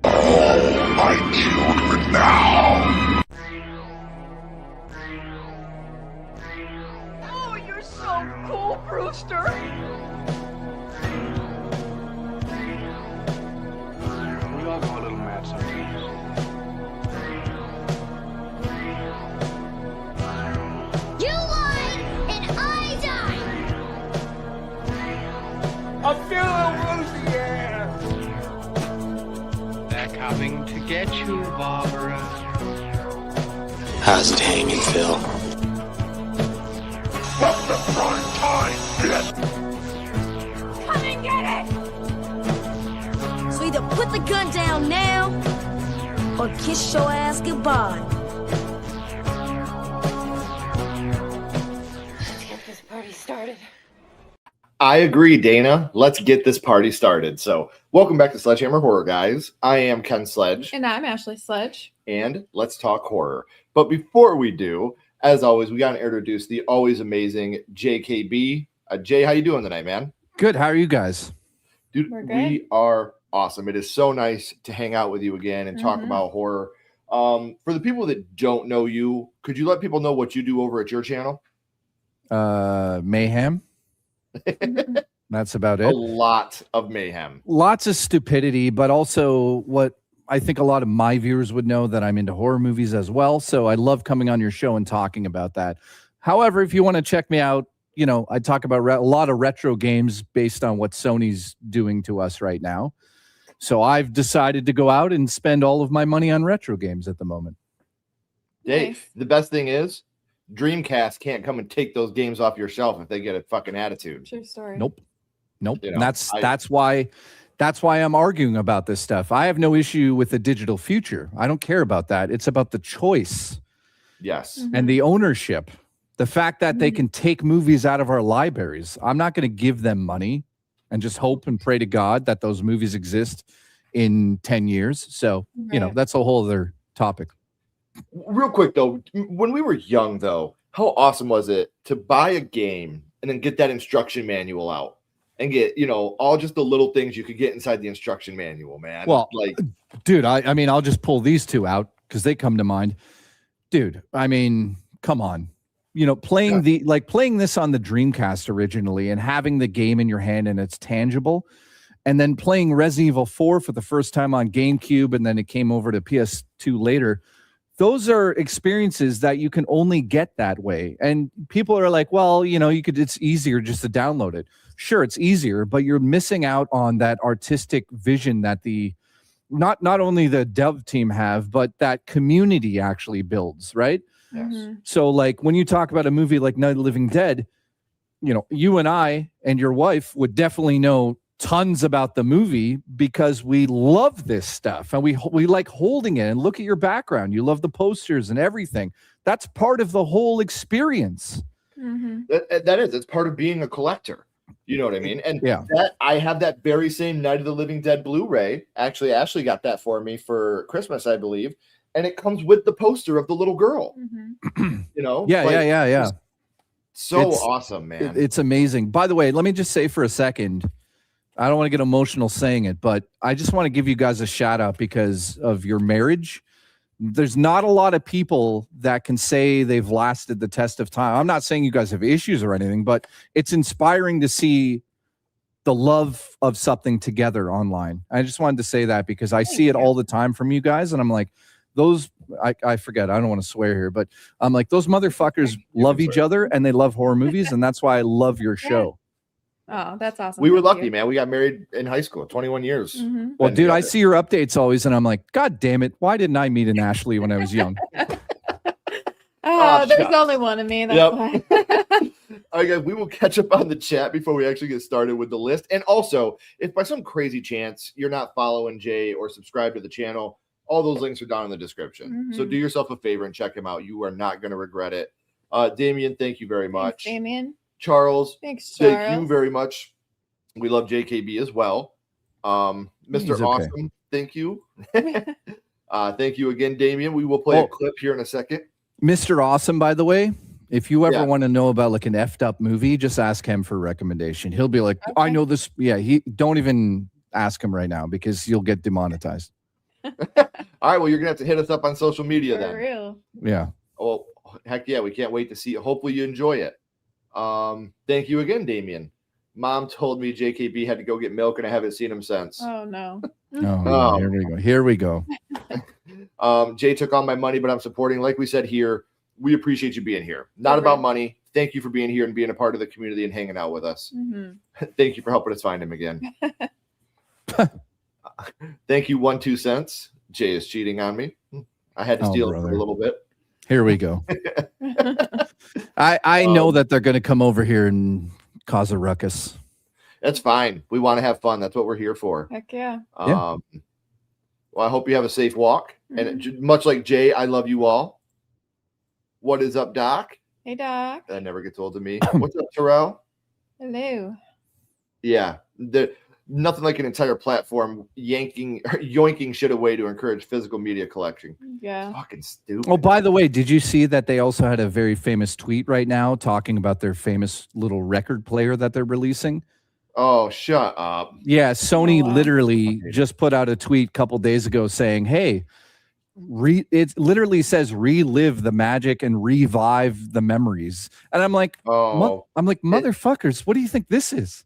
My children now. Oh, you're so cool, Brewster. We all go a little mad sometimes. You lied and I died! I feel a rosy air. They're coming to get you, Barbara. How's it hanging, Phil? From the prime time, bitch. Come and get it! So either put the gun down now, or kiss your ass goodbye. Let's get this party started. I agree, Dana. Let's get this party started. So, welcome back to Sledgehammer Horror, guys. I am Ken Sledge, And I'm Ashley Sledge. and let's talk horror. But before we do, as always, we got to introduce the always amazing JKB. Jay, how you doing tonight, man? Good. How are you guys? Dude, We're good. we are awesome. It is so nice to hang out with you again and talk Mhm. about horror. For the people that don't know you, could you let people know what you do over at your channel? Mayhem. That's about A it. lot of mayhem. Lots of stupidity, but also what I think a lot of my viewers would know that I'm into horror movies as well. So I love coming on your show and talking about that. However, if you want to check me out, you know, I talk about a lot of retro games based on what Sony's doing to us right now. So I've decided to go out and spend all of my money on retro games at the moment. Dave, Nice. the best thing is Dreamcast can't come and take those games off your shelf if they get a fucking attitude. True story. Nope. Nope. You know, And that's why I'm arguing about this stuff. I have no issue with the digital future. I don't care about that. It's about the choice Yes. Mhm. and the ownership. The fact that they can take movies out of our libraries. I'm not going to give them money and just hope and pray to God that those movies exist in 10 years. So, you know, Right. that's a whole other topic. Real quick though, when we were young though, how awesome was it to buy a game and then get that instruction manual out and get, you know, all just the little things you could get inside the instruction manual, man. Well, like, Dude, I mean, I'll just pull these two out because they come to mind. Dude, I mean, come on. You know, playing this on the Dreamcast originally and having the game in your hand and it's tangible, and then playing Resident Evil 4 for the first time on GameCube, and then it came over to PS2 later. Those are experiences that you can only get that way. And people are like, well, you know, it's easier just to download it. Sure, it's easier, but you're missing out on that artistic vision that not only the dev team have, but that community actually builds, right? Mhm. So like when you talk about a movie like Night of the Living Dead, you know, you and I and your wife would definitely know tons about the movie because we love this stuff and we like holding it, and look at your background. You love the posters and everything. That's part of the whole experience. Mhm. it's part of being a collector. You know what I mean? And Yeah. that I have that very same Night of the Living Dead Blu-ray. Actually, Ashley got that for me for Christmas, I believe. And it comes with the poster of the little girl. Mhm. You know? Yeah, Like, yeah. So It's- awesome, man. It's amazing. By the way, let me just say for a second, I don't want to get emotional saying it, but I just want to give you guys a shout out because of your marriage. There's not a lot of people that can say they've lasted the test of time. I'm not saying you guys have issues or anything, but it's inspiring to see the love of something together online. I just wanted to say that because I see it all the time from you guys, and I'm like, I forget, I don't want to swear here, but I'm like, those motherfuckers love each other and they love horror movies, and that's why I love your show. Oh, that's awesome. We were Thank lucky, you. man. We got married in high school, 21 years. Mhm. Well, been dude, I together. see your updates always, and I'm like, God damn it, why didn't I meet an Ashley when I was young? Oh, there's shucks. only one of me. That's Yep. why. All right, guys, we will catch up on the chat before we actually get started with the list. And also, if by some crazy chance you're not following Jay or subscribe to the channel, all those links are down in the description. So Mhm. do yourself a favor and check him out. You are not going to regret it. Damien, thank you very much. Thanks, Damien. Charles, Thanks, thank Charles. you very much. We love JKB as well. Mr. He's okay. Awesome, thank you. Thank you again, Damien. We will play a clip here in a second. Mr. Awesome, by the way, If you ever Yeah. want to know about like an effed up movie, just ask him for a recommendation. He'll be like, I Okay. know this. Yeah, he don't even ask him right now because you'll get demonetized. All right, well, you're gonna have to hit us up on social media For then. real. Yeah. Oh, heck yeah, we can't wait to see it. Hopefully you enjoy it. Thank you again, Damien. Mom told me JKB had to go get milk, and I haven't seen him since. Oh no. Oh, here we go. Here we go. Jay took all my money, but I'm supporting. Like we said here, we appreciate you being here. Not For about real. money. Thank you for being here and being a part of the community and hanging out with us. Mhm. Thank you for helping us find him again. Thank you, 1-2 cents. Jay is cheating on me. I had to Oh, steal it for brother. a little bit. Here we go. I know that they're going to come over here and cause a ruckus. That's fine. We want to have fun. That's what we're here for. Heck yeah. Yeah. Well, I hope you have a safe walk. And much like Jay, I love you all. What is up, Doc? Hey Doc. That never gets old to me. What's up, Terrell? Hello. Yeah, nothing like an entire platform yoinking shit away to encourage physical media collection. Yeah. Fucking stupid. Oh, by the way, did you see that they also had a very famous tweet right now talking about their famous little record player that they're releasing? Oh, shut up. Yeah, Sony Oh, wow. literally just put out a tweet a couple days ago saying, "Hey, it literally says relive the magic and revive the memories." And I'm like, Oh, motherfuckers, what do you think this is?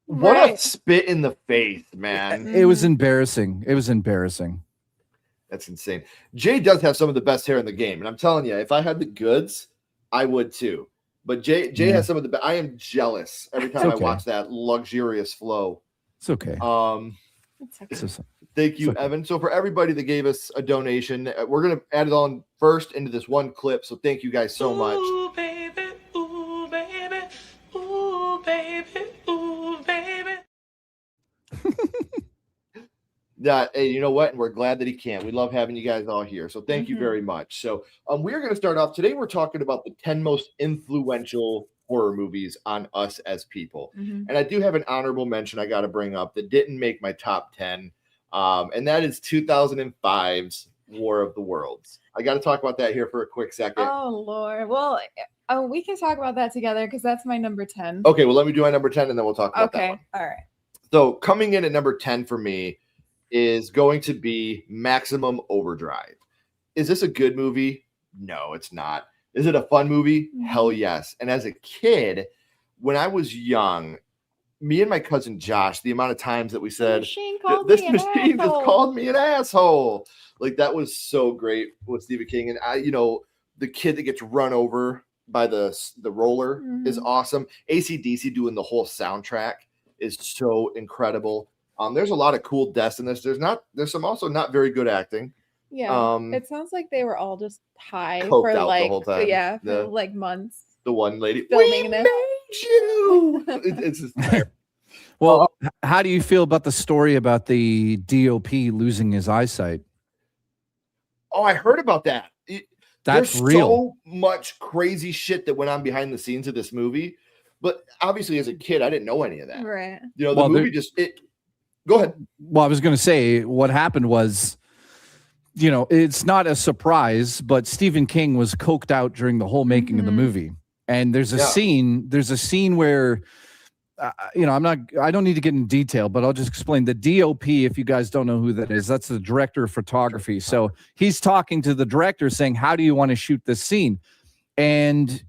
what a Right. spit in the face, man. It was embarrassing. It was embarrassing. That's insane. Jay does have some of the best hair in the game, and I'm telling you, if I had the goods, I would too. But Jay Yeah. has some of the best. I am jealous every time okay. I watch that luxurious flow. It's okay. It's okay. It's just- Thank you, It's okay. Evan. So for everybody that gave us a donation, we're gonna add it on first into this one clip. So thank you guys so much. Ooh, baby, ooh, baby, ooh, baby, ooh, baby. Hey, you know what? And we're glad that he can. We love having you guys all here. So thank you Mhm. very much. So we're going to start off today. We're talking about the 10 most influential horror movies on us as people. Mhm. And I do have an honorable mention I got to bring up that didn't make my top 10. And that is 2005's War of the Worlds. I got to talk about that here for a quick second. Oh Lord. Well, we can talk about that together because that's my number 10. Okay, well, let me do my number 10 and then we'll talk about that Okay. one. All right. So coming in at number 10 for me is going to be Maximum Overdrive. Is this a good movie? No, it's not. Is it a fun movie? Mhm. Hell yes. And as a kid, when I was young, me and my cousin Josh, the amount of times that we said, Machine called this me an machine just asshole." called me an asshole. Like that was so great with Stephen King. And the kid that gets run over by the roller is Mhm. awesome. AC/DC doing the whole soundtrack is so incredible. There's a lot of cool deaths in this. There's some also not very good acting. Yeah. Um, It sounds like they were all just high coked for out the like whole time. yeah, for Yeah. like months. The one lady Filming "We this." made you. It's just terrible. Well, how do you feel about the story about the DOP losing his eyesight? Oh, I heard about that. That's There's real. so much crazy shit that went on behind the scenes of this movie. But obviously, as a kid, I didn't know any of that. Right. The Well, movie Go ahead. Well, I was going to say what happened was, it's not a surprise, but Stephen King was coked out during the whole making of the Mhm. movie. And there's a scene where, I don't need to get in detail, but I'll just explain the DOP. If you guys don't know who that is, that's the director of photography. So he's talking to the director saying, how do you want to shoot this scene? And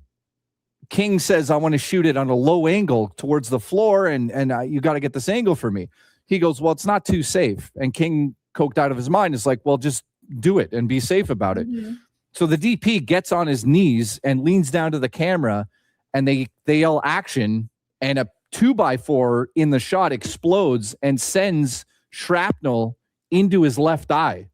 King says, I want to shoot it on a low angle towards the floor. And you got to get this angle for me. He goes, well, it's not too safe. And King, coked out of his mind, is like, well, just do it and be safe about it. Mhm. So the DP gets on his knees and leans down to the camera, and they yell action, and a 2x4 in the shot explodes and sends shrapnel into his left eye.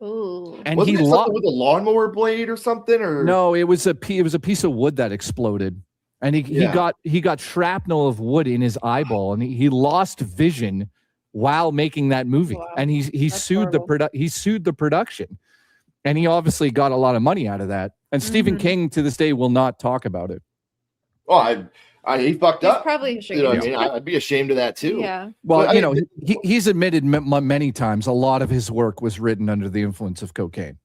Ooh. And Wasn't he it lost. something with a lawnmower blade or something? Or No, it was a piece of wood that exploded, and he got shrapnel of wood in his eyeball, and he lost vision while making that movie. Wow. And he That's sued horrible. he sued the production, and he obviously got a lot of money out of that. And Stephen Mhm. King to this day will not talk about it. Oh, he fucked He's up. probably ashamed. You know what I mean? I'd be ashamed of that too. Yeah. Well, But, I mean, he's admitted many times a lot of his work was written under the influence of cocaine.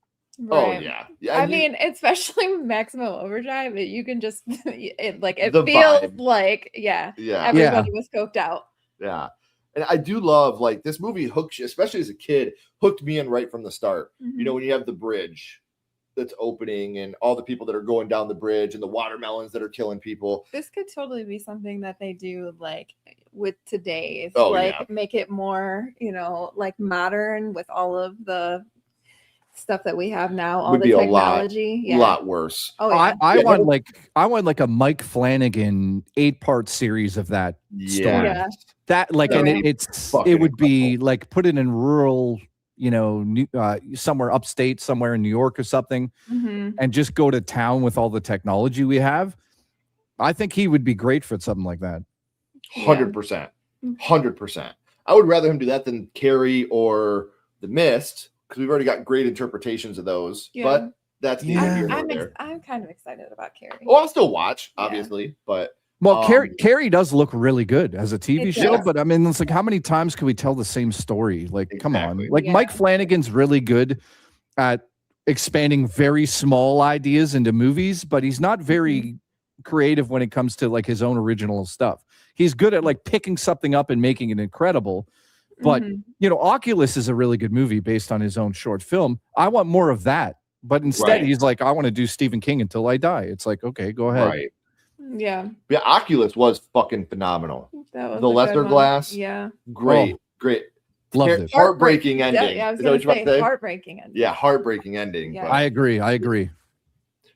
Oh Right. yeah. Yeah. I and you- mean, especially with Maximum Overdrive, you can just it The feels vibe. like yeah. everybody was coked out. Yeah. And I do love like this movie hooks you, especially as a kid, hooked me in right from the start. You know, when you have the bridge that's opening and all the people that are going down the bridge and the watermelons that are killing people. This could totally be something that they do like with today's, Oh, like yeah. make it more, like modern with all of the stuff that we have now, all Would the be technology. a lot worse. Oh yeah. I Yeah, want like a Mike Flanagan 8-part series of that story. Yeah. That like, So and it- it fucking would be like put it in rural, somewhere upstate, somewhere in New York or something, Mhm. and just go to town with all the technology we have. I think he would be great for something like that. 100%. 100%. I would rather him do that than Carrie or The Mist because we've already got great interpretations of those. Yeah. But that's the Yeah. I'm kind of excited about Carrie. Oh, I'll still watch, Yeah. obviously, but Well, Carrie does look really good as a TV It show, does. but I mean, it's like how many times can we tell the same story? Like, come on. Exactly. Like Yeah. Mike Flanagan's really good at expanding very small ideas into movies, but he's not very creative when it comes to like his own original stuff. He's good at like picking something up and making it incredible. But Mhm. Oculus is a really good movie based on his own short film. I want more of that. But instead, Right. he's like, I want to do Stephen King until I die. It's like, okay, go ahead. right. Yeah. Yeah, Oculus was fucking phenomenal. That was The a good Lesser one. Glass? Yeah. Great, great. Loved it. Heartbreaking ending. Yeah, I was Is that gonna what you're about say to say? heartbreaking ending. Yeah, heartbreaking ending. Yeah. but- I agree.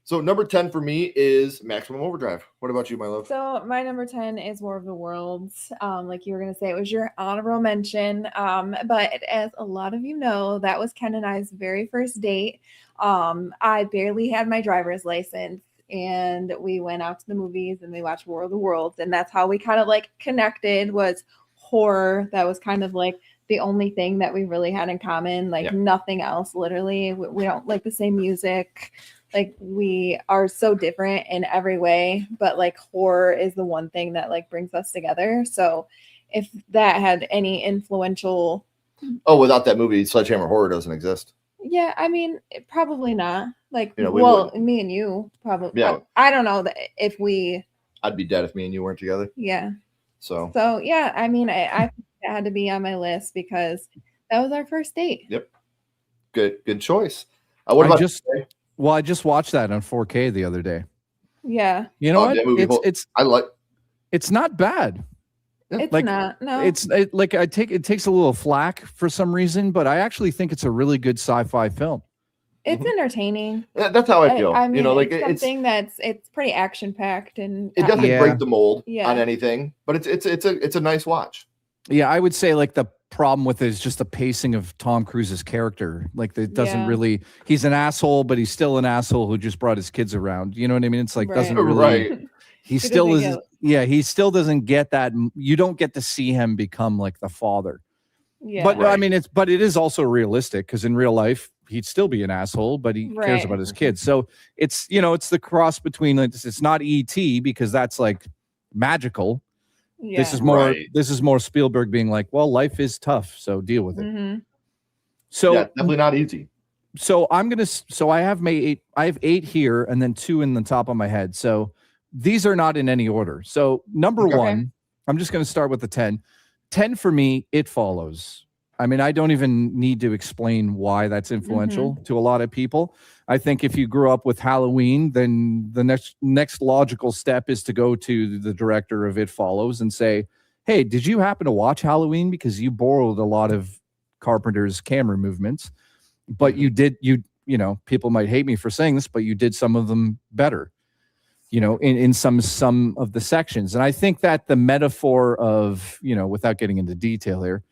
So number 10 for me is Maximum Overdrive. What about you, my love? So my number 10 is War of the Worlds. Like you were gonna say, it was your honorable mention. But as a lot of you know, that was Ken and I's very first date. I barely had my driver's license, and we went out to the movies and we watched War of the Worlds, and that's how we kind of like connected. Was horror. That was kind of like the only thing that we really had in common. Like Yeah. nothing else. Literally, we don't like the same music. Like we are so different in every way, but like horror is the one thing that like brings us together. So if that had any influential, Oh, without that movie, Sledgehammer Horror doesn't exist. yeah, I mean, probably not. Like, You know, we well, wouldn't. me and you probably. Yeah. I don't know that if we, I'd be dead if me and you weren't together. yeah. So So yeah, I mean, I think that had to be on my list because that was our first date. good choice. What I about just watched that on 4K the other day. Yeah, You know Oh, what? that movie I like It's not bad. it's Like, not. No, It takes a little flack for some reason, but I actually think it's a really good sci-fi film. it's entertaining. that's how I feel. I mean, like it's it's something it's pretty action packed and it doesn't Yeah. break the mold Yeah. on anything, but it's a nice watch. Yeah, I would say like the problem with it is just the pacing of Tom Cruise's character. Like it doesn't Yeah. really. He's an asshole, but he's still an asshole who just brought his kids around. You know what I mean? It's like doesn't Right. really. Right. He still doesn't is. get- Yeah, he still doesn't get that. You don't get to see him become like the father. yeah. But I Right. mean, it is also realistic because in real life he'd still be an asshole, but he cares Right. about his kids. So it's it's the cross between like it's not ET because that's like magical. yeah. This is more Right. this is more Spielberg being like, well, life is tough, so deal with it. Mhm. So Yeah, definitely not easy. so I'm gonna so I have I have 8 here and then 2 in the top of my head. So these are not in any order. So number Okay. 1, I'm just gonna start with the 10. 10 for me, It Follows. I mean, I don't even need to explain why that's influential to a lot of people. I think if you grew up with Halloween, then the next logical step is to go to the director of It Follows and say, "Hey, did you happen to watch Halloween because you borrowed a lot of Carpenter's camera movements, but you did people might hate me for saying this, but you did some of them better." In some of the sections. And I think that the metaphor of, without getting into detail here,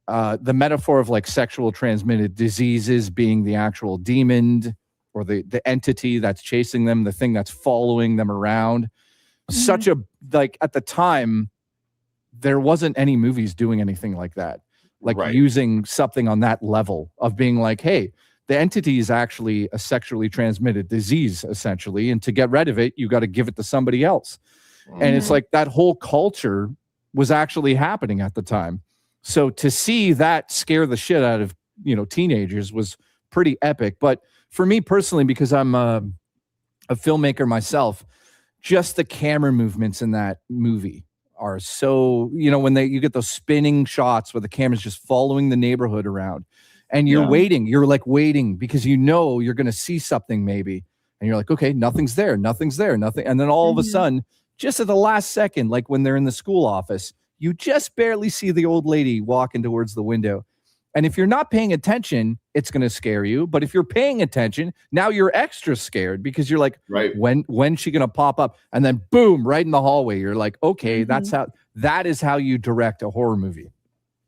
the metaphor of like sexual transmitted diseases being the actual demon or the entity that's chasing them, the thing that's following them around. Such a, like at the time, there wasn't any movies doing anything like that. Like Right. using something on that level of being like, hey, the entity is actually a sexually transmitted disease, essentially. And to get rid of it, you got to give it to somebody else. And it's like that whole culture was actually happening at the time. So to see that scare the shit out of, teenagers was pretty epic. But for me personally, because I'm a filmmaker myself, just the camera movements in that movie are so, when you get those spinning shots where the camera's just following the neighborhood around and you're waiting because you're going to see something maybe. And you're like, okay, nothing's there. And then all of a sudden, just at the last second, like when they're in the school office, you just barely see the old lady walking towards the window. And if you're not paying attention, it's going to scare you. But if you're paying attention, now you're extra scared because you're like, when's she going to pop up? And then boom, right in the hallway. You're like, okay, that is how you direct a horror movie.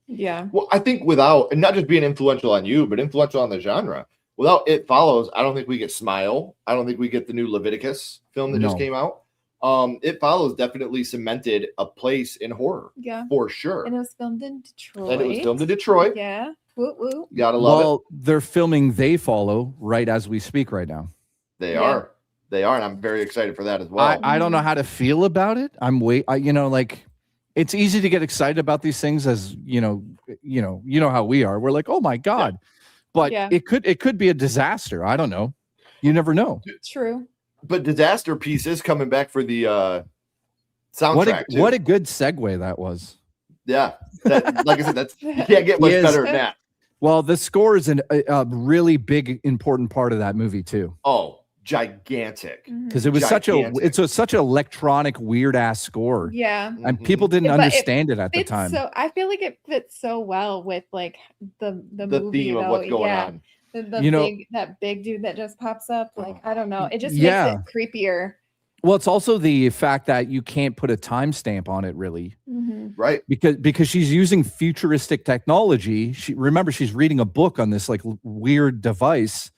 Yeah. Well, I think without, and not just being influential on you, but influential on the genre, without It Follows, I don't think we get Smile. I don't think we get the new Leviticus film that just came out. It Follows definitely cemented a place in horror. Yeah. For sure. And it was filmed in Detroit. Yeah. Woo woo. Gotta love it. Well, they're filming They Follow right as we speak right now. They are. And I'm very excited for that as well. I don't know how to feel about it. It's easy to get excited about these things as you know how we are. We're like, oh my God. Yeah. But it could be a disaster. I don't know. You never know. True. But Disaster Piece is coming back for the soundtrack. What a good segue that was. Yeah. Like I said, you can't get much better than that. Well, the score is a really big, important part of that movie too. Oh, gigantic. Because it was such an electronic, weird ass score. Yeah. And people didn't understand it at the time. So I feel like it fits so well with like the movie, theme of what's going on. That big dude that just pops up. Like, I don't know. It just makes it creepier. Well, it's also the fact that you can't put a timestamp on it, really. Right. Because she's using futuristic technology. She's reading a book on this like weird device.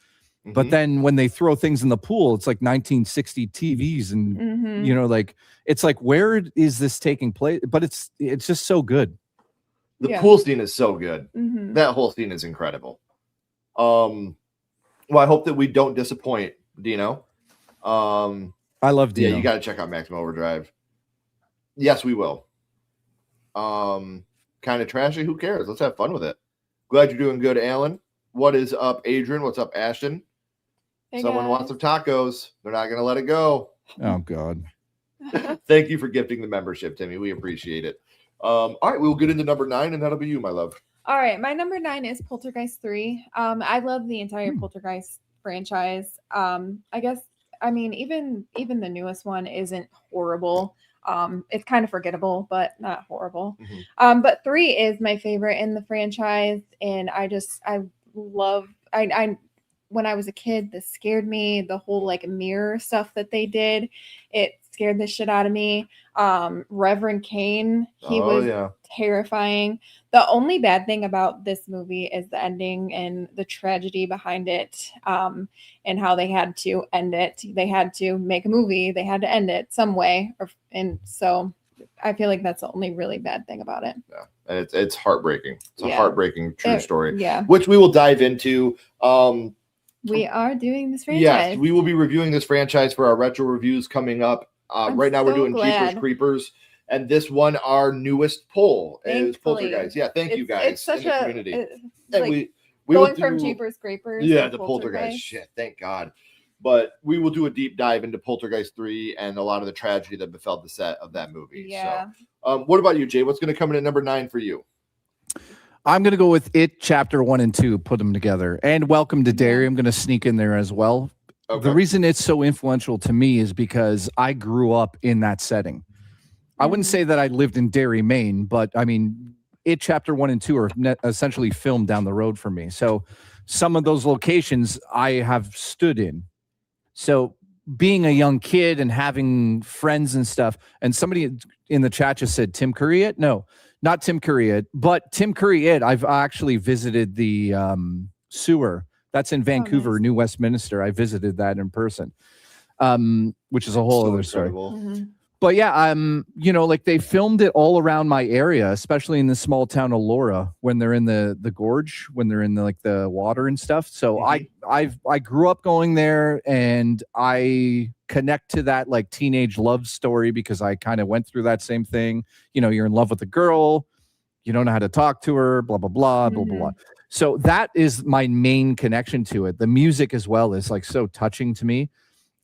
But then when they throw things in the pool, it's like 1960 TVs and it's like, where is this taking place? But it's just so good. The pool scene is so good. That whole scene is incredible. Well, I hope that we don't disappoint Dino. I love Dino. Yeah, you got to check out Maximum Overdrive. Yes, we will. Kind of trashy. Who cares? Let's have fun with it. Glad you're doing good, Alan. What is up, Adrian? What's up, Ashton? Hey, someone wants some tacos. They're not going to let it go. Oh, God. Thank you for gifting the membership, Timmy. We appreciate it. All right, we'll get into number 9, and that'll be you, my love. All right, my number 9 is Poltergeist 3. I love the entire Poltergeist franchise. Even the newest one isn't horrible. It's kind of forgettable, but not horrible. But 3 is my favorite in the franchise, and I love. When I was a kid, this scared me. The whole like mirror stuff that they did, it scared the shit out of me. Reverend Cain, he was terrifying. The only bad thing about this movie is the ending and the tragedy behind it, and how they had to end it. They had to make a movie. They had to end it some way, and so I feel like that's the only really bad thing about it. Yeah, and it's heartbreaking. It's a heartbreaking true story. Yeah, which we will dive into. We are doing this franchise. Yes, we will be reviewing this franchise for our retro reviews coming up. Right now, we're doing Jeepers Creepers, and this one, our newest poll is Poltergeist. Yeah, thank you guys. It's such in the community. And we going from Jeepers Creepers. Yeah, to Poltergeist. Shit, thank God. But we will do a deep dive into Poltergeist 3 and a lot of the tragedy that befell the set of that movie. Yeah. So, what about you, Jay? What's going to come in at number 9 for you? I'm going to go with It Chapter 1 and 2, put them together. And Welcome to Derry. I'm going to sneak in there as well. Okay. The reason it's so influential to me is because I grew up in that setting. I wouldn't say that I lived in Derry, Maine, but I mean, It Chapter 1 and 2 are essentially filmed down the road from me. So some of those locations I have stood in. So being a young kid and having friends and stuff, and somebody in the chat just said Tim Curry it? No, not Tim Curry it, but Tim Curry it. I've actually visited the sewer. That's in Vancouver, New Westminster. I visited that in person, which is a whole other story. But yeah, like they filmed it all around my area, especially in the small town of Laura when they're in the gorge, when they're in the water and stuff. So I grew up going there, and I connect to that like teenage love story because I kind of went through that same thing. You're in love with a girl, you don't know how to talk to her, blah blah blah blah blah blah. So that is my main connection to it. The music as well is like so touching to me.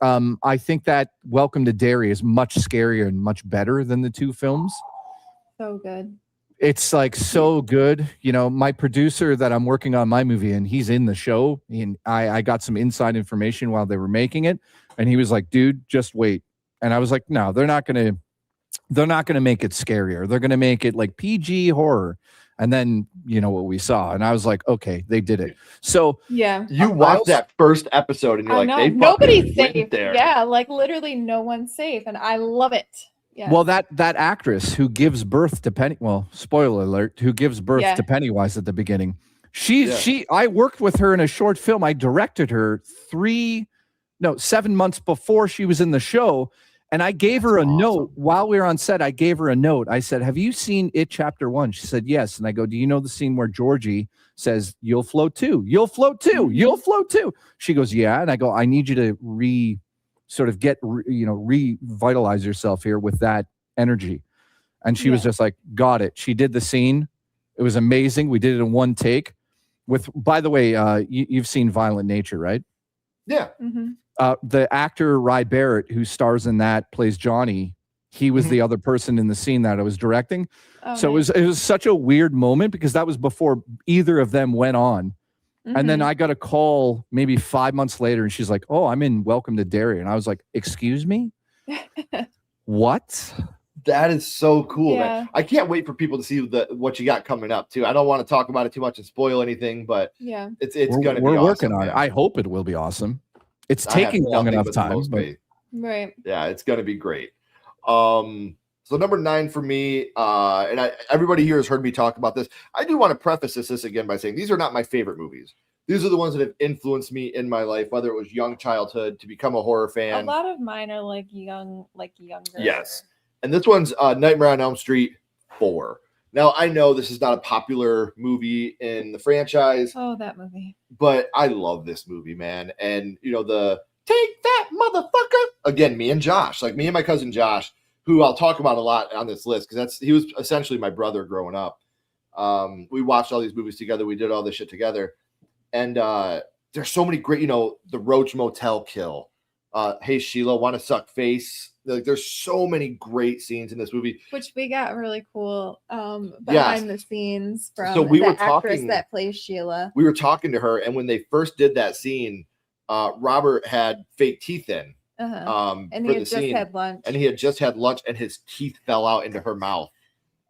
I think that Welcome to Derry is much scarier and much better than the two films. So good. It's like so good. You know, my producer that I'm working on my movie and he's in the show, and I got some inside information while they were making it, and he was like, dude, just wait. And I was like, no, they're not gonna make it scarier. They're gonna make it like PG horror. And then you know what we saw, and I was like, okay, they did it. So Yeah. You watched that first episode and you're I like, know. they Nobody's fucking went safe. there. Yeah, like literally no one's safe. And I love it. Yeah. well, that actress who gives birth to spoiler alert, who gives birth Yeah. to Pennywise at the beginning. I worked with her in a short film. I directed her 7 months before she was in the show. And I gave her a note while we were on set. I gave her a note. I said, have you seen It Chapter 1? She said, yes. And I go, do you know the scene where Georgie says, you'll float too, you'll float too, you'll float too? She goes, yeah. And I go, I need you to revitalize yourself here with that energy. And she was just like, got it. She did the scene. It was amazing. We did it in one take. By the way, you've seen Violent Nature, right? Yeah. Mm-hmm. The actor Rye Barrett, who stars in that, plays Johnny. He was the other person in the scene that I was directing. So it was such a weird moment because that was before either of them went on. And then I got a call maybe 5 months later, and she's like, "Oh, I'm in Welcome to Derry," and I was like, "Excuse me, what?" That is so cool, Yeah. man. I can't wait for people to see what you got coming up too. I don't want to talk about it too much and spoil anything, but Yeah. it's gonna be We're working awesome, on it. man. I hope it will be awesome. It's I have taking long nothing enough but the time. most But faith. Right. Yeah, it's gonna be great. So number 9 for me, and everybody here has heard me talk about this. I do want to preface this again by saying these are not my favorite movies. These are the ones that have influenced me in my life, whether it was young childhood to become a horror fan. A lot of mine are like younger. Yes. And this one's Nightmare on Elm Street 4. Now, I know this is not a popular movie in the franchise. Oh, that movie. But I love this movie, man. And, you know, the take that motherfucker. Again, me and Josh, like me and my cousin Josh, who I'll talk about a lot on this list because he was essentially my brother growing up. We watched all these movies together. We did all this shit together. And there's so many great, you know, the Roach Motel kill. Hey, Sheila, want to suck face? Like, there's so many great scenes in this movie. Which we got really cool behind the scenes from so we the were actress talking, that plays Sheila. We were talking to her, and when they first did that scene, Robert had fake teeth in. And for he the had just scene. had lunch. And he had just had lunch, and his teeth fell out into her mouth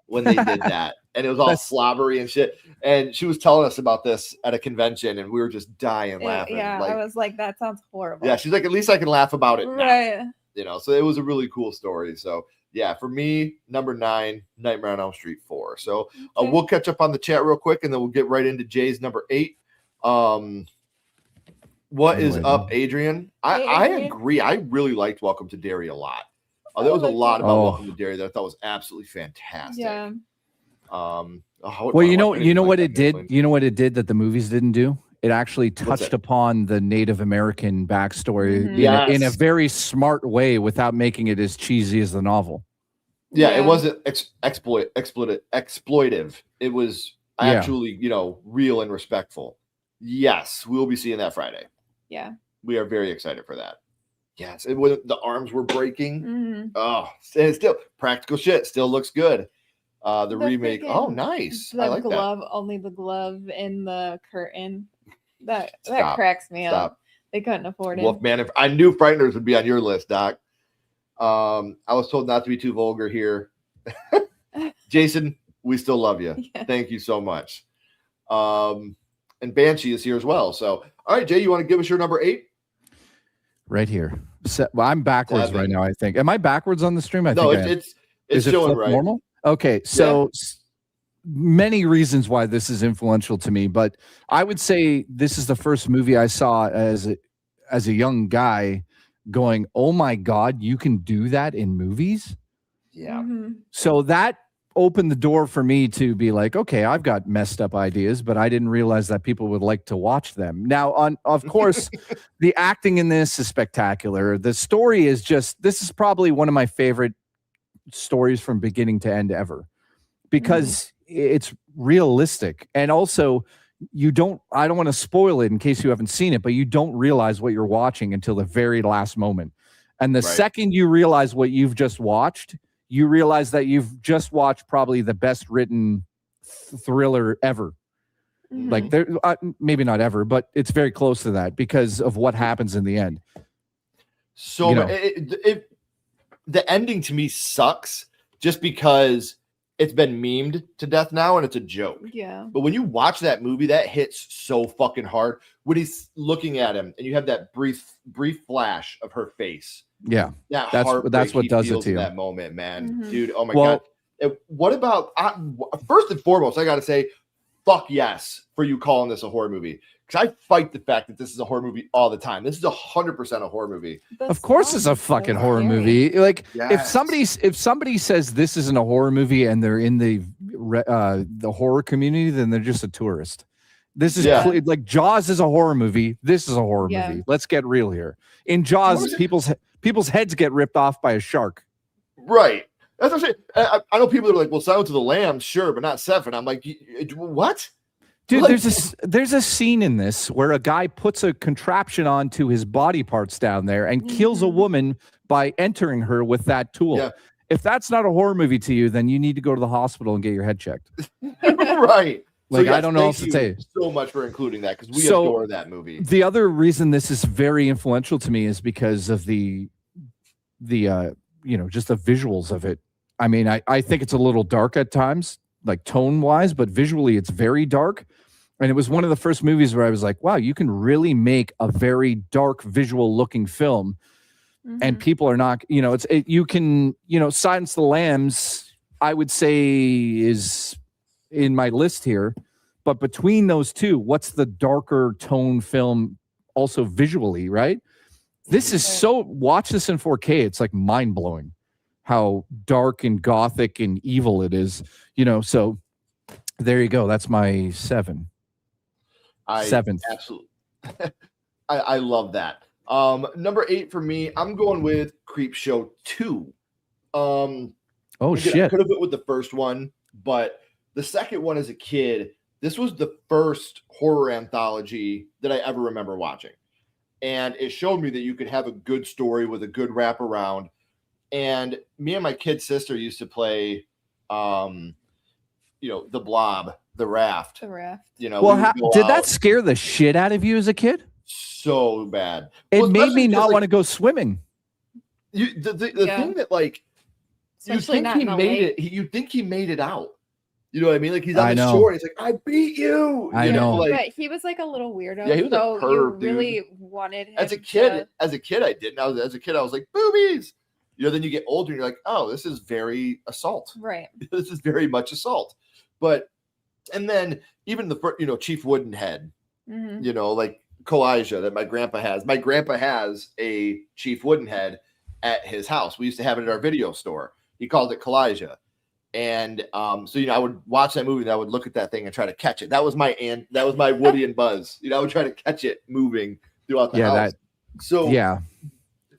when they did that. And it was all slobbery and shit. And she was telling us about this at a convention, and we were just dying laughing. Yeah, like, I was like, that sounds horrible. yeah, she's like, at least I can laugh about it now. Right. You know, so it was a really cool story. So yeah, for me, number 9, Nightmare on Elm Street 4. So we'll catch up on the chat real quick, and then we'll get right into Jay's number 8. What is up, Adrian? I agree. I really liked Welcome to Derry a lot. There was a lot about Welcome to Derry that I thought was absolutely fantastic. Yeah. Well, you know what it did? You know what it did that the movies didn't do? It actually touched upon the Native American backstory in a very smart way without making it as cheesy as the novel. Yeah, it wasn't exploitive. It was actually, you know, real and respectful. Yes, we'll be seeing that Friday. Yeah. We are very excited for that. Yes, it was, the arms were breaking. Mm-hmm. Oh, and still practical shit. Still looks good. The remake. Oh, nice. The I like glove, that. only the glove in the curtain. That Stop. cracks me up. They couldn't afford it. Wolfman. If I knew Frighteners would be on your list, Doc. I was told not to be too vulgar here. Jason, we still love you. Yeah. Thank you so much. And Banshee is here as well. So, all right, Jay, you want to give us your number 8? Right here. Well, I'm backwards right now, I think. Am I backwards on the stream? I no, think it's is showing it right. Normal? Okay, so many reasons why this is influential to me, but I would say this is the first movie I saw as a young guy going, "Oh my God, you can do that in movies?" Yeah. Mm-hmm. So that opened the door for me to be like, okay, I've got messed up ideas, but I didn't realize that people would like to watch them. Now, of course, the acting in this is spectacular. The story is this is probably one of my favorite stories from beginning to end ever because it's realistic. And also I don't want to spoil it in case you haven't seen it, but you don't realize what you're watching until the very last moment. And the second you realize what you've just watched, you realize that you've just watched probably the best written thriller ever. Mhm. Like there, maybe not ever, but it's very close to that because of what happens in the end. So the ending to me sucks just because it's been memed to death now and it's a joke. Yeah. But when you watch that movie, that hits so fucking hard when he's looking at him and you have that brief flash of her face. Yeah. That That's what he does it feels to in you. that moment, man. Mhm. Dude, oh my Well- God. And what about, first and foremost, I got to say, fuck yes for you calling this a horror movie. Because I fight the fact that this is a horror movie all the time. This is 100% a horror movie. Of course, it's a fucking horror movie. Like if somebody says this isn't a horror movie and they're in the horror community, then they're just a tourist. This is like Jaws is a horror movie. This is a horror movie. Let's get real here. In Jaws, people's heads get ripped off by a shark. Right. That's what I'm saying. I know people are like, well, Silence of the Lambs, sure, but not Seven. I'm like, what? Dude, Like- there's a scene in this where a guy puts a contraption onto his body parts down there and kills a woman by entering her with that tool. Yeah. If that's not a horror movie to you, then you need to go to the hospital and get your head checked. Right. Like, I don't know what thank else to you say. so much for including that because we So, adore that movie. The other reason this is very influential to me is because of the just the visuals of it. I mean, I think it's a little dark at times, like tone wise, but visually it's very dark. And it was one of the first movies where I was like, wow, you can really make a very dark visual looking film. And people are not, you can, Silence the Lambs, I would say is in my list here. But between those two, what's the darker tone film also visually, right? This is watch this in 4K. It's like mind blowing how dark and gothic and evil it is, so there you go. That's my 7. Seventh. Absolutely. I love that. Number 8 for me, I'm going with Creepshow 2. Oh again, shit. I could have went with the first one, but the second one as a kid, this was the first horror anthology that I ever remember watching. And it showed me that you could have a good story with a good wraparound. And me and my kid sister used to play the Blob, the Raft. The Raft. Well, did that scare the shit out of you as a kid? So bad. It made me not want to go swimming. The thing that like Especially not in the lake. You think he made it out. You know what I mean? Like he's on I the know. shore and he's like, I beat you. I know. Like, But he was like a little weirdo. Yeah, he was a so perv, you really wanted him as a to- kid, I didn't. As a kid, I was like, boobies. Then you get older and you're like, oh, this is very assault. Right. This is very much assault. And then even the Chief Woodenhead, like Kalijah that my grandpa has. My grandpa has a Chief Woodenhead at his house. We used to have it at our video store. He called it Kalijah. And so I would watch that movie and I would look at that thing and try to catch it. That was my Woody and Buzz. I would try to catch it moving throughout the house.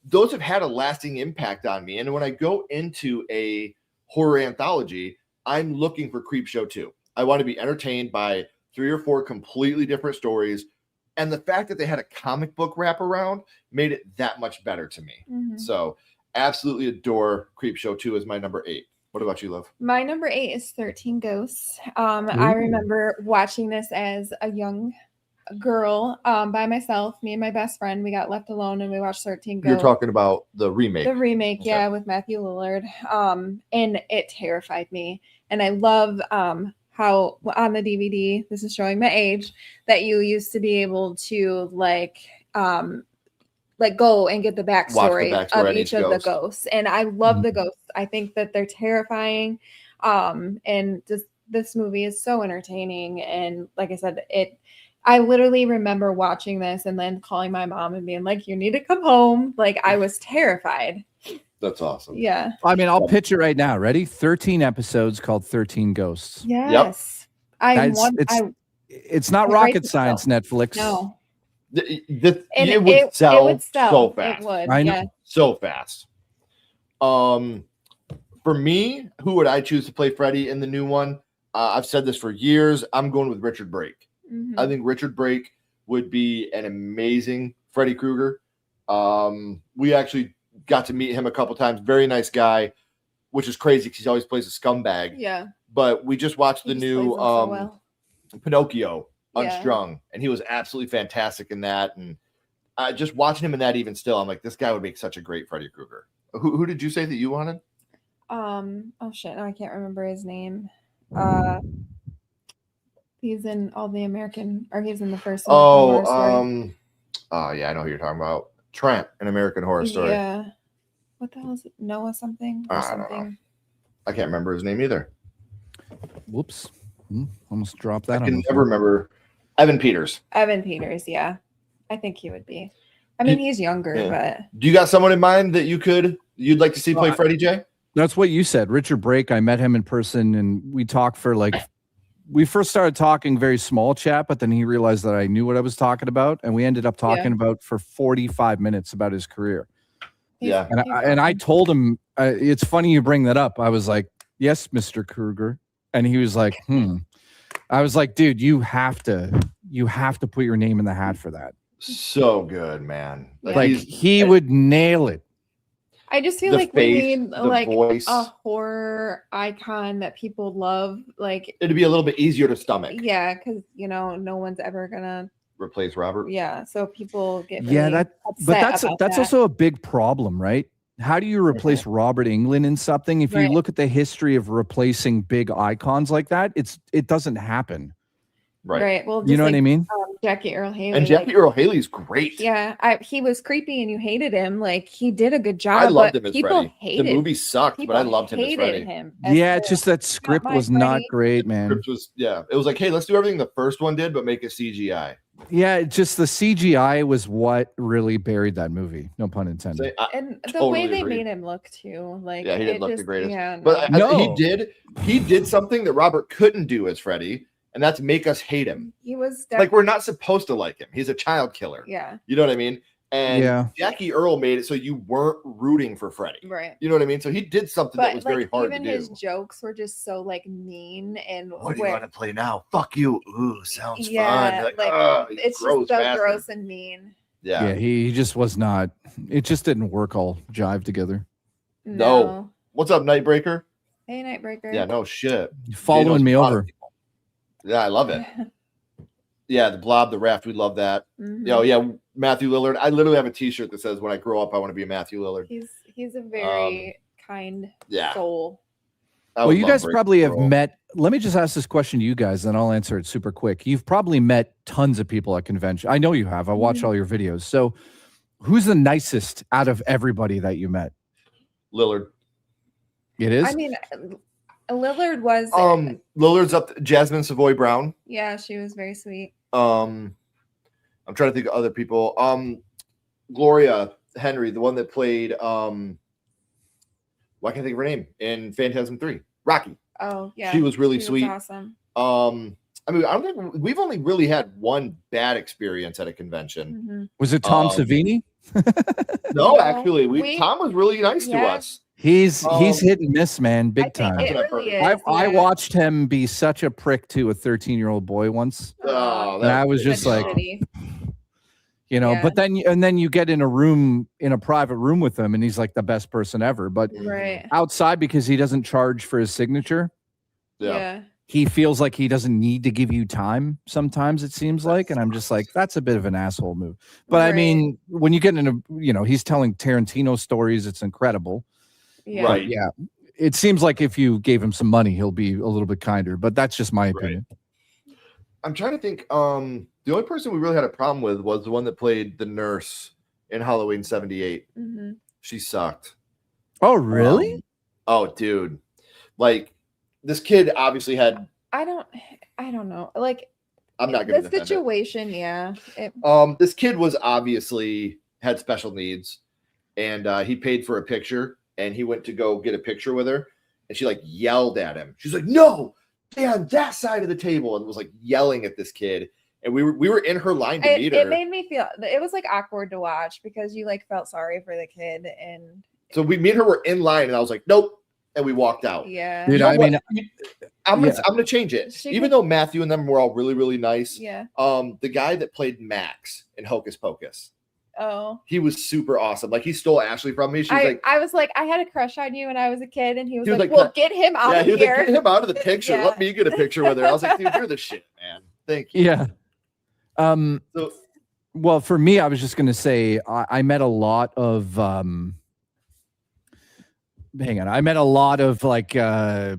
Those have had a lasting impact on me. And when I go into a horror anthology, I'm looking for Creepshow 2. I want to be entertained by 3 or 4 completely different stories. And the fact that they had a comic book wraparound made it that much better to me. So absolutely adore Creepshow 2 as my number 8. What about you, Love? My number 8 is 13 Ghosts. I remember watching this as a young girl by myself. Me and my best friend, we got left alone and we watched 13 Ghosts. You're talking about the remake. The remake, Okay. yeah, with Matthew Lillard. And it terrified me. And I love how on the DVD, this is showing my age, that you used to be able to go and get the backstory of on each each of the ghost. ghosts. And I love the ghosts. I think that they're terrifying. And just this movie is so entertaining. And like I said, I literally remember watching this and then calling my mom and being like, you need to come home. Like I was terrified. That's awesome. Yeah. I mean, I'll pitch it right now. Ready? 13 episodes called 13 Ghosts. Yes. It's not I rocket write science, it down. Netflix. No. And it would sell so fast. It would. I know. Yeah. So fast. For me, who would I choose to play Freddy in the new one? I've said this for years. I'm going with Richard Brake. Mhm. I think Richard Brake would be an amazing Freddy Krueger. We actually got to meet him a couple times. Very nice guy, which is crazy because he always plays a scumbag. Yeah. But we just watched He the just new plays them so well. Pinocchio Yeah. Unstrung, and he was absolutely fantastic in that. And just watching him in that, even still, I'm like, this guy would make such a great Freddy Krueger. Who did you say that you wanted? Oh shit, no, I can't remember his name. He's in all the American, or he's in the first American Horror Story. Oh yeah, I know who you're talking about. Trent in American Horror Story. Yeah. What the hell is it? Noah something or I don't know. something? I can't remember his name either. Whoops. Almost dropped that. I can never remember. Evan Peters. Evan Peters, yeah. I think he would be. I mean, he's younger, but Do you got someone in mind that you'd like to see play Freddy J? That's what you said. Richard Brake, I met him in person and we talked for we first started talking very small chat, but then he realized that I knew what I was talking about. And we ended up talking about for 45 minutes about his career. Yeah. And I told him, it's funny you bring that up. I was like, yes, Mr. Krueger. And he was like, I was like, dude, you have to put your name in the hat for that. So good, man. Like he would nail it. I just feel The like face, we need the like voice. a horror icon that people love. Like It'd be a little bit easier to stomach. yeah, because no one's ever gonna Replace Robert. yeah. So people get really But that's that. also a big problem, right? How do you replace Robert Englund in something? If you look at the history of replacing big icons like that, it doesn't happen. Right. Well, You know what I mean? Jackie Earl Haley. And Jackie Earl Haley's great. Yeah, he was creepy and you hated him. Like he did a good job. I loved but him as people Freddy. hated The movie sucked, but I loved him as Freddy. Yeah, it's just that script was not great, man. Script was it was like, hey, let's do everything the first one did, but make it CGI. Yeah, it's just the CGI was what really buried that movie. No pun intended. And the totally way they agree. made him look too, like Yeah, he didn't it look just, the greatest. Yeah, But no. he did something that Robert couldn't do as Freddy, and that's make us hate him. he was Like we're not supposed to like him. He's a child killer. Yeah. You know what I mean? And Yeah. Jackie Earl made it so you weren't rooting for Freddy. Right. You know what I mean? So he did something that was very hard to even do. his jokes were just so like mean and What do you want to play now? Fuck you. Ooh, sounds yeah, fun. like he's it's gross just so bastard. gross and mean. Yeah. He just was not. It just didn't work all jive together. No. What's up, Nightbreaker? Hey, Nightbreaker. Yeah, no shit. Following me over. Yeah, I love it. Yeah, the Blob, the Raft, we love that. Yeah, Matthew Lillard. I literally have a T-shirt that says, "When I grow up, I want to be a Matthew Lillard." He's a very kind soul. Well, you guys probably have met. Let me just ask this question to you guys, then I'll answer it super quick. You've probably met tons of people at convention. I know you have. I watch all your videos. So, who's the nicest out of everybody that you met? Lillard. It is. I mean, Lillard was. Lillard's up. Jasmine Savoy Brown. Yeah, she was very sweet. I'm trying to think of other people. Gloria Henry, the one that played why can't I think of her name in Phantasm 3? Rocky. Oh, yeah. She was really sweet. Awesome. I mean, I don't think we've only really had one bad experience at a convention. Was it Tom Savini? No, actually, Tom was really nice to us. He's hit and miss, man, big time. I watched him be such a prick to a 13-year-old boy once. Oh, and I was just like, but then you get in a private room with him and he's like the best person ever. But outside, because he doesn't charge for his signature, he feels like he doesn't need to give you time. Sometimes it seems like, and I'm just like, that's a bit of an asshole move. But I mean, when you get into, he's telling Tarantino stories, it's incredible. Yeah. Right. Yeah. It seems like if you gave him some money, he'll be a little bit kinder, but that's just my opinion. I'm trying to think. The only person we really had a problem with was the one that played the nurse in Halloween 78. She sucked. Oh, really? Oh, dude. Like, this kid obviously had. I don't know. Like, I'm not going to the defend situation. it. Yeah. This kid was obviously had special needs, and he paid for a picture. And he went to go get a picture with her, and she like yelled at him. She's like, "No, stay on that side of the table," and was like yelling at this kid. And we were in her line to meet her. It made me feel. It was like awkward to watch because you like felt sorry for the kid, and so me and her were in line, and I was like, "Nope," and we walked out. Yeah, dude. I'm gonna change it. Even though Matthew and them were all really, really nice. Yeah. The guy that played Max in Hocus Pocus. Oh. He was super awesome. Like he stole Ashley from me. She was like, I was like, I had a crush on you when I was a kid, and he was like, "Well, well, get him out of he was here. like, get him out of the picture. Yeah. Let me get a picture with her." I was like, "Dude, you're the shit, man. Thank you." Yeah. So, well, for me, I was just going to say I met a lot of I met a lot of like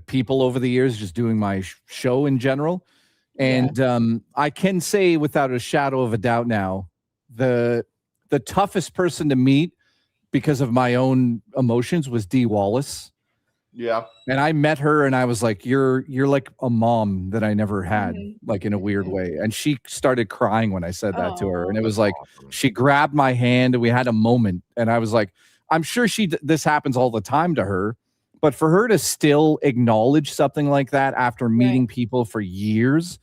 people over the years just doing my show in general. And I can say without a shadow of a doubt now, the toughest person to meet because of my own emotions was Dee Wallace. yeah. And I met her and I was like, you're like a mom that I never had, like in a weird way. And she started crying when I said that to her. And it was like, she grabbed my hand and we had a moment. And I was like, I'm sure this happens all the time to her, but for her to still acknowledge something like that after meeting people for years,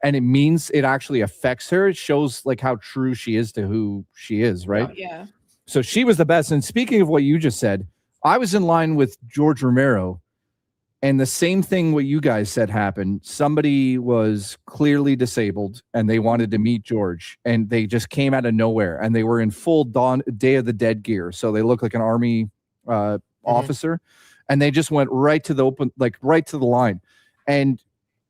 and it means it actually affects her, it shows like how true she is to who she is, right? Yeah. So she was the best. And speaking of what you just said, I was in line with George Romero, and the same thing what you guys said happened. Somebody was clearly disabled and they wanted to meet George, and they just came out of nowhere, and they were in full Day of the Dead gear. So they look like an army officer, and they just went right to the line. And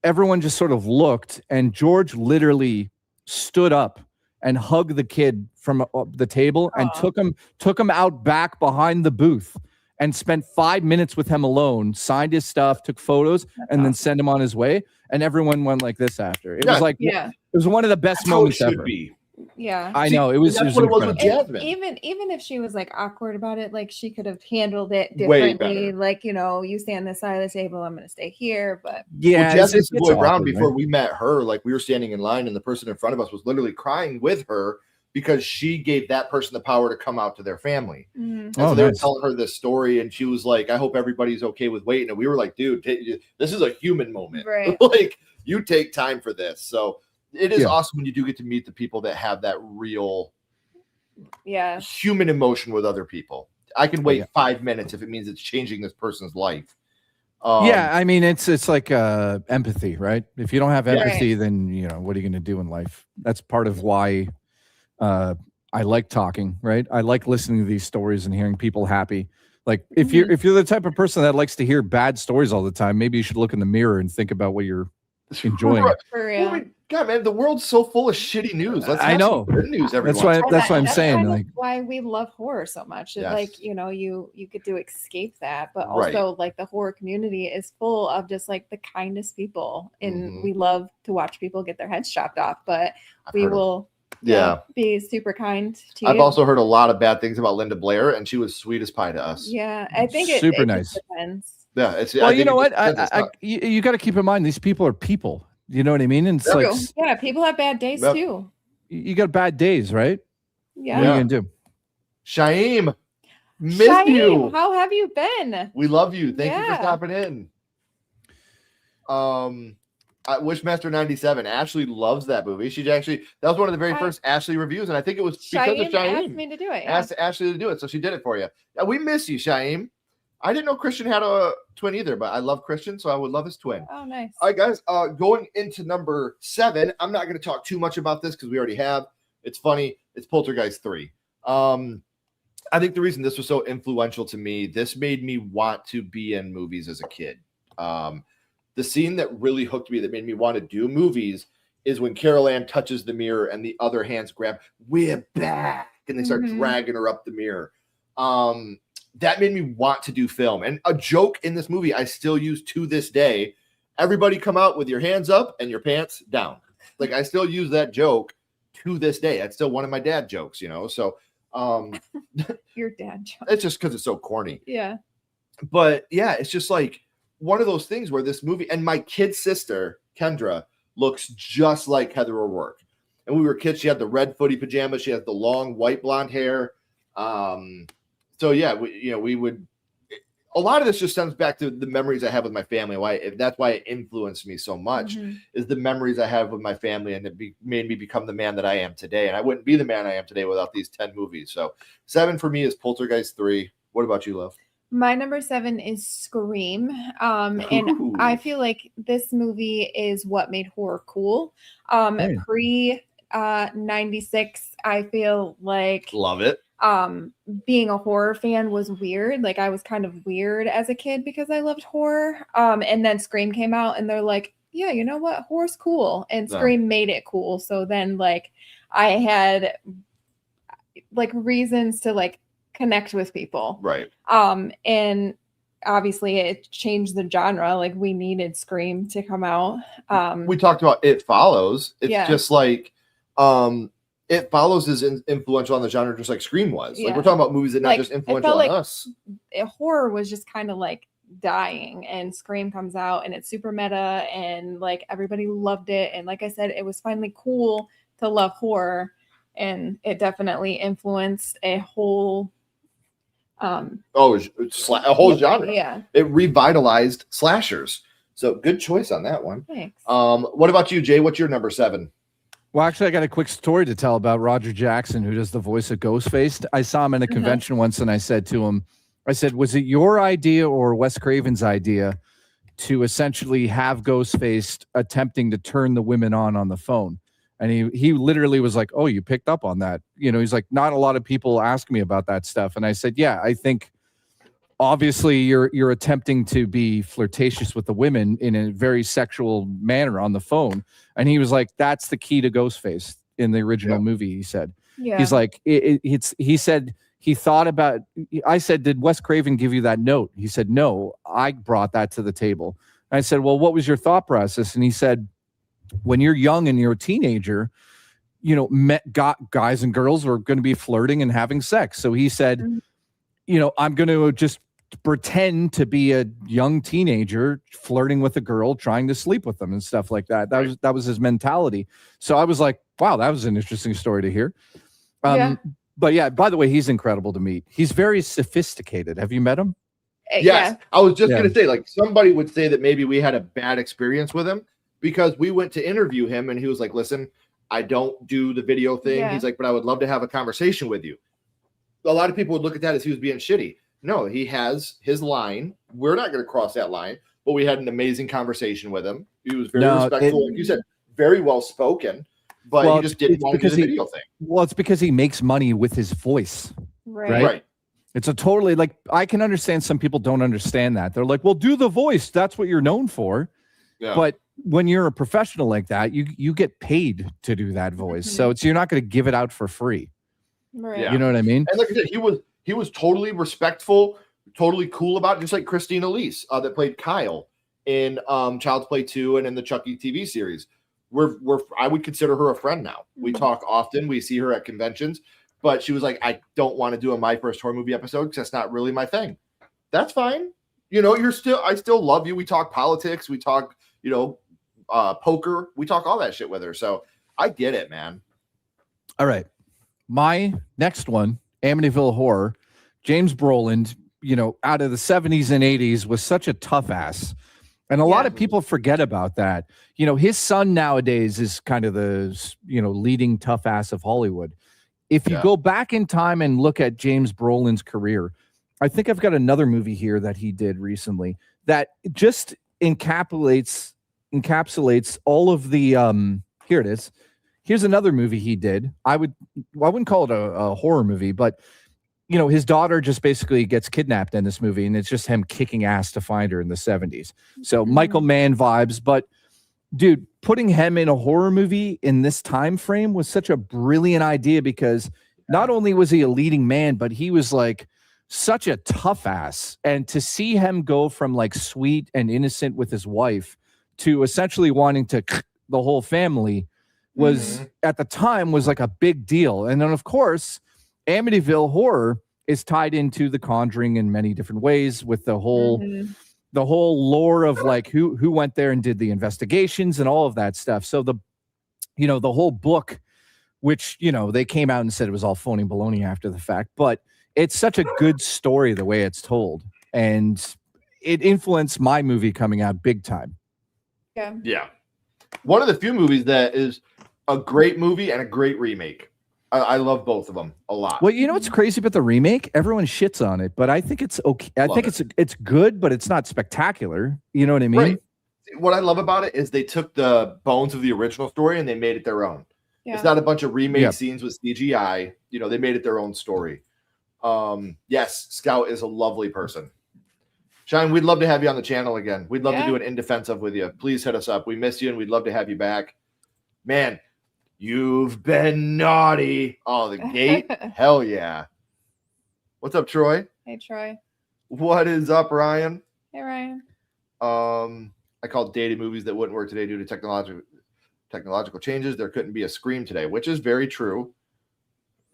everyone just sort of looked, and George literally stood up and hugged the kid from the table and took him out back behind the booth and spent 5 minutes with him alone, signed his stuff, took photos, and then sent him on his way. And everyone went like this after. It was like, it was one of the best moments ever. Yeah. I know. It was, that's what it was with Jasmine. Even if she was like awkward about it, like she could have handled it differently. Like, you stay on this side of the table, I'm going to stay here. But yeah, Jasmine Savoy Brown, before we met her, like we were standing in line and the person in front of us was literally crying with her because she gave that person the power to come out to their family. And so they were telling her this story, and she was like, I hope everybody's okay with waiting. And we were like, dude, this is a human moment. Right. Like, you take time for this. So it is awesome when you do get to meet the people that have that real human emotion with other people. I can wait 5 minutes if it means it's changing this person's life. I mean, it's like empathy, right? If you don't have empathy, then what are you going to do in life? That's part of why I like talking, right? I like listening to these stories and hearing people happy. Like if you're the type of person that likes to hear bad stories all the time, maybe you should look in the mirror and think about what you're enjoying. For real. Oh my God, man, the world's so full of shitty news. Let's I have know. some good news every That's once why. in a That's what I'm saying. Kind like of why we love horror so much. Yes. Like you get to escape that, but also like the horror community is full of just like the kindest people, and we love to watch people get their heads chopped off. But we will. Be super kind to you. I've also heard a lot of bad things about Linda Blair, and she was sweet as pie to us. Yeah, I think super it nice. Depends. Yeah, it's well, you know what? You got to keep in mind these people are people. You know what I mean? And it's like people have bad days too. You got bad days, right? Yeah. What are you gonna do? Shaim, miss you. How have you been? We love you. Thank you for stopping in. Wishmaster 97. Ashley loves that movie. That was one of the very first Ashley reviews, and I think it was because of Shaim. Asked me to do it. Asked Ashley to do it, so she did it for you. We miss you, Shaim. I didn't know Christian had a twin either, but I love Christian, so I would love his twin. Oh, nice. All right, guys. Going into number 7, I'm not going to talk too much about this because we already have. It's funny. It's Poltergeist 3. I think the reason this was so influential to me, this made me want to be in movies as a kid. The scene that really hooked me, that made me want to do movies, is when Carol Ann touches the mirror and the other hands grab, "We're back," and they start dragging her up the mirror. That made me want to do film. And a joke in this movie I still use to this day: everybody come out with your hands up and your pants down. Like, I still use that joke to this day. That's still one of my dad jokes, So your dad joke. It's just because it's so corny. Yeah. But yeah, it's just like one of those things where this movie, and my kid sister, Kendra, looks just like Heather O'Rourke. And when we were kids, she had the red footy pajamas. She had the long white blonde hair. So yeah, we would, a lot of this just stems back to the memories I have with my family. That's why it influenced me so much, is the memories I have with my family, and it made me become the man that I am today. And I wouldn't be the man I am today without these 10 movies. So 7 for me is Poltergeist 3. What about you, love? My number 7 is Scream. And Ooh. I feel like this movie is what made horror cool. Hey. Pre 96, I feel like Love it. being a horror fan was weird. Like I was kind of weird as a kid because I loved horror. And then Scream came out and they're like, yeah, you know what? Horror's cool. And Yeah. Scream made it cool. So then like I had like reasons to like connect with people. Right. And obviously it changed the genre. Like we needed Scream to come out. We talked about It Follows. It's Yeah. just like It Follows is influential on the genre just like Scream was. Like Yeah. we're talking about movies that not Like, just it influential felt on like- us. Horror was just kind of like dying, and Scream comes out and it's super meta and like everybody loved it. And like I said, it was finally cool to love horror, and it definitely influenced a whole It's a whole genre. Yeah. It revitalized slashers. So good choice on that one. Thanks. What about you, Jay? What's your number 7? Well, actually, I got a quick story to tell about Roger Jackson, who does the voice of Ghostface. I saw him in a convention once, and I said to him, was it your idea or Wes Craven's idea to essentially have Ghostface attempting to turn the women on the phone? And he literally was like, oh, you picked up on that. You know, he's like, not a lot of people ask me about that stuff. And I said, yeah, I think obviously you're attempting to be flirtatious with the women in a very sexual manner on the phone. And he was like, that's the key to Ghostface in the original movie, he said. Yeah. He's like, he said he thought about, I said, did Wes Craven give you that note? He said, no, I brought that to the table. And I said, well, what was your thought process? And he said, when you're young and you're a teenager, you know, guys and girls are going to be flirting and having sex. So he said, you know, I'm going to just pretend to be a young teenager flirting with a girl, trying to sleep with them and stuff like that. That was his mentality. So I was like, wow, that was an interesting story to hear. But yeah, by the way, he's incredible to meet. He's very sophisticated. Have you met him? Yes. Yeah. I was just going to say, like, somebody would say that maybe we had a bad experience with him because we went to interview him and he was like, listen, I don't do the video thing. Yeah. He's like, but I would love to have a conversation with you. A lot of people would look at that as he was being shitty. No, he has his line. We're not going to cross that line, but we had an amazing conversation with him. He was very respectful. Like you said, very well spoken, but he just didn't want to do the video thing. Well, it's because he makes money with his voice. Right. It's a totally, like, I can understand some people don't understand that. They're like, well, do the voice. That's what you're known for. Yeah. But when you're a professional like that, you get paid to do that voice. So you're not going to give it out for free. Right. Yeah. You know what I mean? And like I said, he was totally respectful, totally cool about it, just like Christina Elise that played Kyle in Child's Play 2 and in the Chucky TV series. I would consider her a friend now. We talk often. We see her at conventions, but she was like, I don't want to do a My First Horror Movie episode because that's not really my thing. That's fine. You know, I still love you. We talk politics. We talk, you know, poker. We talk all that shit with her. So I get it, man. All right. My next one, Amityville Horror. James Brolin, you know, out of the 70s and 80s was such a tough ass. And a lot of people forget about that. You know, his son nowadays is kind of the, you know, leading tough ass of Hollywood. If you go back in time and look at James Brolin's career, I think I've got another movie here that he did recently that just encapsulates all of the here it is. Here's another movie he did. I wouldn't call it a horror movie, but you know, his daughter just basically gets kidnapped in this movie, and it's just him kicking ass to find her in the 70s. So Michael Mann vibes, but dude, putting him in a horror movie in this time frame was such a brilliant idea because not only was he a leading man, but he was like such a tough ass. And to see him go from like sweet and innocent with his wife to essentially wanting to the whole family was at the time was like a big deal. And then of course, Amityville Horror is tied into The Conjuring in many different ways with the whole lore of like who went there and did the investigations and all of that stuff. So the whole book, which, you know, they came out and said it was all phony baloney after the fact, but it's such a good story the way it's told. And it influenced my movie coming out big time. Yeah. One of the few movies that is a great movie and a great remake. I love both of them a lot. Well, you know what's crazy about the remake? Everyone shits on it, but I think it's okay. I think it's good, but it's not spectacular. You know what I mean? Right. What I love about it is they took the bones of the original story and they made it their own. Yeah. It's not a bunch of remake scenes with CGI. You know, they made it their own story. Yes, Scout is a lovely person. Shine, we'd love to have you on the channel again. We'd love to do an in defense of with you. Please hit us up. We miss you and we'd love to have you back. Man, you've been naughty. Oh, the gate. Hell yeah. What's up, Troy? Hey, Troy. What is up, Ryan? Hey, Ryan. I called dated movies that wouldn't work today due to technological changes. There couldn't be a Scream today, which is very true.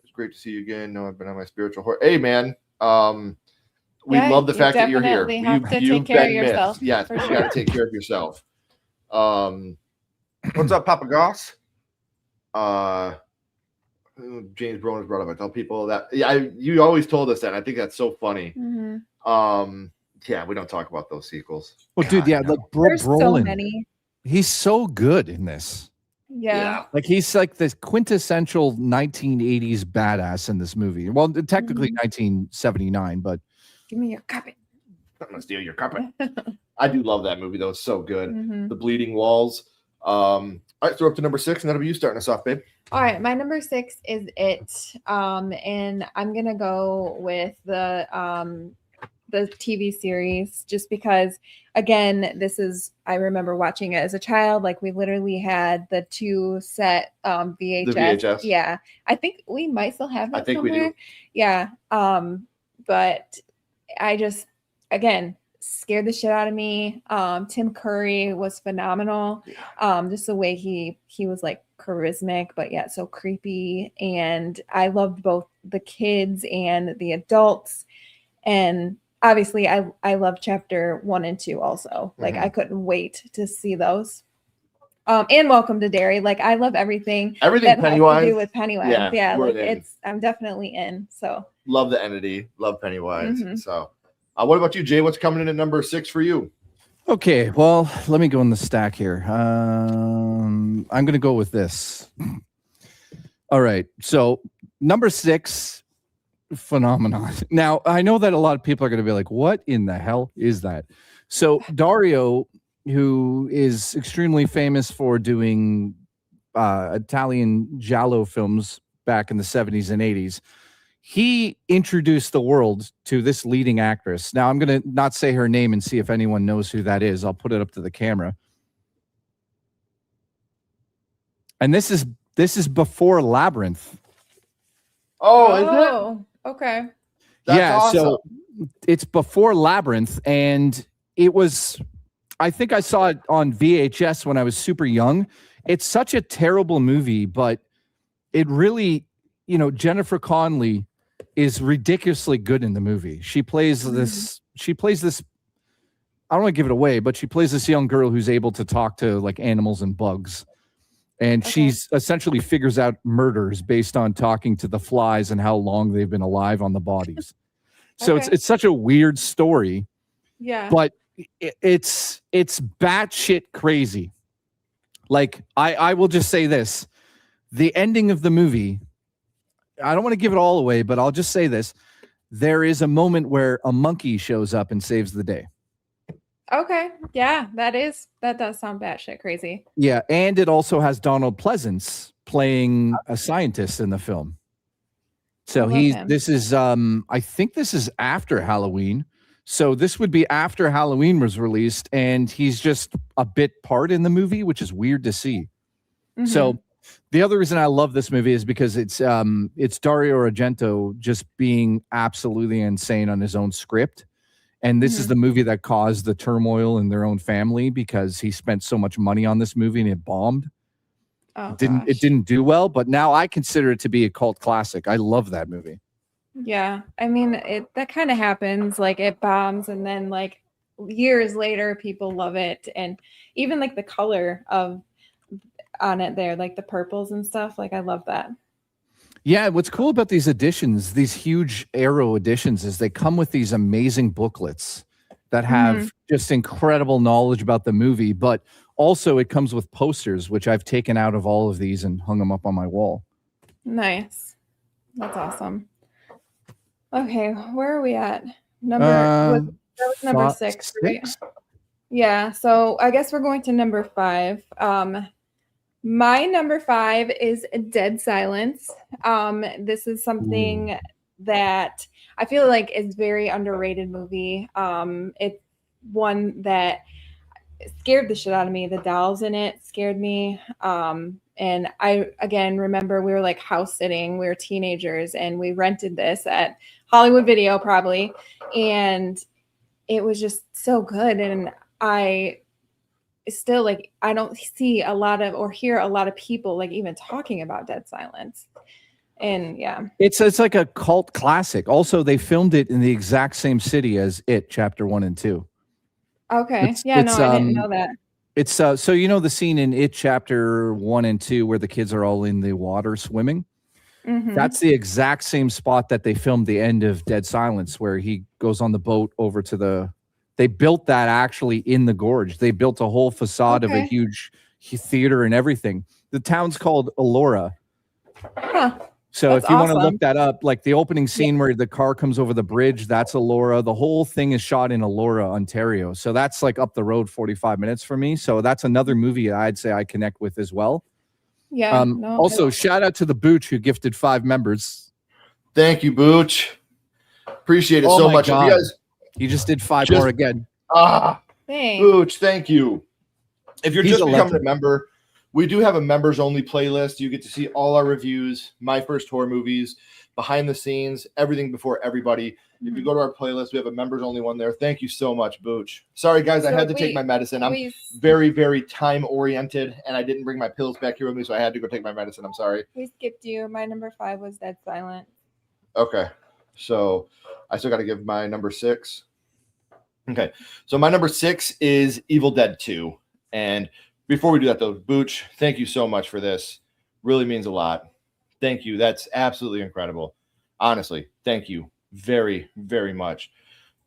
It's great to see you again. No, I've been on my spiritual horror. Hey, man. We love the fact that you're here. You have to take care of yourself. Yes, you got to take care of yourself. What's up, Papa Goss? James Brown brought up. I tell people that. Yeah, you always told us that. I think that's so funny. Mm-hmm. Yeah, we don't talk about those sequels. Well, dude, yeah, like There's Brolin. so many. He's so good in this. Yeah. Like he's like this quintessential 1980s badass in this movie. Well, technically 1979, but Give me your copy. I'm gonna steal your carpet. I do love that movie though. It's so good. Mm-hmm. The Bleeding Walls. All right, so we're up to number 6, and that'll be you starting us off, babe. All right, my number 6 is It. And I'm gonna go with the TV series just because, again, I remember watching it as a child. Like we literally had the 2 set VHS. The VHS. Yeah, I think we might still have that. I think somewhere. we do. Yeah. But I just, again, scared the shit out of me. Tim Curry was phenomenal. Just the way he was like charismatic, but yet so creepy. And I loved both the kids and the adults. And obviously I love chapter 1 and 2 also. Like I couldn't wait to see those. And Welcome to Derry. Like I love everything that Pennywise. has to do with Pennywise. Yeah, like I'm definitely in. So love the entity, love Pennywise. So what about you, Jay? What's coming in at number 6 for you? okay. Well, let me go in the stack here. I'm gonna go with this. All right. So number 6. Phenomenon. Now, I know that a lot of people are going to be like, what in the hell is that? So Dario, who is extremely famous for doing Italian giallo films back in the 70s and 80s, he introduced the world to this leading actress. Now, I'm going to not say her name and see if anyone knows who that is. I'll put it up to the camera. And this is before Labyrinth. Oh, is it? Okay. That's awesome. So it's before Labyrinth, and it was, I think I saw it on VHS when I was super young. It's such a terrible movie, but it really, Jennifer Connelly is ridiculously good in the movie. She plays this, I don't want to give it away, but she plays this young girl who's able to talk to like animals and bugs. And she's essentially figures out murders based on talking to the flies and how long they've been alive on the bodies. So it's such a weird story. Yeah. But it's batshit crazy. Like I will just say this. The ending of the movie, I don't want to give it all away, but I'll just say this. There is a moment where a monkey shows up and saves the day. Okay. Yeah, that does sound batshit crazy. Yeah, and it also has Donald Pleasance playing a scientist in the film. So this is I think this is after Halloween. So this would be after Halloween was released, and he's just a bit part in the movie, which is weird to see. So the other reason I love this movie is because it's Dario Argento just being absolutely insane on his own script. And this is the movie that caused the turmoil in their own family because he spent so much money on this movie and it bombed. It didn't do well, but now I consider it to be a cult classic. I love that movie. Yeah. I mean, that kind of happens. Like it bombs and then like years later people love it. And even like the color on it there, like the purples and stuff. Like I love that. Yeah, what's cool about these editions, these huge Arrow editions, is they come with these amazing booklets that have just incredible knowledge about the movie, but also it comes with posters, which I've taken out of all of these and hung them up on my wall. Nice. That's awesome. Okay, where are we at? That was number 6, right? Yeah, so I guess we're going to number 5. My number 5 is Dead Silence. This is something that I feel like is very underrated movie. It's one that scared the shit out of me. The dolls in it scared me. And I again remember we were like house sitting. We were teenagers and we rented this at Hollywood Video probably, and it was just so good. And I still like I don't see a lot of or hear a lot of people like even talking about Dead Silence. And yeah, it's like a cult classic. Also, they filmed it in the exact same city as It Chapter 1 and 2. Okay. I didn't know that. It's so you know the scene in It Chapter 1 and 2 where the kids are all in the water swimming. Mhm. That's the exact same spot that they filmed the end of Dead Silence, where he goes on the boat over to the. They built that actually in the gorge. They built a whole facade of a huge theater and everything. The town's called Elora. Huh. So That's if you want to awesome. look that up, like the opening scene where the car comes over the bridge, that's Elora. The whole thing is shot in Elora, Ontario. So that's like up the road 45 minutes for me. So that's another movie I'd say I connect with as well. Yeah. Also, shout out to the Booch who gifted 5 members. Thank you, Booch. Appreciate it so much. God. If you guys, He just did 5 more again. Thanks. Booch, thank you. If you're He's just a becoming a legend. member, we do have a members only playlist. You get to see all our reviews, my first horror movies, behind the scenes, everything before everybody. If you go to our playlist, we have a members only one there. Thank you so much, Booch. Sorry, guys, I had to take my medicine. I'm very, very time oriented, and I didn't bring my pills back here with me, so I had to go take my medicine. I'm sorry. We skipped you. My number 5 was Dead Silence. Okay, so I still got to give my number 6. Okay, so my number 6 is Evil Dead 2. And before we do that, though, Booch, thank you so much for this. Really means a lot. Thank you. That's absolutely incredible. Honestly, thank you very, very much.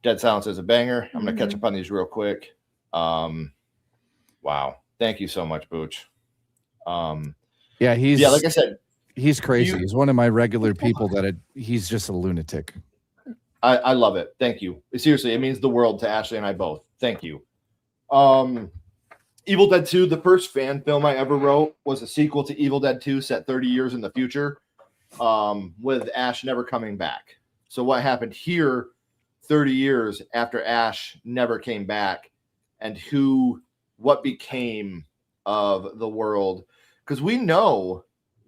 Dead Silence is a banger. I'm going to catch up on these real quick. Wow. Thank you so much, Booch. Yeah, like I said, he's crazy. He's one of my regular people he's just a lunatic. I love it. Thank you. Seriously, it means the world to Ashley and I both. Thank you. Evil Dead 2, the first fan film I ever wrote, was a sequel to Evil Dead 2 set 30 years in the future, with Ash never coming back. So what happened here 30 years after Ash never came back, and what became of the world? Because we know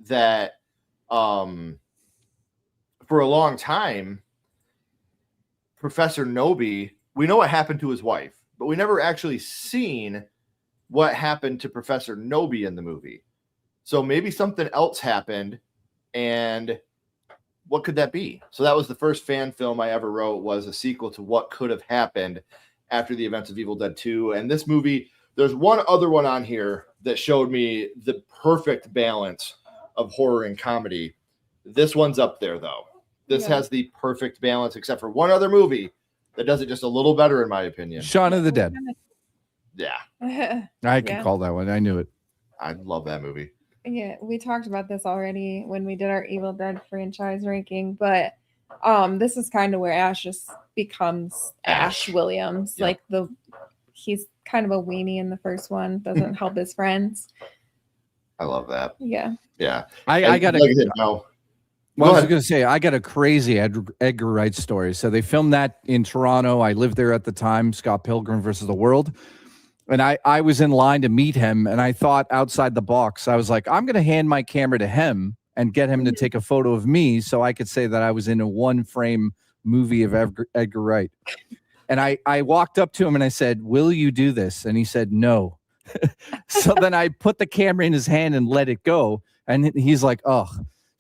that for a long time, Professor Noby, we know what happened to his wife, but we never actually seen what happened to Professor Noby in the movie. So maybe something else happened, and what could that be? So that was the first fan film I ever wrote, was a sequel to what could have happened after the events of Evil Dead 2. And this movie, there's one other one on here that showed me the perfect balance of horror and comedy. This one's up there, though. This has the perfect balance, except for one other movie that does it just a little better, in my opinion. Shaun of the Dead. Yeah. I can call that one. I knew it. I love that movie. Yeah, we talked about this already when we did our Evil Dead franchise ranking, but this is kind of where Ash just becomes Ash Williams. Yep. Like he's kind of a weenie in the first one, doesn't help his friends. I love that. Yeah. Yeah. I got like I said, no. Well, I was going to say, I got a crazy Edgar Wright story. So they filmed that in Toronto. I lived there at the time, Scott Pilgrim versus the World. And I was in line to meet him, and I thought outside the box. I was like, I'm going to hand my camera to him and get him to take a photo of me so I could say that I was in a one-frame movie of Edgar Wright. And I walked up to him and I said, will you do this? And he said, no. So then I put the camera in his hand and let it go. And he's like, oh.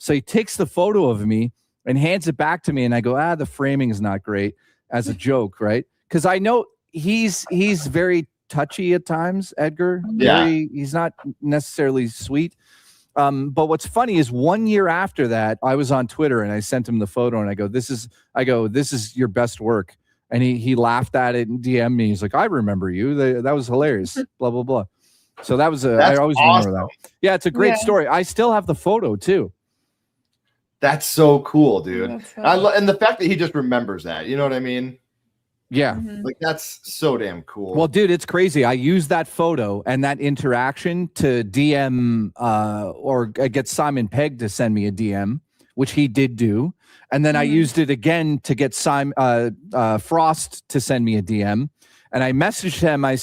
So he takes the photo of me and hands it back to me. And I go, the framing is not great, as a joke, right? Because I know he's very touchy at times, Edgar. He's not necessarily sweet. But what's funny is 1 year after that, I was on Twitter and I sent him the photo and I go, this is your best work. And he laughed at it and DM'd me. He's like, I remember you. That was hilarious. Blah, blah, blah. So that was I always remember that. Yeah, it's a great story. I still have the photo too. That's so cool, dude. That's funny. And the fact that he just remembers that, you know what I mean? Yeah. Mhm. Like that's so damn cool. Well, dude, it's crazy. I used that photo and that interaction to DM or get Simon Pegg to send me a DM, which he did do. And then I used it again to get Frost to send me a DM. And I messaged him. I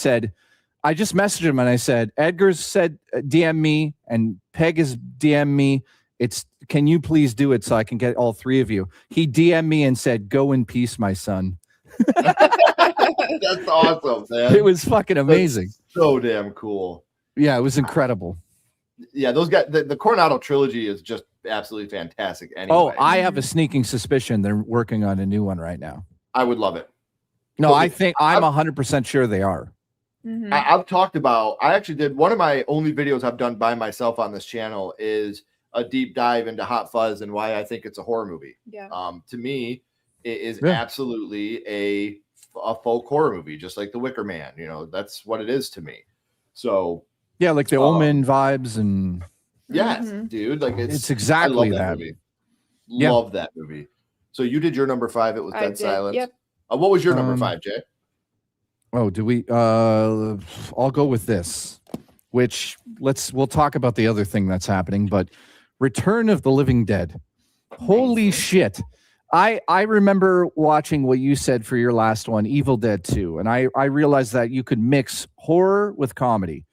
just messaged him and I said, Edgar's said DM me and Peg has DM me. Can you please do it so I can get all three of you? He DM'd me and said, go in peace, my son. That's awesome, man. It was fucking amazing. That's so damn cool. Yeah, it was incredible. Yeah, those guys, the Coronado trilogy is just absolutely fantastic. Anyway. Oh, I have a sneaking suspicion they're working on a new one right now. I would love it. No, I think I'm 100% sure they are. Mhm. I've talked about, I actually did one of my only videos I've done by myself on this channel is a deep dive into Hot Fuzz and why I think it's a horror movie. Yeah. To me, it is Yeah. absolutely a folk horror movie, just like The Wicker Man. You know, that's what it is to me. So Yeah, like the Omen vibes and yes, Mhm. dude, like it's I exactly love that. movie. Yeah. Love that movie. So you did your number 5. It was I Dead did, Silence. yep. What was your number 5, Jay? Oh, do we? I'll go with this. Which we'll talk about the other thing that's happening, but Return of the Living Dead. Holy shit! I remember watching what you said for your last one, Evil Dead 2, and I realized that you could mix horror with comedy.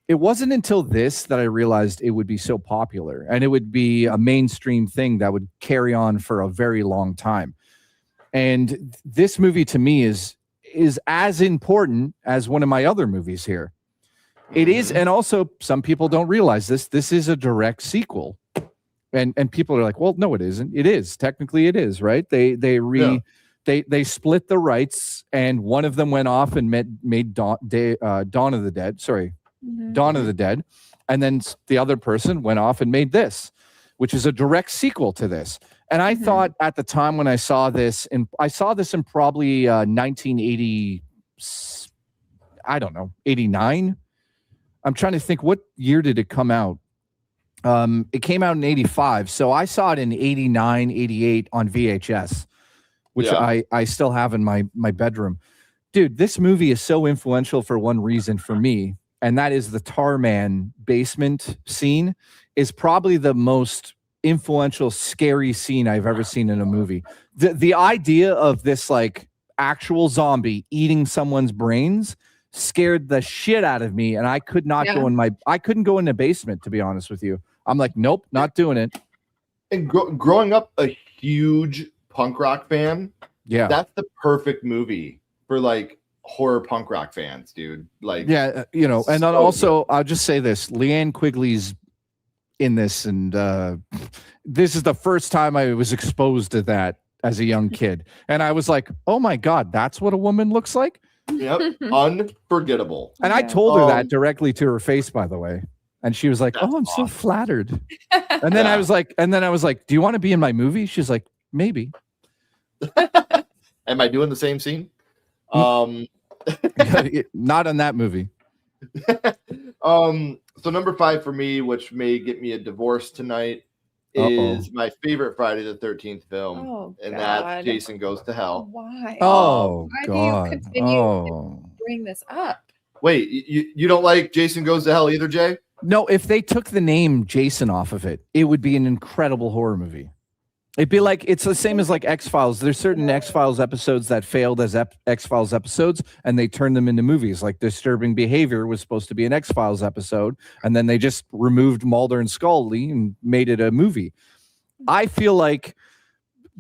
It wasn't until this that I realized it would be so popular and it would be a mainstream thing that would carry on for a very long time. And this movie to me is as important as one of my other movies here. It is, and also some people don't realize this. This is a direct sequel. And people are like, well, no, it isn't. It is. Technically it is, right? They split the rights and one of them went off and made Dawn of the Dead. Sorry. Dawn of the Dead, and then the other person went off and made this, which is a direct sequel to this. And I thought at the time when I saw this, and I saw this in probably 1980, I don't know, 89. I'm trying to think, what year did it come out? It came out in 85, so I saw it in 89, 88 on VHS, which I still have in my bedroom. Dude, this movie is so influential for one reason for me. And that is the Tarman basement scene is probably the most influential, scary scene I've ever seen in a movie. The idea of this like actual zombie eating someone's brains scared the shit out of me. And I could not I couldn't go in the basement, to be honest with you. I'm like, nope, not doing it. And growing up a huge punk rock fan, that's the perfect movie for like horror punk rock fans, dude. Like, yeah, you know, and then also I'll just say this: Leanne Quigley's in this, and this is the first time I was exposed to that as a young kid, and I was like, "Oh my god, that's what a woman looks like." Yep, unforgettable. And I told her that directly to her face, by the way, and she was like, "Oh, I'm so flattered." And then I was like, "Do you want to be in my movie?" She's like, "Maybe." Am I doing the same scene? Not on that movie. So number 5 for me, which may get me a divorce tonight, is my favorite Friday the 13th film, and that's Jason Goes to Hell. Why? Oh, Why God. do you continue to bring this up? Wait, you don't like Jason Goes to Hell either, Jay? No, if they took the name Jason off of it, it would be an incredible horror movie. It'd be like, it's the same as like X-Files. There's certain X-Files episodes that failed as X-Files episodes, and they turned them into movies. Like Disturbing Behavior was supposed to be an X-Files episode, and then they just removed Mulder and Scully and made it a movie. I feel like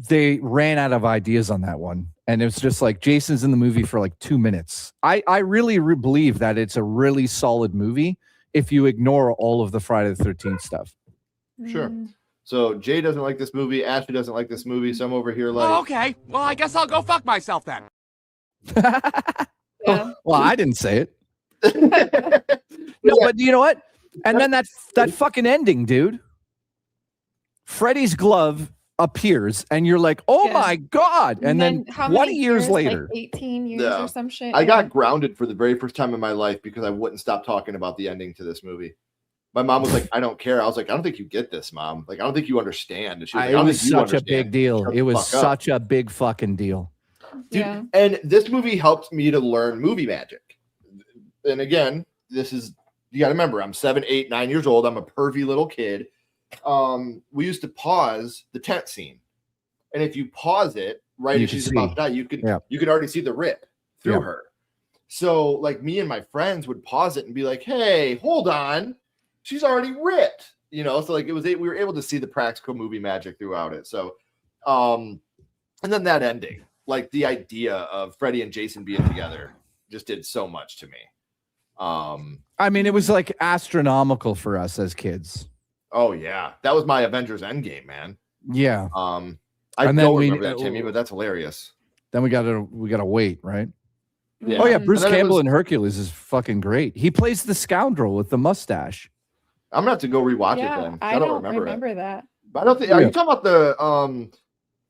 they ran out of ideas on that one, and it's just like Jason's in the movie for like 2 minutes. I really believe that it's a really solid movie if you ignore all of the Friday the 13th stuff. Sure. So Jay doesn't like this movie. Ashley doesn't like this movie. So I'm over here like, Oh, okay. Well, I guess I'll go fuck myself then. Yeah. Well, I didn't say it. No, but you know what? And then that fucking ending, dude. Freddy's glove appears, and you're like, "Oh my god!" And then how 20 many years later, like 18 years or some shit. I got grounded for the very first time in my life because I wouldn't stop talking about the ending to this movie. My mom was like, I don't care. I was like, I don't think you get this, Mom. Like, I don't think you understand. And she was like, It I don't was think you such a understand. big deal. Shut It the was fuck up. such a big fucking deal. Dude, Yeah. and this movie helped me to learn movie magic. And again, this is, you got to remember, I'm 7, 8, 9 years old. I'm a pervy little kid. We used to pause the tent scene. And if you pause it right You as can she's about to die, you could already see the rip through her. So like me and my friends would pause it and be like, hey, hold on. She's already ripped. You know, so like we were able to see the practical movie magic throughout it. So and then that ending, like the idea of Freddy and Jason being together just did so much to me. I mean, it was like astronomical for us as kids. Oh yeah, that was my Avengers Endgame, man. Yeah. I And don't then remember that, Timmy, but that's hilarious. Then we gotta wait, right? Yeah. Oh yeah, Bruce And then it Campbell was- in Hercules is fucking great. He plays the scoundrel with the mustache. I'm gonna have to go rewatch it Yeah, then. I don't remember it. that. But I don't think. Are you talking about the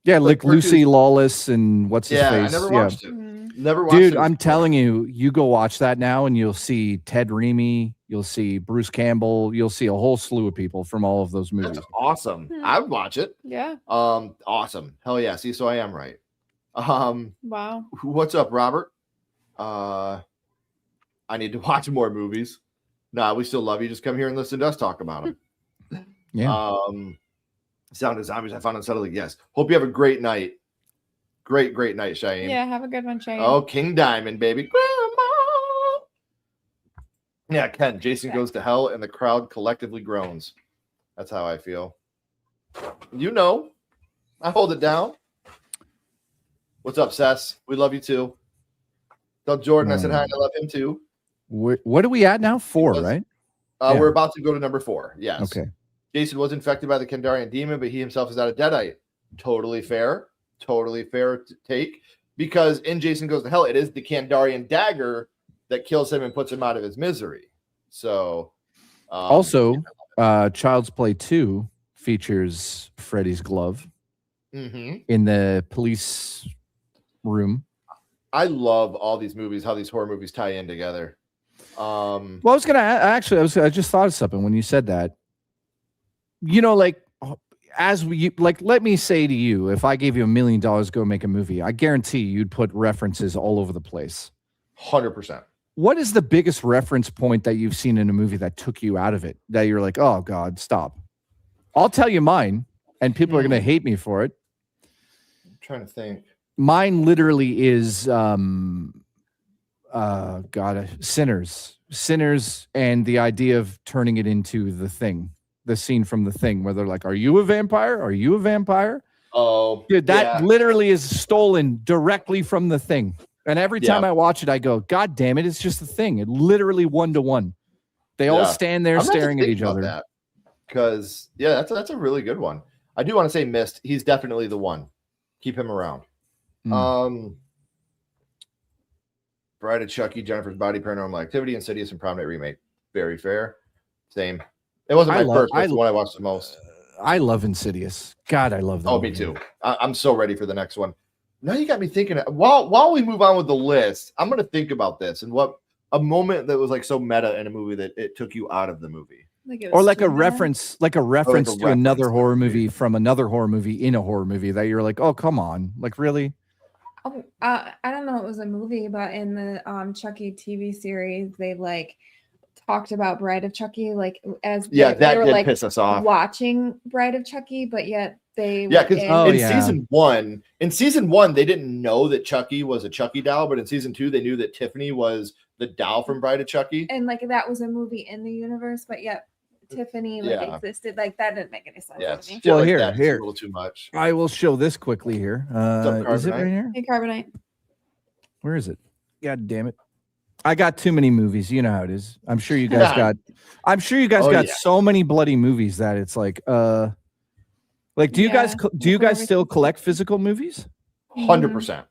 Yeah, like Hercules- Lucy Lawless and what's his Yeah, face? I never Yeah. watched it. Mm-hmm. Never watched Dude, it. I'm telling you, you go watch that now and you'll see Ted Raimi, you'll see Bruce Campbell, you'll see a whole slew of people from all of those movies. That's awesome. Hmm. I would watch it. Yeah. Awesome. Hell yeah. See, so I am right. Wow. What's up, Robert? I need to watch more movies. Nah, we still love you. Just come here and listen to us talk about them. Yeah. Sound of Zombies. I found unsettling. Yes. Hope you have a great night. Great night, Cheyenne. Yeah, have a good one, Shane. Oh, King Diamond, baby. Grandma. Yeah, Ken. Jason goes to hell and the crowd collectively groans. That's how I feel. You know, I hold it down. What's up, Sess? We love you too. Tell Jordan I said hi. I love him too. What are we at now? 4, right? Yeah. We're about to go to number 4. Yes. Okay. Jason was infected by the Kandarian demon, but he himself is not a deadite. Totally fair. Totally fair to take. Because in Jason Goes to Hell, it is the Kandarian dagger that kills him and puts him out of his misery. So, Also, Child's Play 2 features Freddy's glove in the police room. I love all these movies, how these horror movies tie in together. Well, I was gonna I just thought of something when you said that. You know, like let me say to you, if I gave you $1 million to go make a movie, I guarantee you'd put references all over the place. 100%. What is the biggest reference point that you've seen in a movie that took you out of it? That you're like, oh God, stop. I'll tell you mine, and people are gonna hate me for it. I'm trying to think. Mine literally is Sinners, and the idea of turning it into the scene from The Thing, where they're like, are you a vampire? Are you a vampire? Oh, dude, that literally is stolen directly from The Thing. And every time I watch it, I go, God damn it, it's just The Thing. It literally 1-to-1. They all stand there staring at each other. Because that's a really good one. I do want to say Mist. He's definitely the one. Keep him around. Bride of Chucky, Jennifer's Body, Paranormal Activity, Insidious, and Prom Night Remake. Very fair. Same. It wasn't my first, but it's the one I watched the most. I love Insidious. God, I love that. Oh, me too. I'm so ready for the next one. Now you got me thinking. While we move on with the list, I'm going to think about this and what a moment that was like so meta in a movie that it took you out of the movie. Or like a reference to another horror movie from another horror movie in a horror movie that you're like, oh, come on. Like, really? Oh, I don't know. It was a movie, but in the Chucky TV series, they like talked about Bride of Chucky, like as that they were did like piss us off. watching Bride of Chucky, but yet they because in season one they didn't know that Chucky was a Chucky doll, but in season 2 they knew that Tiffany was the doll from Bride of Chucky, and like that was a movie in the universe, but yet Tiffany existed. Like that didn't make any sense to me. Well, like here, a little too much. I will show this quickly here. Is it right here? Hey, Carbonite. Where is it? God damn it! I got too many movies. You know how it is. I'm sure you guys got. I'm sure you guys got so many bloody movies that it's like, do you guys still collect physical movies? 100%.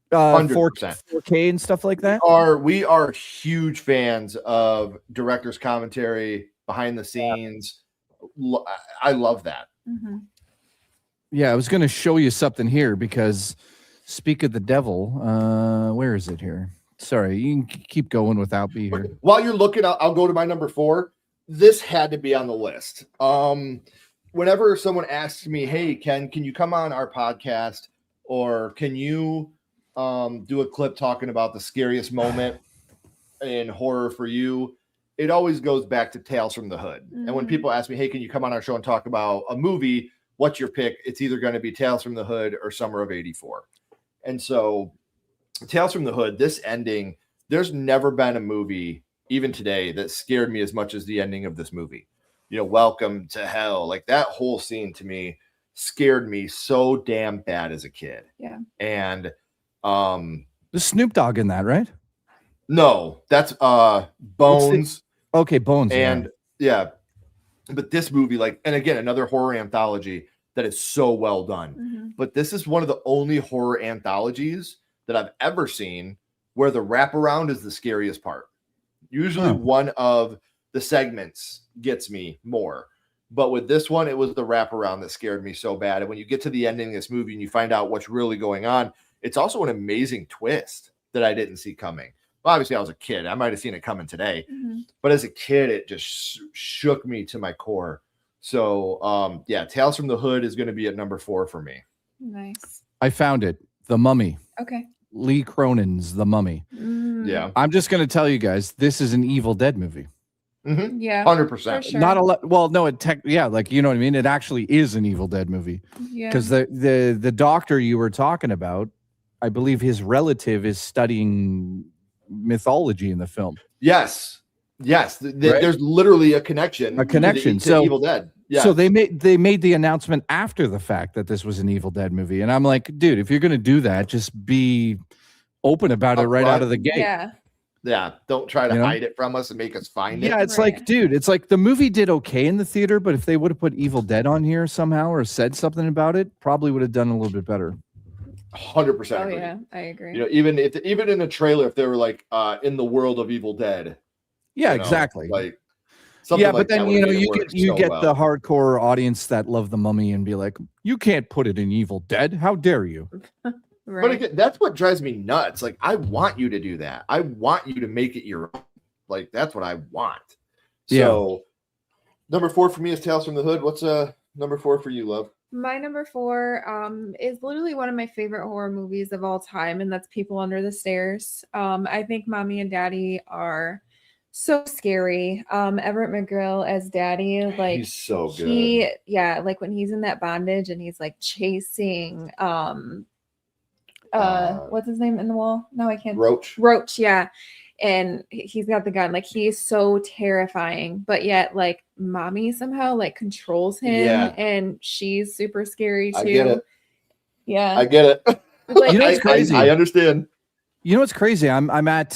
4K and stuff like that. We are huge fans of director's commentary, behind the scenes. I love that. Yeah, I was going to show you something here because speak of the devil, where is it here? Sorry, you can keep going without me here. While you're looking, I'll go to my number 4. this had to be on the list. Whenever someone asks me, "Hey, Ken, can you come on our podcast, or can you do a clip talking about the scariest moment in horror for you?" It always goes back to Tales from the Hood. And when people ask me, "Hey, can you come on our show and talk about a movie? What's your pick?" It's either going to be Tales from the Hood or Summer of '84. And so, Tales from the Hood, this ending, there's never been a movie, even today, that scared me as much as the ending of this movie. You know, Welcome to Hell, like that whole scene to me scared me so damn bad as a kid. Yeah. And There's Snoop Dogg in that, right? no, that's Bones. Okay, Bones. And yeah, but this movie, like, and again, another horror anthology that is so well done. But this is one of the only horror anthologies that I've ever seen where the wraparound is the scariest part. Usually one of the segments gets me more. But with this one, it was the wraparound that scared me so bad. And when you get to the ending of this movie and you find out what's really going on, it's also an amazing twist that I didn't see coming. Well, obviously, I was a kid. I might have seen it coming today. But as a kid, it just shook me to my core. So, yeah, Tales from the Hood is going to be at number 4 for me. Nice. I found it. The Mummy. Okay. Lee Cronin's The Mummy. Yeah. I'm just going to tell you guys, this is an Evil Dead movie. Yeah. 100%. Sure. Not a lot. Well, no, yeah, like, you know what I mean? It actually is an Evil Dead movie. Yeah. Because the doctor you were talking about, I believe his relative is studying mythology in the film. Yes. There's literally a connection. To So Evil Dead. Yes. So they made the announcement after the fact that this was an Evil Dead movie, and I'm like, dude, if you're gonna do that, just be open about it right out of the gate. Yeah. Don't try to hide it from us and make us find it. Yeah, it's like, dude, it's like the movie did okay in the theater, but if they would have put Evil Dead on here somehow or said something about it, probably would have done a little bit better. 100%. Oh yeah, I agree. You know, even in a trailer, if they were like in the world of Evil Dead. Yeah, you know, like something but like then you get the hardcore audience that love the Mummy and be like, you can't put it in Evil Dead. How dare you? Right. But again, that's what drives me nuts. Like, I want you to do that. I want you to make it your own. Like, that's what I want. So, number 4 for me is Tales from the Hood. What's number 4 for you, love? My number 4 is literally one of my favorite horror movies of all time, and that's People Under the Stairs. I think Mommy and Daddy are so scary. Everett McGill as Daddy, like, he's so good. Like when he's in that bondage and he's like chasing what's his name in the wall? No, I can't. Roach, yeah. And he's got the gun. Like, he's so terrifying, but yet like Mommy somehow like controls him, and she's super scary too. I get it. Yeah, I get it. Like, You know what's crazy? I understand. You know what's crazy? I'm at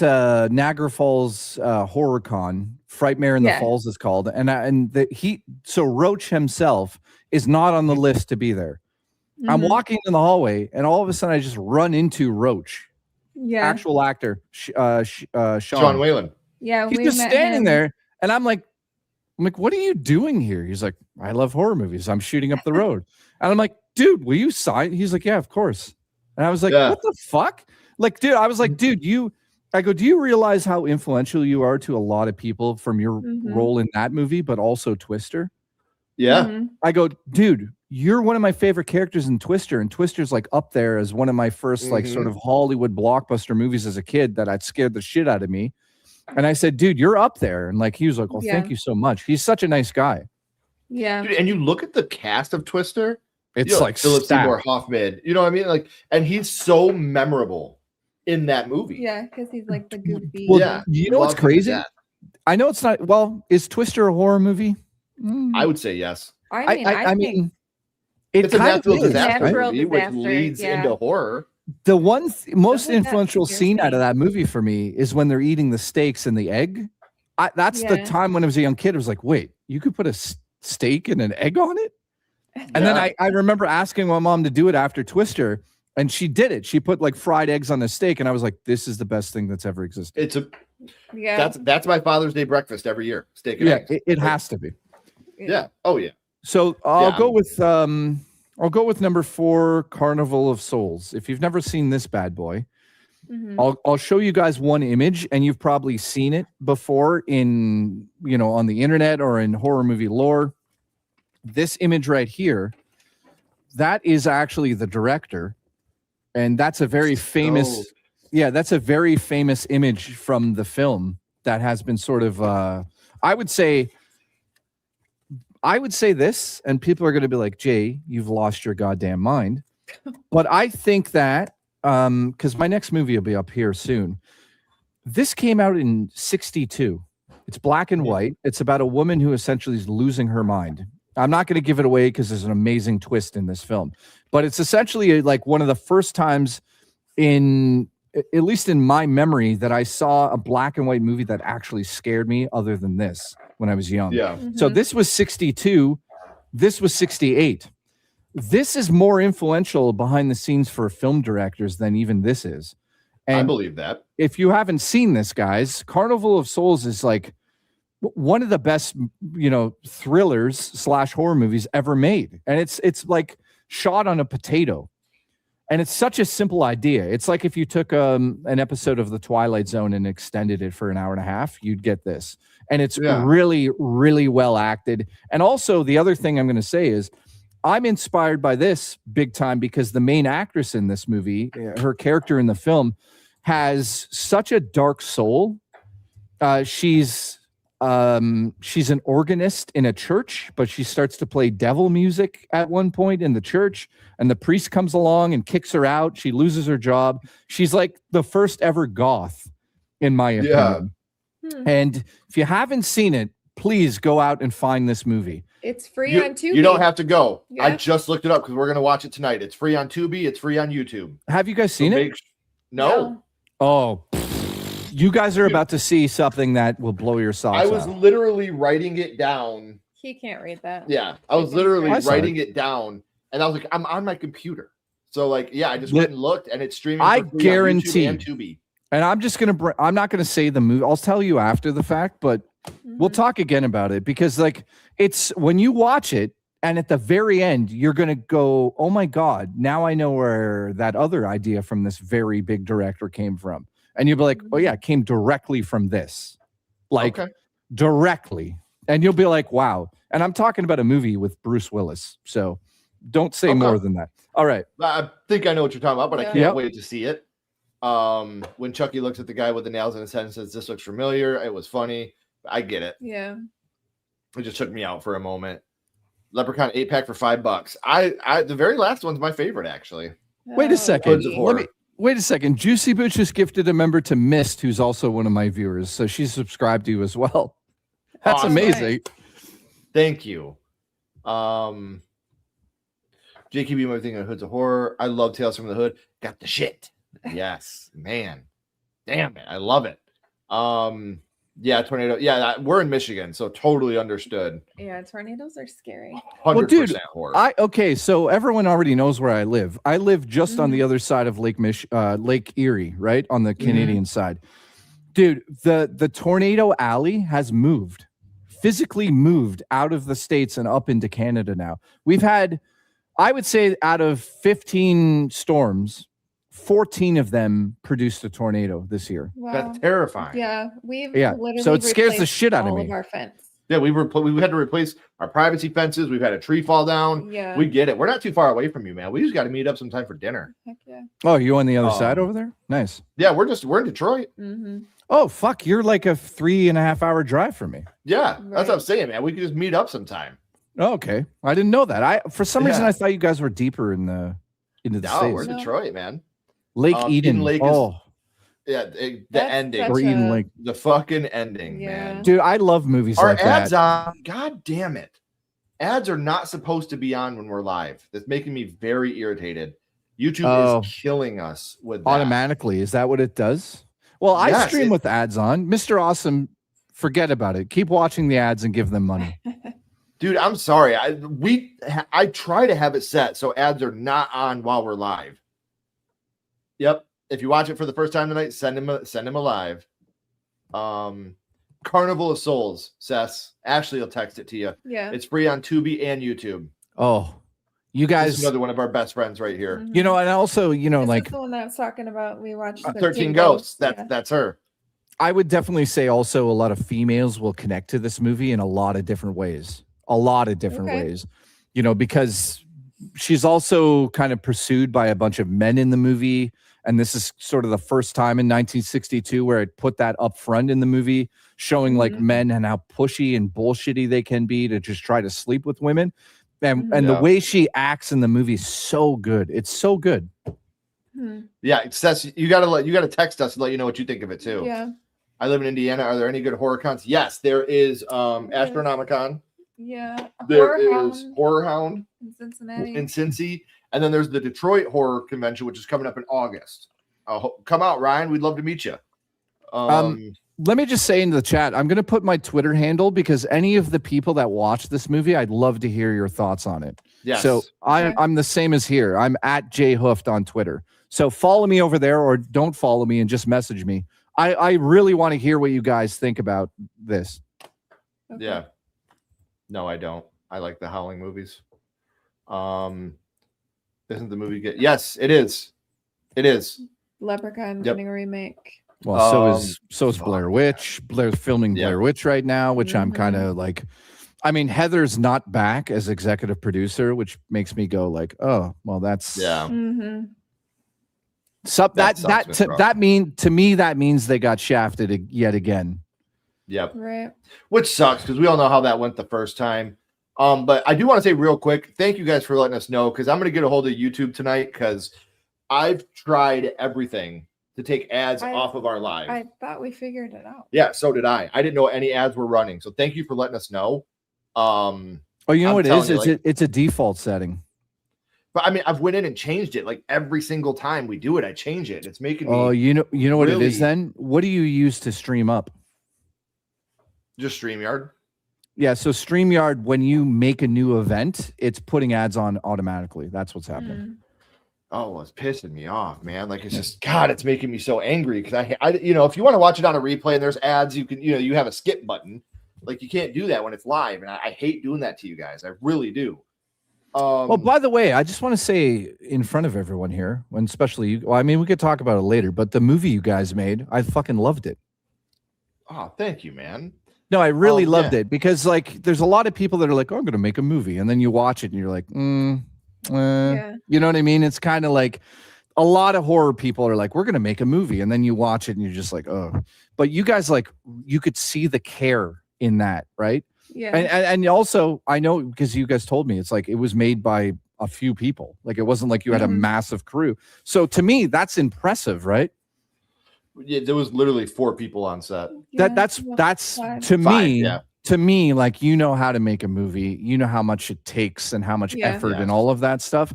Niagara Falls Horror Con. Frightmare in the Falls is called, so Roach himself is not on the list to be there. I'm walking in the hallway, and all of a sudden, I just run into Roach. Yeah, actual actor, Sean Whalen. Yeah, he's just standing there, and I'm like, what are you doing here? He's like, I love horror movies. I'm shooting up the road, and I'm like, dude, will you sign? He's like, yeah, of course. And I was like, what the fuck? Like, dude, I was like, dude, I go, do you realize how influential you are to a lot of people from your role in that movie, but also Twister? Yeah. I go, dude, you're one of my favorite characters in Twister, and Twister's like up there as one of my first like sort of Hollywood blockbuster movies as a kid that I'd scared the shit out of me. And I said, dude, you're up there. And like, he was like, well, thank you so much. He's such a nice guy. Yeah. Dude, and you look at the cast of Twister, it's like Philip Seymour Hoffman. You know what I mean? Like, and he's so memorable in that movie. Yeah, because he's like the goofy. Well, you know what's crazy? I know it's not. Well, is Twister a horror movie? I would say yes. I mean, it's a natural disaster natural movie, which leads into horror. The one most influential scene out of that movie for me is when they're eating the steaks and the egg. That's the time when I was a young kid. I was like, wait, you could put a steak and an egg on it? And then I remember asking my mom to do it after Twister, and she did it. She put like fried eggs on the steak, and I was like, this is the best thing that's ever existed. That's my Father's Day breakfast every year. Steak and eggs. It has to be. Yeah. Oh yeah. So I'll go with number 4, Carnival of Souls. If you've never seen this bad boy, I'll show you guys one image, and you've probably seen it before in on the internet or in horror movie lore. This image right here, that is actually the director, and that's a very famous. Yeah, that's a very famous image from the film that has been sort of. I would say this, and people are going to be like, Jay, you've lost your goddamn mind. But I think that because my next movie will be up here soon. This came out in 1962. It's black and white. It's about a woman who essentially is losing her mind. I'm not going to give it away because there's an amazing twist in this film, but it's essentially like one of the first times at least in my memory, that I saw a black and white movie that actually scared me other than this when I was young. Yeah. So this was 1962. This was 1968. This is more influential behind the scenes for film directors than even this is. And I believe that. If you haven't seen this, guys, Carnival of Souls is like one of the best, thrillers / horror movies ever made. And it's like shot on a potato. And it's such a simple idea. It's like if you took an episode of The Twilight Zone and extended it for an hour and a half, you'd get this. And it's really, really well acted. And also the other thing I'm going to say is I'm inspired by this big time because the main actress in this movie, her character in the film, has such a dark soul. She's an organist in a church, but she starts to play devil music at one point in the church, and the priest comes along and kicks her out. She loses her job. She's like the first ever goth, in my opinion. And if you haven't seen it, please go out and find this movie. It's free on Tubi. You don't have to go. Yeah. I just looked it up because we're going to watch it tonight. It's free on Tubi. It's free on YouTube. Have you guys seen it? No. Oh, you guys are about to see something that will blow your socks I was off. literally writing it down. He can't read that. Yeah, I was literally writing it down, and I was like, I'm on my computer. So I just went and looked, and it's streaming. I for free guarantee. on YouTube and Tubi. And I'm not gonna say the movie. I'll tell you after the fact, but we'll talk again about it because it's when you watch it and at the very end, you're gonna go, oh my God, now I know where that other idea from this very big director came from. And you'll be like, oh yeah, it came directly from this. Directly. And you'll be like, wow. And I'm talking about a movie with Bruce Willis. So don't say more than that. All right. I think I know what you're talking about, but I can't wait to see it. When Chucky looks at the guy with the nails in his head and says, "This looks familiar," it was funny. I get it. Yeah. It just took me out for a moment. Leprechaun 8-pack for $5. I the very last one's my favorite, actually. Wait a second. Wait a second. Juicy Boots just gifted a member to Mist, who's also one of my viewers. So she's subscribed to you as well. That's awesome. amazing. Thank you. JKB, my thing on Hoods of Horror. I love Tales from the Hood. Got the shit. Yes, man. Damn it. I love it. Tornado. Yeah, we're in Michigan, so totally understood. Yeah, tornadoes are scary. 100% well, dude, horror. So everyone already knows where I live. I live just on the other side of Lake Erie, right? On the Canadian side. Dude, the tornado alley has physically moved out of the States and up into Canada now. We've had, I would say, out of 15 storms, 14 of them produced a tornado this year. Wow. That's terrifying. Yeah, literally so it scares the shit out of me. Our fence. Yeah, we had to replace our privacy fences. We've had a tree fall down. Yeah, we get it. We're not too far away from you, man. We just got to meet up sometime for dinner. Heck yeah. Oh, you on the other side over there? Nice. Yeah, we're in Detroit. Mm-hmm. Oh fuck, you're like a 3.5 hour drive from me. Yeah, that's what I'm saying, man. We could just meet up sometime. Oh, okay, I didn't know that. For some reason I thought you guys were deeper into the States. We're in Detroit, man. Lake Eden. Lake the ending. Or Eden Lake. The fucking ending, man. Dude, I love movies like that. Our ads on. God damn it. Ads are not supposed to be on when we're live. That's making me very irritated. YouTube is killing us with that. Automatically. Is that what it does? Well, I stream with ads on. Mr. Awesome, forget about it. Keep watching the ads and give them money. Dude, I'm sorry. I try to have it set so ads are not on while we're live. Yep. If you watch it for the first time tonight, send him a live. Carnival of Souls, Sess. Ashley will text it to you. Yeah. It's free on Tubi and YouTube. Oh, You This is guys, another one of our best friends right here. Mhm. you know, and also, you know, This like is the one that I was talking about. We watched 13 Ghosts. Yeah. That's her. I would definitely say also a lot of females will connect to this movie in a lot of different ways. A lot of different Okay. ways. You know, because she's also kind of pursued by a bunch of men in the movie. And this is sort of the first time in 1962 where it put that up front in the movie, showing like Mhm. men and how pushy and bullshitty they can be to just try to sleep with women. And Mhm. and the Yeah. way she acts in the movie is so good. It's so good. Hmm. Yeah, it says you gotta text us and let you know what you think of it too. Yeah. I live in Indiana. Are there any good horror cons? Yes, there is Astronomicon. Yeah. There Horror is Hound Horror Hound in Cincinnati. in Cincy, and then there's the Detroit Horror Convention, which is coming up in August. Come out, Ryan. We'd love to meet you. Let me just say in the chat, I'm going to put my Twitter handle because any of the people that watch this movie, I'd love to hear your thoughts on it. Yes. So Okay. I'm the same as here. I'm at Hooft on Twitter. So follow me over there or don't follow me and just message me. I really want to hear what you guys think about this. Okay. Yeah. No, I don't. I like the Howling movies. Isn't the movie good? Yes, it is. It is. Leprechaun Yep. getting a remake. Well, so is Blair Witch. Blair's filming Yeah. Blair Witch right now, which I'm kind Mhm. of like. I mean, Heather's not back as executive producer, which makes me go like, oh, well, that's Yeah. Mm-hmm. So That sucks, Miss Rock. to me that means they got shafted yet again. Yep. Right. Which sucks because we all know how that went the first time. But I do want to say real quick, thank you guys for letting us know because I'm going to get a hold of YouTube tonight because I've tried everything to take ads off of our live. I thought we figured it out. Yeah, so did I. I didn't know any ads were running. So thank you for letting us know. Oh, you know I'm what it telling is? you, It's like- it's a default setting. But I mean, I've went in and changed it. Like every single time we do it, I change it. It's making me Oh, you know what it is really- then? What do you use to stream up? just StreamYard. Yeah, so StreamYard, when you make a new event, it's putting ads on automatically. That's what's happening. Mm. Oh, well, it's pissing me off, man. Like it's just God, it's making me so angry because I you know, if you want to watch it on a replay and there's ads, you can, you know, you have a skip button. Like you can't do that when it's live, and I hate doing that to you guys. I really do. Well, by the way, I just want to say in front of everyone here, when especially you, well, I mean, we could talk about it later, but the movie you guys made, I fucking loved it. Oh, thank you, man. No, I really loved yeah. it because like there's a lot of people that are like, oh, I'm going to make a movie. And then you watch it and you're like, Yeah. you know what I mean? It's kind of like a lot of horror people are like, we're going to make a movie. And then you watch it and you're just like, oh, but you guys, like, you could see the care in that, right? Yeah. And also, I know because you guys told me it's like it was made by a few people. Like it wasn't like you had a Mhm. massive crew. So to me, that's impressive, right? Yeah, there was literally 4 people on set. Yeah, That's well, fine. to Five, me. yeah. To me, like you know how to make a movie, you know how much it takes and how much Yeah. effort Yes. and all of that stuff.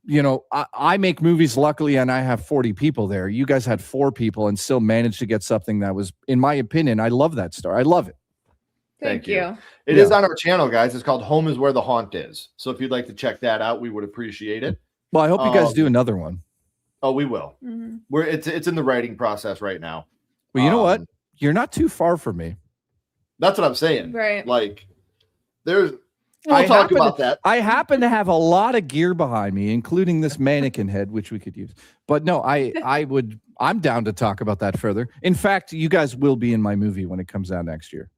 You know, I make movies luckily, and I have 40 people there. You guys had 4 people and still managed to get something that was, in my opinion, I love that story. I love it. Thank you. It is on our channel, guys. It's called Home is Where the Haunt Is. So if you'd like to check that out, we would appreciate it. Well, I hope you guys do Um, another one. Oh, we will. Mhm. It's in the writing process right now. Well, you know what? Um, You're not too far from me. That's what I'm saying. Right. Like, there's. I We'll talk happen about to- that. I happen to have a lot of gear behind me, including this mannequin head, which we could use. But no, I'm down to talk about that further. In fact, you guys will be in my movie when it comes out next year.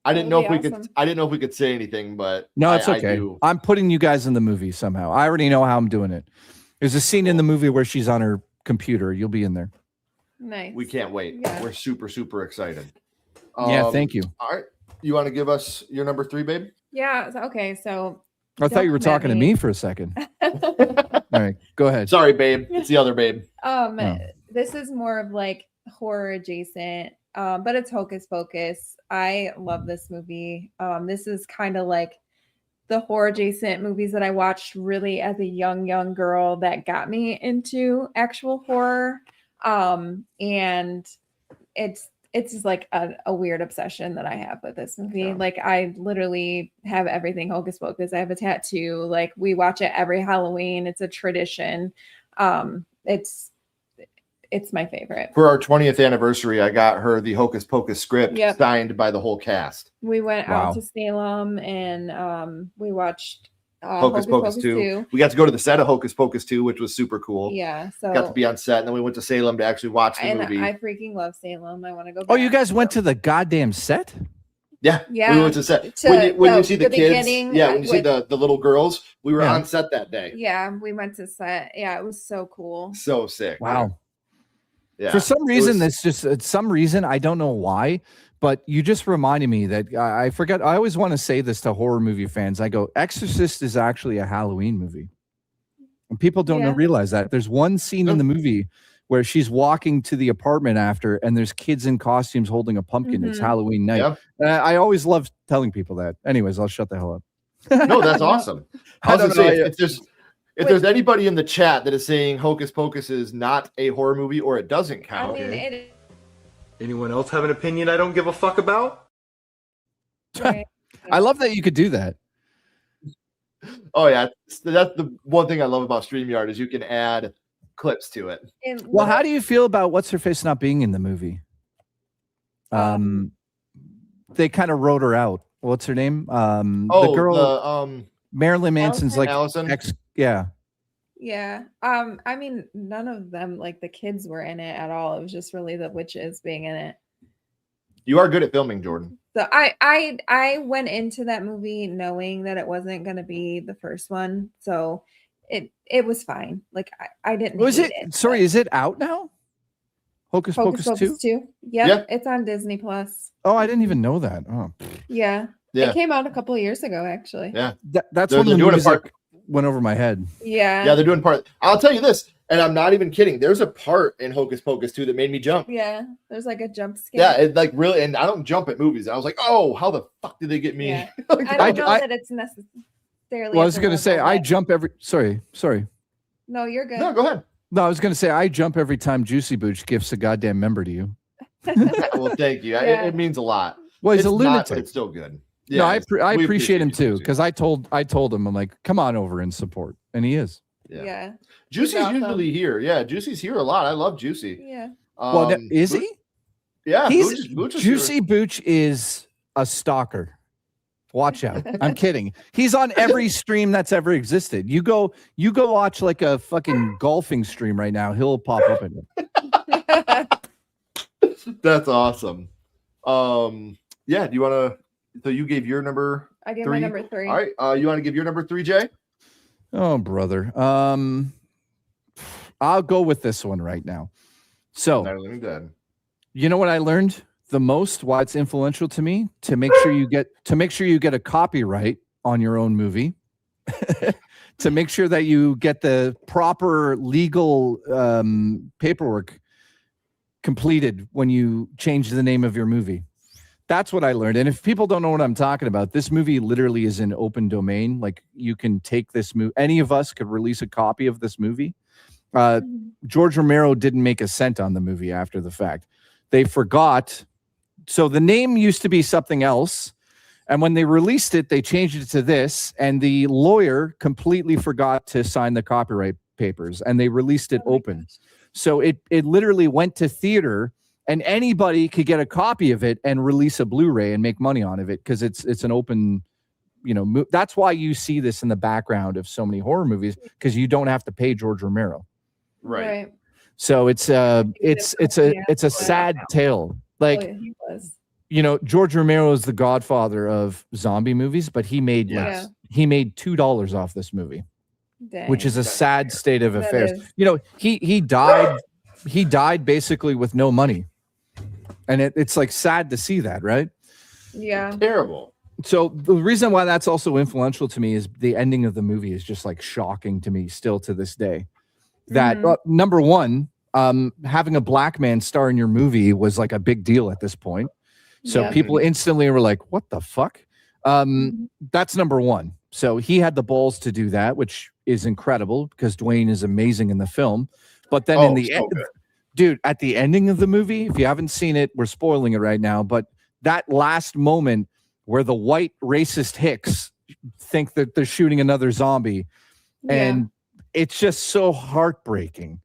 I didn't know if That'd we be could. awesome. I didn't know if we could say anything, but No, it's I okay. do. I'm putting you guys in the movie somehow. I already know how I'm doing it. There's a scene in the movie where she's on her computer. You'll be in there. Nice. We can't wait. Yeah. We're super excited. Yeah, thank you. All right, you want to give us your number 3, babe? Yeah. Okay. So. I thought you were Don't come at talking to me. me for a second. All right, go ahead. Sorry, babe. It's the other babe. Oh. This is more of like horror adjacent, but it's Hocus Pocus. I love this movie. This is kind of like the horror adjacent movies that I watched really as a young girl that got me into actual horror. And it's just like a weird obsession that I have with this movie. Yeah. Like I literally have everything Hocus Pocus. I have a tattoo. Like we watch it every Halloween. It's a tradition. It's my favorite. For our 20th anniversary, I got her the Hocus Pocus script Yep. signed by the whole cast. We went Wow. out to Salem and we watched Hocus Pocus 2. We got to go to the set of Hocus Pocus 2, which was super cool. Yeah, so got to be on set, and then we went to Salem to actually watch the movie. I freaking love Salem. I want to go back. Oh, you guys went to the goddamn set? Yeah, we went to set. When you see the kids, when you see the little girls, we were on set that day. Yeah, we went to set. Yeah, it was so cool. So sick. Wow. Yeah. For some reason, some reason, I don't know why, but you just reminded me that I forget. I always want to say this to horror movie fans. I go, Exorcist is actually a Halloween movie. And people don't realize that. There's one scene in the movie where she's walking to the apartment after, and there's kids in costumes holding a pumpkin. It's Halloween night. Yep. I always love telling people that. Anyways, I'll shut the hell up. No, that's awesome. I was going to say, if there's anybody in the chat that is saying Hocus Pocus is not a horror movie or it doesn't count. Anyone else have an opinion I don't give a fuck about? I love that you could do that. Oh, yeah. That's the one thing I love about StreamYard is you can add clips to it. Well, how do you feel about What's Her Face not being in the movie? They kind of wrote her out. What's her name? The girl, Marilyn Manson's like Allison? Yeah. I mean, none of them, like the kids, were in it at all. It was just really the witches being in it. You are good at filming, Jordan. So I went into that movie knowing that it wasn't going to be the first one. So it was fine. Like I didn't. Was it? Sorry, is it out now? Hocus Pocus 2? Yep, yeah, it's on Disney Plus. Oh, I didn't even know that. Oh, yeah. It came out a couple of years ago, actually. Yeah, that's one of the movies that went over my head. Yeah, they're doing part. I'll tell you this, and I'm not even kidding. There's a part in Hocus Pocus 2 that made me jump. Yeah, there's like a jump scare. Yeah, it like really, and I don't jump at movies. I was like, oh, how the fuck did they get me? Yeah. I don't know that it's necessarily. Well, I was going to say I jump every. Sorry. No, you're good. No, go ahead. No, I was going to say I jump every time Juicy Booch gifts a goddamn member to you. Well, thank you. It means a lot. Well, he's a lunatic. But it's still good. Yeah, no, I appreciate him too because I told him, I'm like, come on over and support, and he is. Yeah. Juicy's usually here. Yeah, Juicy's here a lot. I love Juicy. Yeah. Well, is he? Yeah, Booch Juicy Booch is a stalker. Watch out. I'm kidding. He's on every stream that's ever existed. You go watch like a fucking golfing stream right now. He'll pop up in it. That's awesome. Yeah, do you want to so you gave your number I gave my number 3. All right. You want to give your number 3, Jay? Oh, brother. I'll go with this one right now. So, you know what I learned the most? Why it's influential to me? To make sure you get a copyright on your own movie. To make sure that you get the proper legal paperwork completed when you change the name of your movie. That's what I learned. And if people don't know what I'm talking about, this movie literally is in open domain. Like you can take this movie. Any of us could release a copy of this movie. George Romero didn't make a cent on the movie after the fact. They forgot. So the name used to be something else. And when they released it, they changed it to this. And the lawyer completely forgot to sign the copyright papers. And they released it open. Gosh. So it literally went to theater. And anybody could get a copy of it and release a Blu-ray and make money on of it because it's an open, that's why you see this in the background of so many horror movies because you don't have to pay George Romero. Right. So it's a sad tale. Like, George Romero is the godfather of zombie movies, but he made $2 off this movie, which is a sad state of affairs. He died. He died basically with no money. And it's like sad to see that, right? Yeah. Terrible. So the reason why that's also influential to me is the ending of the movie is just like shocking to me still to this day. That number one, having a black man star in your movie was like a big deal at this point. So people instantly were like, what the fuck? That's number one. So he had the balls to do that, which is incredible because Dwayne is amazing in the film. But then in the end, dude, at the ending of the movie, if you haven't seen it, we're spoiling it right now. But that last moment where the white racist hicks think that they're shooting another zombie, and it's just so heartbreaking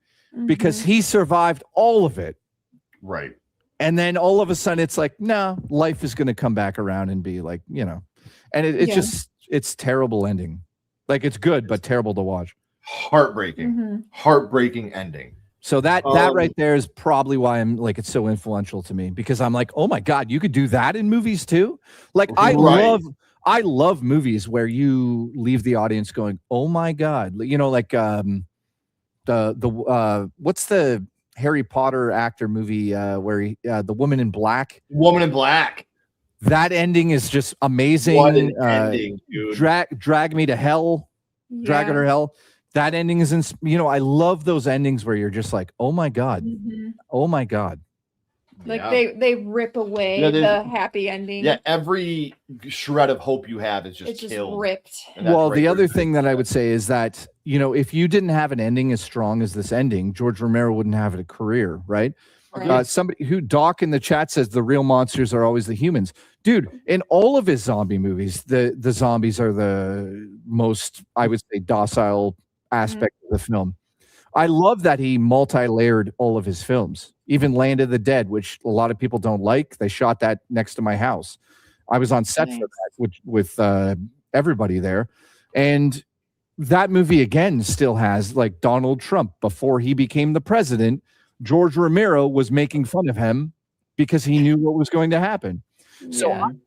because he survived all of it. Right. And then all of a sudden it's like, no, life is going to come back around and be like, and it's terrible ending. Like it's good, but terrible to watch. Heartbreaking ending. So that right there is probably why I'm like it's so influential to me because I'm like, oh my god, you could do that in movies too. Like I love movies where you leave the audience going, oh my god, you know, like what's the Harry Potter actor movie where he, the Woman in Black? Woman in Black. That ending is just amazing. What an ending, dude. Drag me to hell. Yeah. Drag her to hell. That ending is, I love those endings where you're just like, oh my god, oh my god. Like they rip away the happy ending. Yeah, every shred of hope you have is just killed. Ripped. Well, the other thing that I would say is that, if you didn't have an ending as strong as this ending, George Romero wouldn't have a career, right? Somebody who Doc in the chat says the real monsters are always the humans. Dude, in all of his zombie movies, the zombies are the most, I would say, docile aspect of the film. I love that he multi-layered all of his films, even Land of the Dead, which a lot of people don't like. They shot that next to my house. I was on set for that with everybody there. And that movie, again, still has like Donald Trump. Before he became the president, George Romero was making fun of him because he knew what was going to happen. So I'm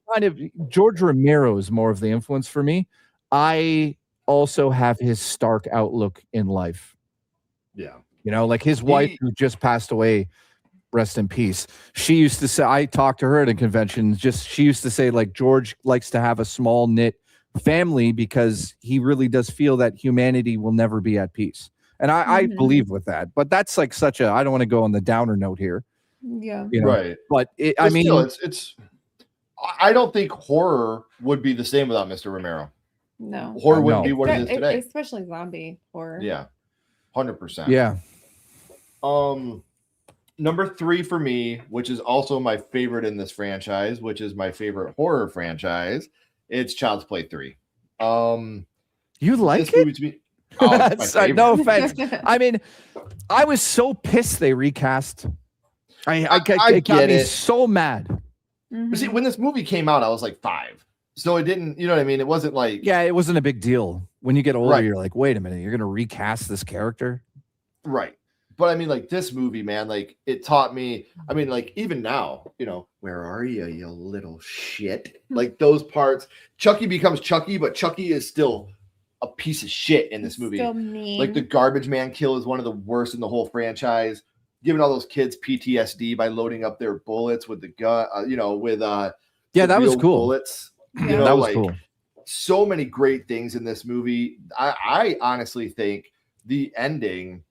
George Romero is more of the influence for me. I also have his stark outlook in life. Yeah. Like his wife who just passed away, rest in peace. She used to say, I talked to her at a convention, she used to say like George likes to have a small knit family because he really does feel that humanity will never be at peace. And I believe with that, but that's like I don't want to go on the downer note here. Yeah. Right. But I don't think horror would be the same without Mr. Romero. No. Horror wouldn't be what it is today. Especially zombie horror. Yeah. 100%. Yeah. Number 3 for me, which is also my favorite in this franchise, which is my favorite horror franchise, it's Child's Play 3. You like it? No offense. I mean, I was so pissed they recast. It got me so mad. But see, when this movie came out, I was like 5. So it didn't, you know what I mean? It wasn't like... Yeah, it wasn't a big deal. When you get older, you're like, wait a minute, you're going to recast this character? Right. But I mean, like this movie, man, like it taught me, I mean, like even now, where are you, you little shit? Like those parts, Chucky becomes Chucky, but Chucky is still a piece of shit in this movie. So mean. Like the garbage man kill is one of the worst in the whole franchise. Giving all those kids PTSD by loading up their bullets with the gun, that was cool. Bullets. Yeah. That was cool. So many great things in this movie. I honestly think the ending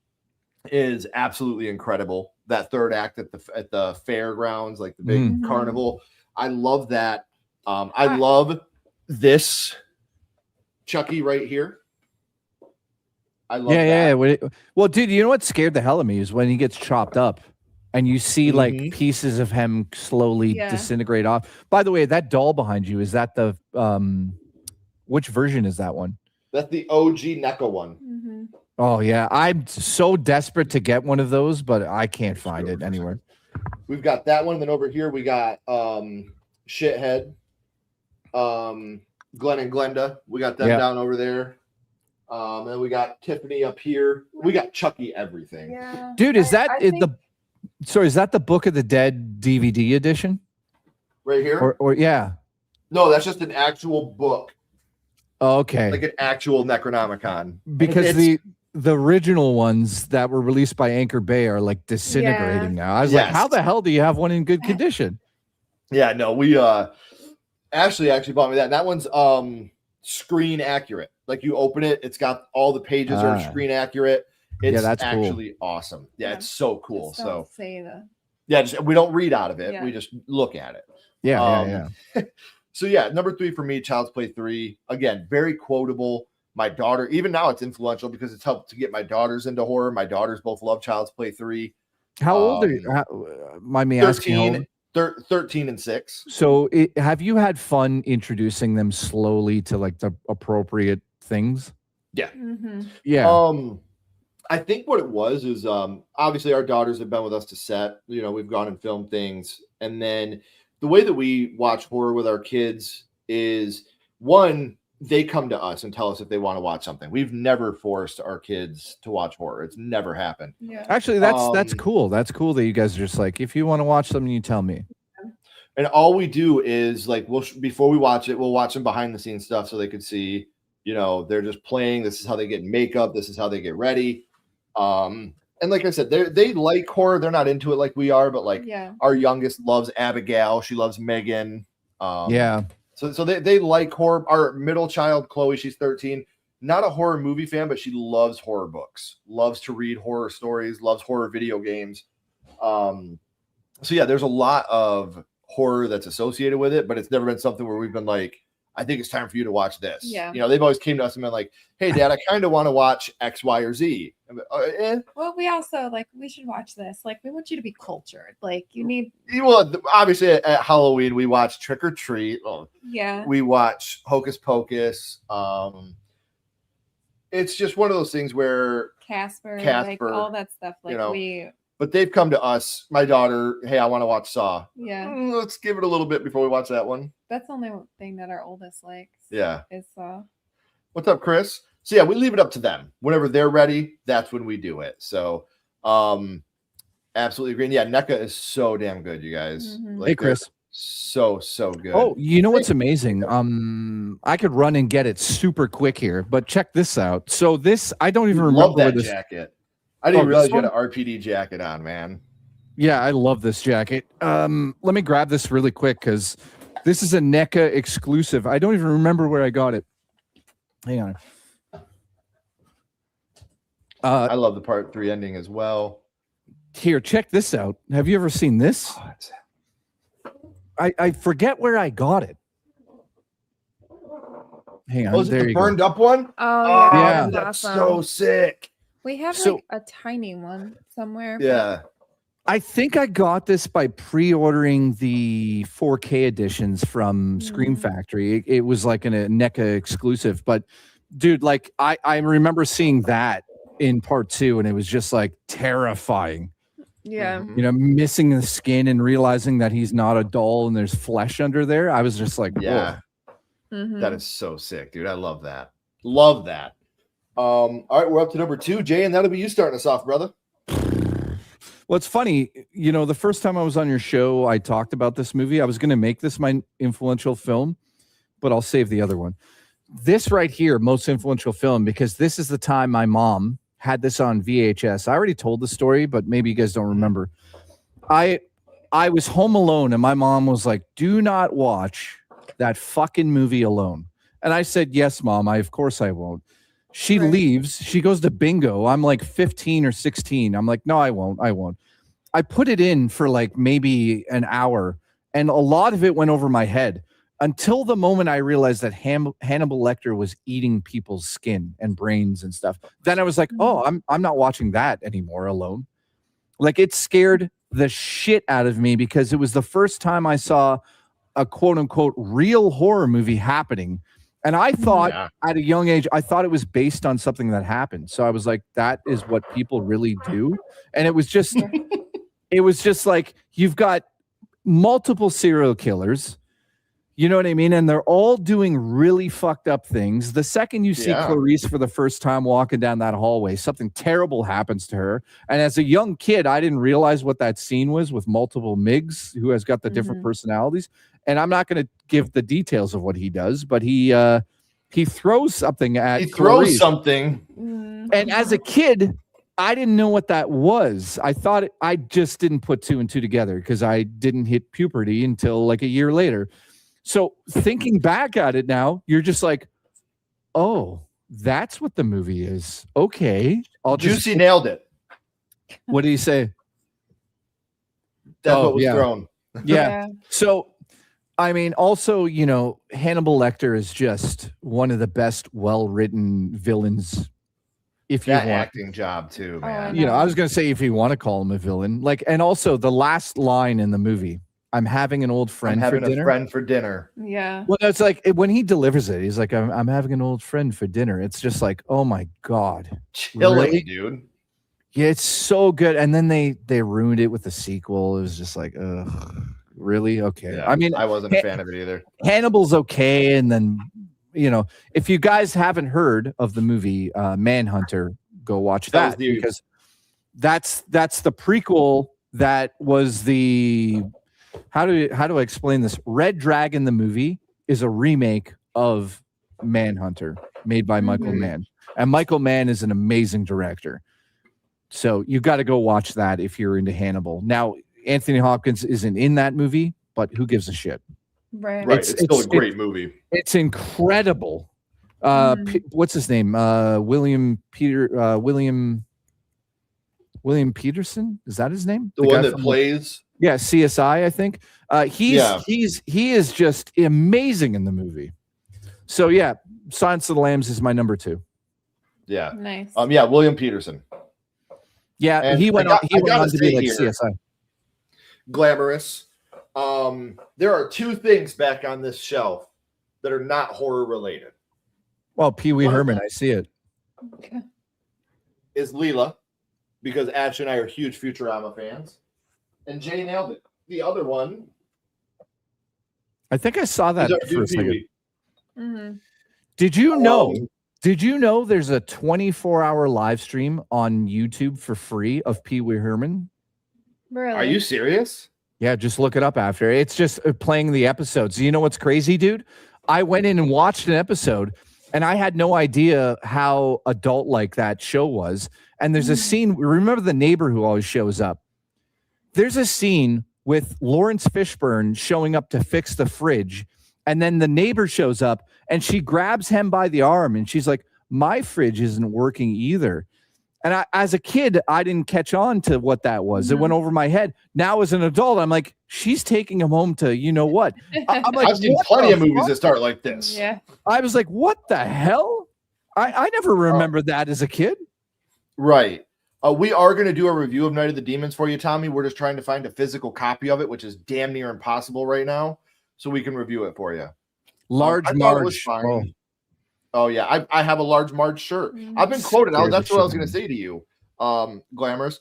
is absolutely incredible. That third act at the fairgrounds, like the big carnival. I love that. I love this Chucky right here. I love that. Yeah. Well, dude, you know what scared the hell of me is when he gets chopped up and you see like pieces of him slowly disintegrate off. By the way, that doll behind you, is that the which version is that one? That's the OG NECA one. Oh yeah, I'm so desperate to get one of those, but I can't find it anywhere. We've got that one. Then over here we got Shithead, Glenn and Glenda. We got them down over there. And we got Tiffany up here. We got Chucky everything. Yeah. Dude, is that the Book of the Dead DVD edition? Right here? Or yeah. No, that's just an actual book. Oh, okay. Like an actual Necronomicon. Because the original ones that were released by Anchor Bay are like disintegrating now. I was like, how the hell do you have one in good condition? Yeah, no, we Ashley actually bought me that. And that one's screen accurate. Like you open it, it's got all the pages are screen accurate. It's that's actually awesome. Yeah, it's so cool. Just don't say that. Yeah, we don't read out of it. We just look at it. Yeah. So yeah, number 3 for me, Child's Play 3. Again, very quotable. My daughter, even now it's influential because it's helped to get my daughters into horror. My daughters both love Child's Play 3. How old are you? Mind me asking? 13 and 6. So have you had fun introducing them slowly to like the appropriate things? Yeah. Yeah. I think what it was is obviously our daughters have been with us to set. We've gone and filmed things. And then the way that we watch horror with our kids is one, they come to us and tell us if they want to watch something. We've never forced our kids to watch horror. It's never happened. Yeah. Actually, that's cool. That's cool that you guys are just like, if you want to watch something, you tell me. And all we do is like, before we watch it, we'll watch some behind the scenes stuff so they could see, you know, they're just playing. This is how they get makeup. This is how they get ready. And like I said, they like horror. They're not into it like we are, but like our youngest loves Abigail. She loves Megan. Yeah. So they like horror. Our middle child, Chloe, she's 13. Not a horror movie fan, but she loves horror books. Loves to read horror stories. Loves horror video games. So yeah, there's a lot of horror that's associated with it, but it's never been something where we've been like, I think it's time for you to watch this. Yeah. You know, they've always came to us and been like, hey, Dad, I kind of want to watch X, Y, or Z. Well, we also like, we should watch this. Like, we want you to be cultured. Like, you need. Well, obviously at Halloween, we watch Trick or Treat. Yeah. We watch Hocus Pocus. It's just one of those things where Casper, like all that stuff. Like, you know, but they've come to us. My daughter, hey, I want to watch Saw. Yeah. Let's give it a little bit before we watch that one. That's the only thing that our oldest likes. Yeah. Is Saw. What's up, Chris? So yeah, we leave it up to them. Whenever they're ready, that's when we do it. So absolutely agree. And yeah, NECA is so damn good, you guys. Mm-hmm. Like, Hey, Chris. So good. Oh, you know what's amazing? I could run and get it super quick here, but check this out. So this, I don't even remember Love that this jacket. I didn't realize you one? had an RPD jacket on, man. Yeah, I love this jacket. Let me grab this really quick because this is a NECA exclusive. I don't even remember where I got it. Hang on. I love the part 3 ending as well. Here, check this out. Have you ever seen this? I forget where I got it. Hang on. Oh, is it there the you burned go. up one? Oh, yeah. That's awesome. so sick. We have So- like a tiny one somewhere. Yeah. I think I got this by pre-ordering the 4K editions from Scream Factory. It was like a NECA exclusive, but dude, like I remember seeing that in part 2, and it was just like terrifying. Yeah. You know, missing the skin and realizing that he's not a doll and there's flesh under there. I was just like, Yeah. Mhm. That is so sick, dude. I love that. Love that. All right, we're up to number 2, Jay, and that'll be you starting us off, brother. Well, it's funny, you know, the first time I was on your show, I talked about this movie. I was going to make this my influential film, but I'll save the other one. This right here, most influential film, because this is the time my mom had this on VHS. I already told the story, but maybe you guys don't remember. I was home alone, and my mom was like, do not watch that fucking movie alone. And I said, yes, Mom, of course I won't. She leaves. She goes to bingo. I'm like 15 or 16. I'm like, no, I won't. I put it in for like maybe an hour, and a lot of it went over my head until the moment I realized that Hannibal Lecter was eating people's skin and brains and stuff. Then I was like, oh, I'm not watching that anymore alone. Like, it scared the shit out of me because it was the first time I saw a quote unquote real horror movie happening. And I thought at a young age, I thought it was based on something that happened. So I was like, that is what people really do. And it was just, like, you've got multiple serial killers, you know what I mean? And they're all doing really fucked up things. The second you see Clarice for the first time walking down that hallway, something terrible happens to her. And as a young kid, I didn't realize what that scene was with multiple Migs who has got the different personalities. And I'm not going to give the details of what he does, but he throws something at He throws Clarice. something. And as a kid, I didn't know what that was. I thought I just didn't put 2 and 2 together because I didn't hit puberty until like a year later. So thinking back at it now, you're just like, oh, that's what the movie is. Okay. Juicy nailed it. What did he say? That's what was thrown. Yeah. So, I mean, also, you know, Hannibal Lecter is just one of the best well-written villains. If you That want, acting job too, man. you know, I was going to say if you want to call him a villain, like, and also the last line in the movie, I'm having an old friend I'm having for dinner. a friend for dinner. Yeah. Well, it's like when he delivers it, he's like, I'm having an old friend for dinner. It's just like, oh my God. Chilling, Really? dude. Yeah, it's so good. And then they ruined it with the sequel. It was just like, ugh, really? Okay. Yeah, I mean, I wasn't a fan of it either. Hannibal's okay, and then if you guys haven't heard of the movie Manhunter, go watch That was that, because that's the prequel. That was the how do I explain this? Red Dragon, the movie, is a remake of Manhunter made by Michael Mann, and Michael Mann is an amazing director. So you got to go watch that if you're into Hannibal. Now, Anthony Hopkins isn't in that movie, but who gives a shit? Right. It's still a great movie. It's incredible. What's his name? William Peterson? Is that his name? The one that plays. Yeah, CSI, I think. He is just amazing in the movie. So yeah, Silence of the Lambs is my number 2. Yeah. Nice. Yeah, William Peterson. Yeah, And he went on to be like here, CSI. Glamorous. There are 2 things back on this shelf that are not horror related. Well, Pee Wee Herman, I see it. Okay. Is Leela, because Ash and I are huge Futurama fans, and Jay nailed it. The other one, I think I saw that is for a second. Mm-hmm. Did you know? Did you know there's a 24-hour live stream on YouTube for free of Pee Wee Herman? Really? Are you serious? Yeah, just look it up after. It's just playing the episodes. You know what's crazy, dude? I went in and watched an episode, and I had no idea how adult-like that show was. And there's a scene. Remember the neighbor who always shows up? There's a scene with Lawrence Fishburne showing up to fix the fridge, and then the neighbor shows up, and she grabs him by the arm, and she's like, "My fridge isn't working either." And as a kid, I didn't catch on to what that was. It went over my head. Now, as an adult, I'm like, she's taking him home to you know what? I'm like, I've seen plenty of movies that start like this. Yeah. I was like, what the hell? I never remembered that as a kid. Right. We are going to do a review of Night of the Demons for you, Tommy. We're just trying to find a physical copy of it, which is damn near impossible right now, so we can review it for you. Large Marge. Oh yeah, I have a Large Marge shirt. I've been quoted. That's what I was going to say to you, Glamorous.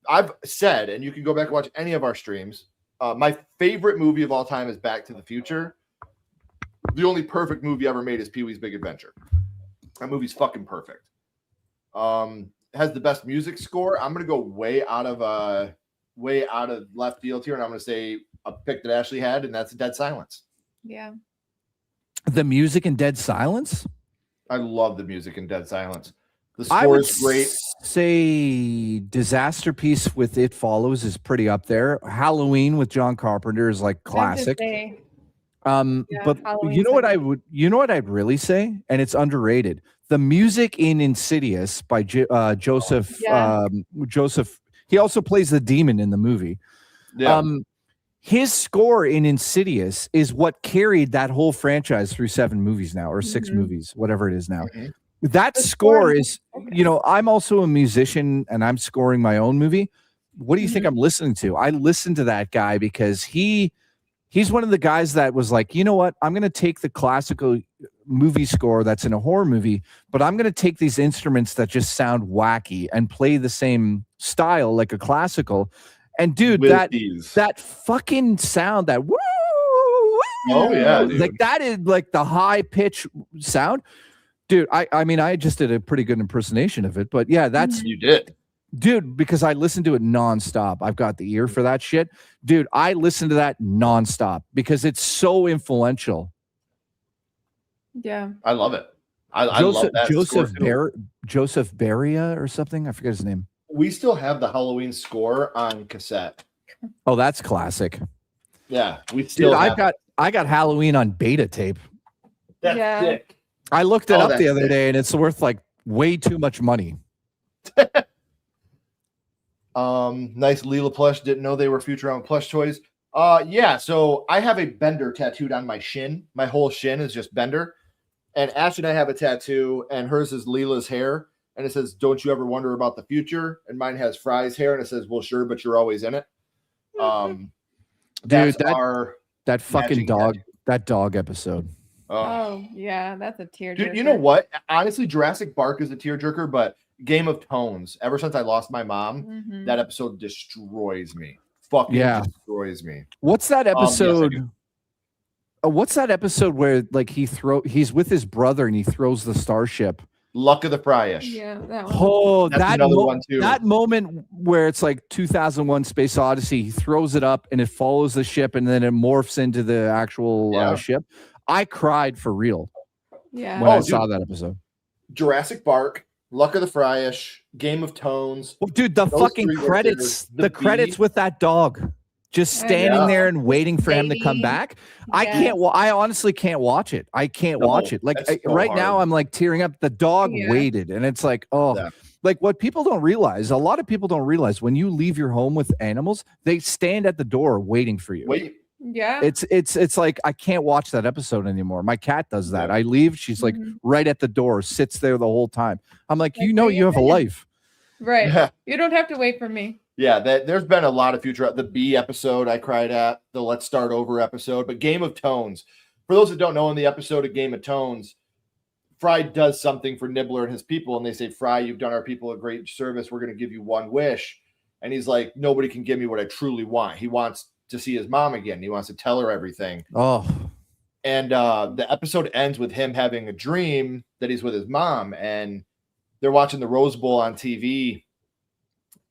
I've said, and you can go back and watch any of our streams. My favorite movie of all time is Back to the Future. The only perfect movie ever made is Pee-wee's Big Adventure. That movie's fucking perfect. Has the best music score. I'm gonna go way out of left field here, and I'm gonna say a pick that Ashley had, and that's Dead Silence. Yeah. The music in Dead Silence? I love the music in Dead Silence. The score is great. Say Disaster Piece with It Follows is pretty up there. Halloween with John Carpenter is like classic. But you know what I'd really say, and it's underrated. The music in Insidious by Joseph. Joseph. He also plays the demon in the movie. Yeah. His score in Insidious is what carried that whole franchise through 7 movies now, or 6 movies, whatever it is now. That score is, I'm also a musician and I'm scoring my own movie. What do you think I'm listening to? I listen to that guy because he's one of the guys that was like, you know what? I'm going to take the classical movie score that's in a horror movie, but I'm going to take these instruments that just sound wacky and play the same style like a classical. And dude, that fucking sound, that woo, oh yeah, dude. Like that is like the high pitch sound, dude. I mean, I just did a pretty good impersonation of it, but yeah, that's you did, dude, because I listen to it nonstop. I've got the ear for that shit, dude. I listen to that nonstop because it's so influential. Yeah, I love it. I love that. Joseph Beria or something. I forget his name. We still have the Halloween score on cassette. Oh, that's classic. Yeah, we still. Dude, I got Halloween on beta tape. That's sick. I looked it up the other day, and it's worth like way too much money. Nice Leela plush. Didn't know they were Futurama plush toys. Yeah. So I have a Bender tattooed on my shin. My whole shin is just Bender. And Ash and I have a tattoo, and hers is Leela's hair. And it says, "Don't you ever wonder about the future?" And mine has Fry's hair, and it says, "Well, sure, but you're always in it." Dude, that fucking dog, tattoo. that dog episode. Oh yeah, that's a tearjerker. Dude, you know what? Honestly, Jurassic Bark is a tearjerker, but Game of Tones, ever since I lost my mom, that episode destroys me. Fucking destroys me. What's that episode? What's that episode where like he's with his brother and he throws the starship? Luck of the Fryish. Yeah, that one. Oh, That's that another one too. That moment where it's like 2001 Space Odyssey, he throws it up and it follows the ship and then it morphs into the actual ship. I cried for real Yeah. when I saw that episode. Jurassic Park, Luck of the Fryish, Game of Tones. Well, dude, the fucking three right credits, there. the credits with that dog just standing there and waiting for him to come back. I can't. I honestly can't watch it. I can't watch it. Like right now, I'm like tearing up. The dog waited, and it's like, like what people don't realize. A lot of people don't realize when you leave your home with animals, they stand at the door waiting for you. Wait. Yeah. It's like I can't watch that episode anymore. My cat does that. I leave, she's like right at the door, sits there the whole time. I'm like, you know, you have a life. Right. Yeah. You don't have to wait for me. Yeah, there's been a lot of future. The Bee episode I cried at, the Let's Start Over episode, but Game of Tones. For those that don't know, in the episode of Game of Tones, Fry does something for Nibbler and his people, and they say, Fry, you've done our people a great service. We're going to give you one wish. And he's like, nobody can give me what I truly want. He wants to see his mom again. He wants to tell her everything. Oh. And the episode ends with him having a dream that he's with his mom, and they're watching the Rose Bowl on TV.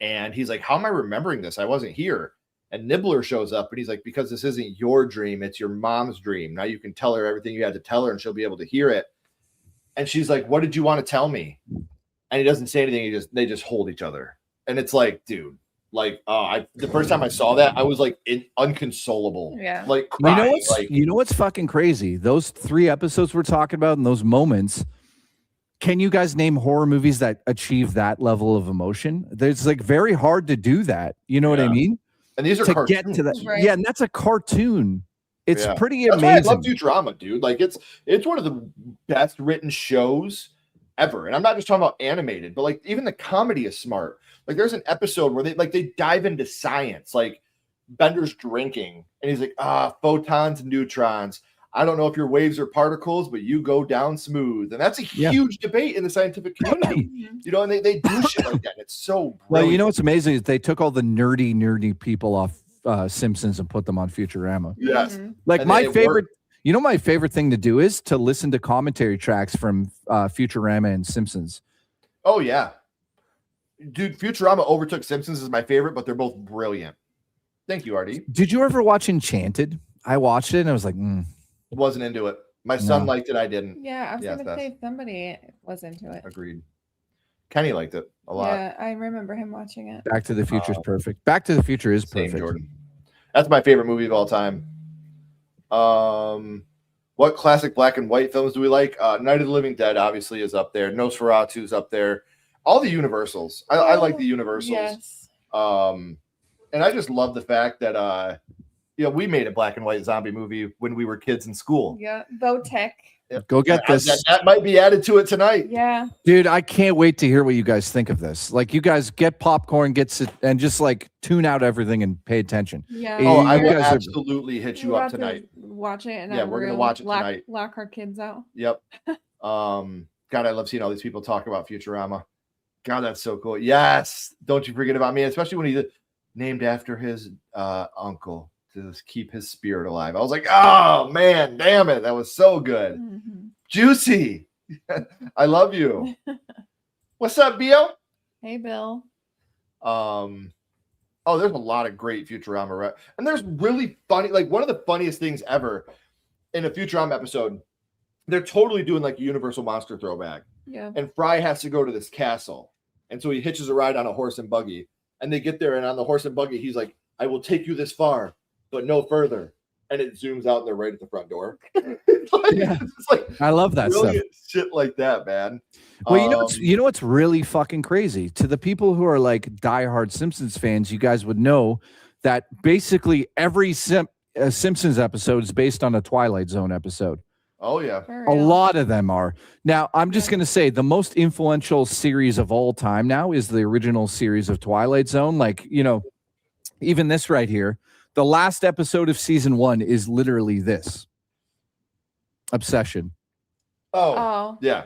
And he's like, how am I remembering this? I wasn't here. And Nibbler shows up and he's like, because this isn't your dream, it's your mom's dream. Now you can tell her everything you had to tell her and she'll be able to hear it. And she's like, what did you want to tell me? And he doesn't say anything. They just hold each other. And it's like, dude, like, the first time I saw that, I was like unconsolable. Yeah. Like, crying. You know what's fucking crazy? Those 3 episodes we're talking about and those moments. Can you guys name horror movies that achieve that level of emotion? It's like very hard to do that. You know what I mean? And these are to cartoons. get to that. Right. Yeah, and that's a cartoon. It's pretty That's amazing. why I love Futurama, dude. Like it's one of the best written shows ever. And I'm not just talking about animated, but like even the comedy is smart. Like there's an episode where they dive into science, like Bender's drinking, and he's like, photons and neutrons. I don't know if your waves are particles, but you go down smooth. And that's a huge debate in the scientific community. You know, and they do shit like that. It's so brilliant. Well, you know what's amazing is they took all the nerdy people off Simpsons and put them on Futurama. Yes. Like And my they favorite, work. you know, my favorite thing to do is to listen to commentary tracks from Futurama and Simpsons. Oh, yeah. Dude, Futurama overtook Simpsons as my favorite, but they're both brilliant. Thank you, Artie. Did you ever watch Enchanted? I watched it and I was like, Wasn't into it. My son liked it. I didn't. Yeah, I was going to say somebody was into it. Agreed. Kenny liked it a lot. Yeah, I remember him watching it. Back to the Future is perfect. Back to the Future is Same, perfect. Jordan. That's my favorite movie of all time. What classic black and white films do we like? Night of the Living Dead obviously is up there. Nosferatu's up there. All the Universals. I like the Universals. Yes. And I just love the fact that we made a black and white zombie movie when we were kids in school. Yeah, Votech. Go get this. That might be added to it tonight. Yeah. Dude, I can't wait to hear what you guys think of this. Like, you guys get popcorn, and just like tune out everything and pay attention. Yeah. I will guys are- absolutely hit you We'll up have to tonight. watch it. And Yeah, we're gonna watch it tonight. Lock our kids out. Yep. God, I love seeing all these people talk about Futurama. God, that's so cool. Yes. Don't you forget about me, especially when he's named after his uncle to keep his spirit alive. I was like, oh man, damn it. That was so good. Mm-hmm. Juicy. I love you. What's up, Bio? Hey, Bill. There's a lot of great Futurama, right? And there's really funny, like one of the funniest things ever in a Futurama episode. They're totally doing like a Universal Monster throwback. Yeah. And Fry has to go to this castle. And so he hitches a ride on a horse and buggy. And they get there, and on the horse and buggy, he's like, I will take you this far, but no further. And it zooms out, and they're right at the front door. It's like I love that stuff. Shit like that, man. Well, you know what's really fucking crazy? To the people who are like diehard Simpsons fans, you guys would know that basically every Simpsons episode is based on a Twilight Zone episode. Oh, yeah. A lot of them are. Now, I'm just going to say the most influential series of all time now is the original series of Twilight Zone. Like, you know, even this right here, the last episode of season 1 is literally this. Obsession. Oh. Yeah.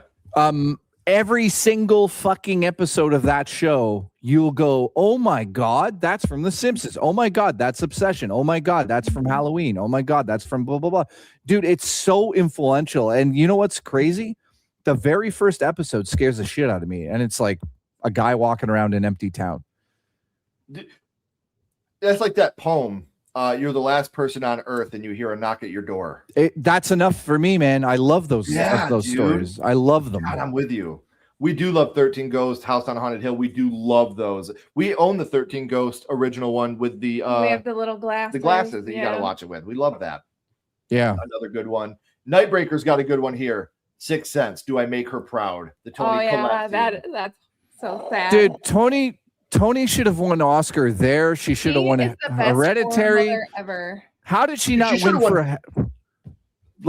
Every single fucking episode of that show you'll go, oh my God, that's from The Simpsons. Oh my God, that's Obsession. Oh my God, that's from Halloween. Oh my God, that's from blah, blah, blah. Dude, it's so influential. And you know what's crazy? The very first episode scares the shit out of me. And it's like a guy walking around an empty town. That's like that poem. You're the last person on earth and you hear a knock at your door. That's enough for me, man. I love those stories. I love them. God, I'm with you. We do love 13 Ghosts, House on Haunted Hill. We do love those. We own the 13 Ghost original one with the we have the little glasses. The glasses that you got to watch it with. We love that. Yeah. Another good one. Nightbreaker's got a good one here. Sixth Sense. Do I make her proud? The Tony Collette. That's so sad. Dude, Tony should have won an Oscar there. She should have won a Hereditary. Ever. How did she not win for a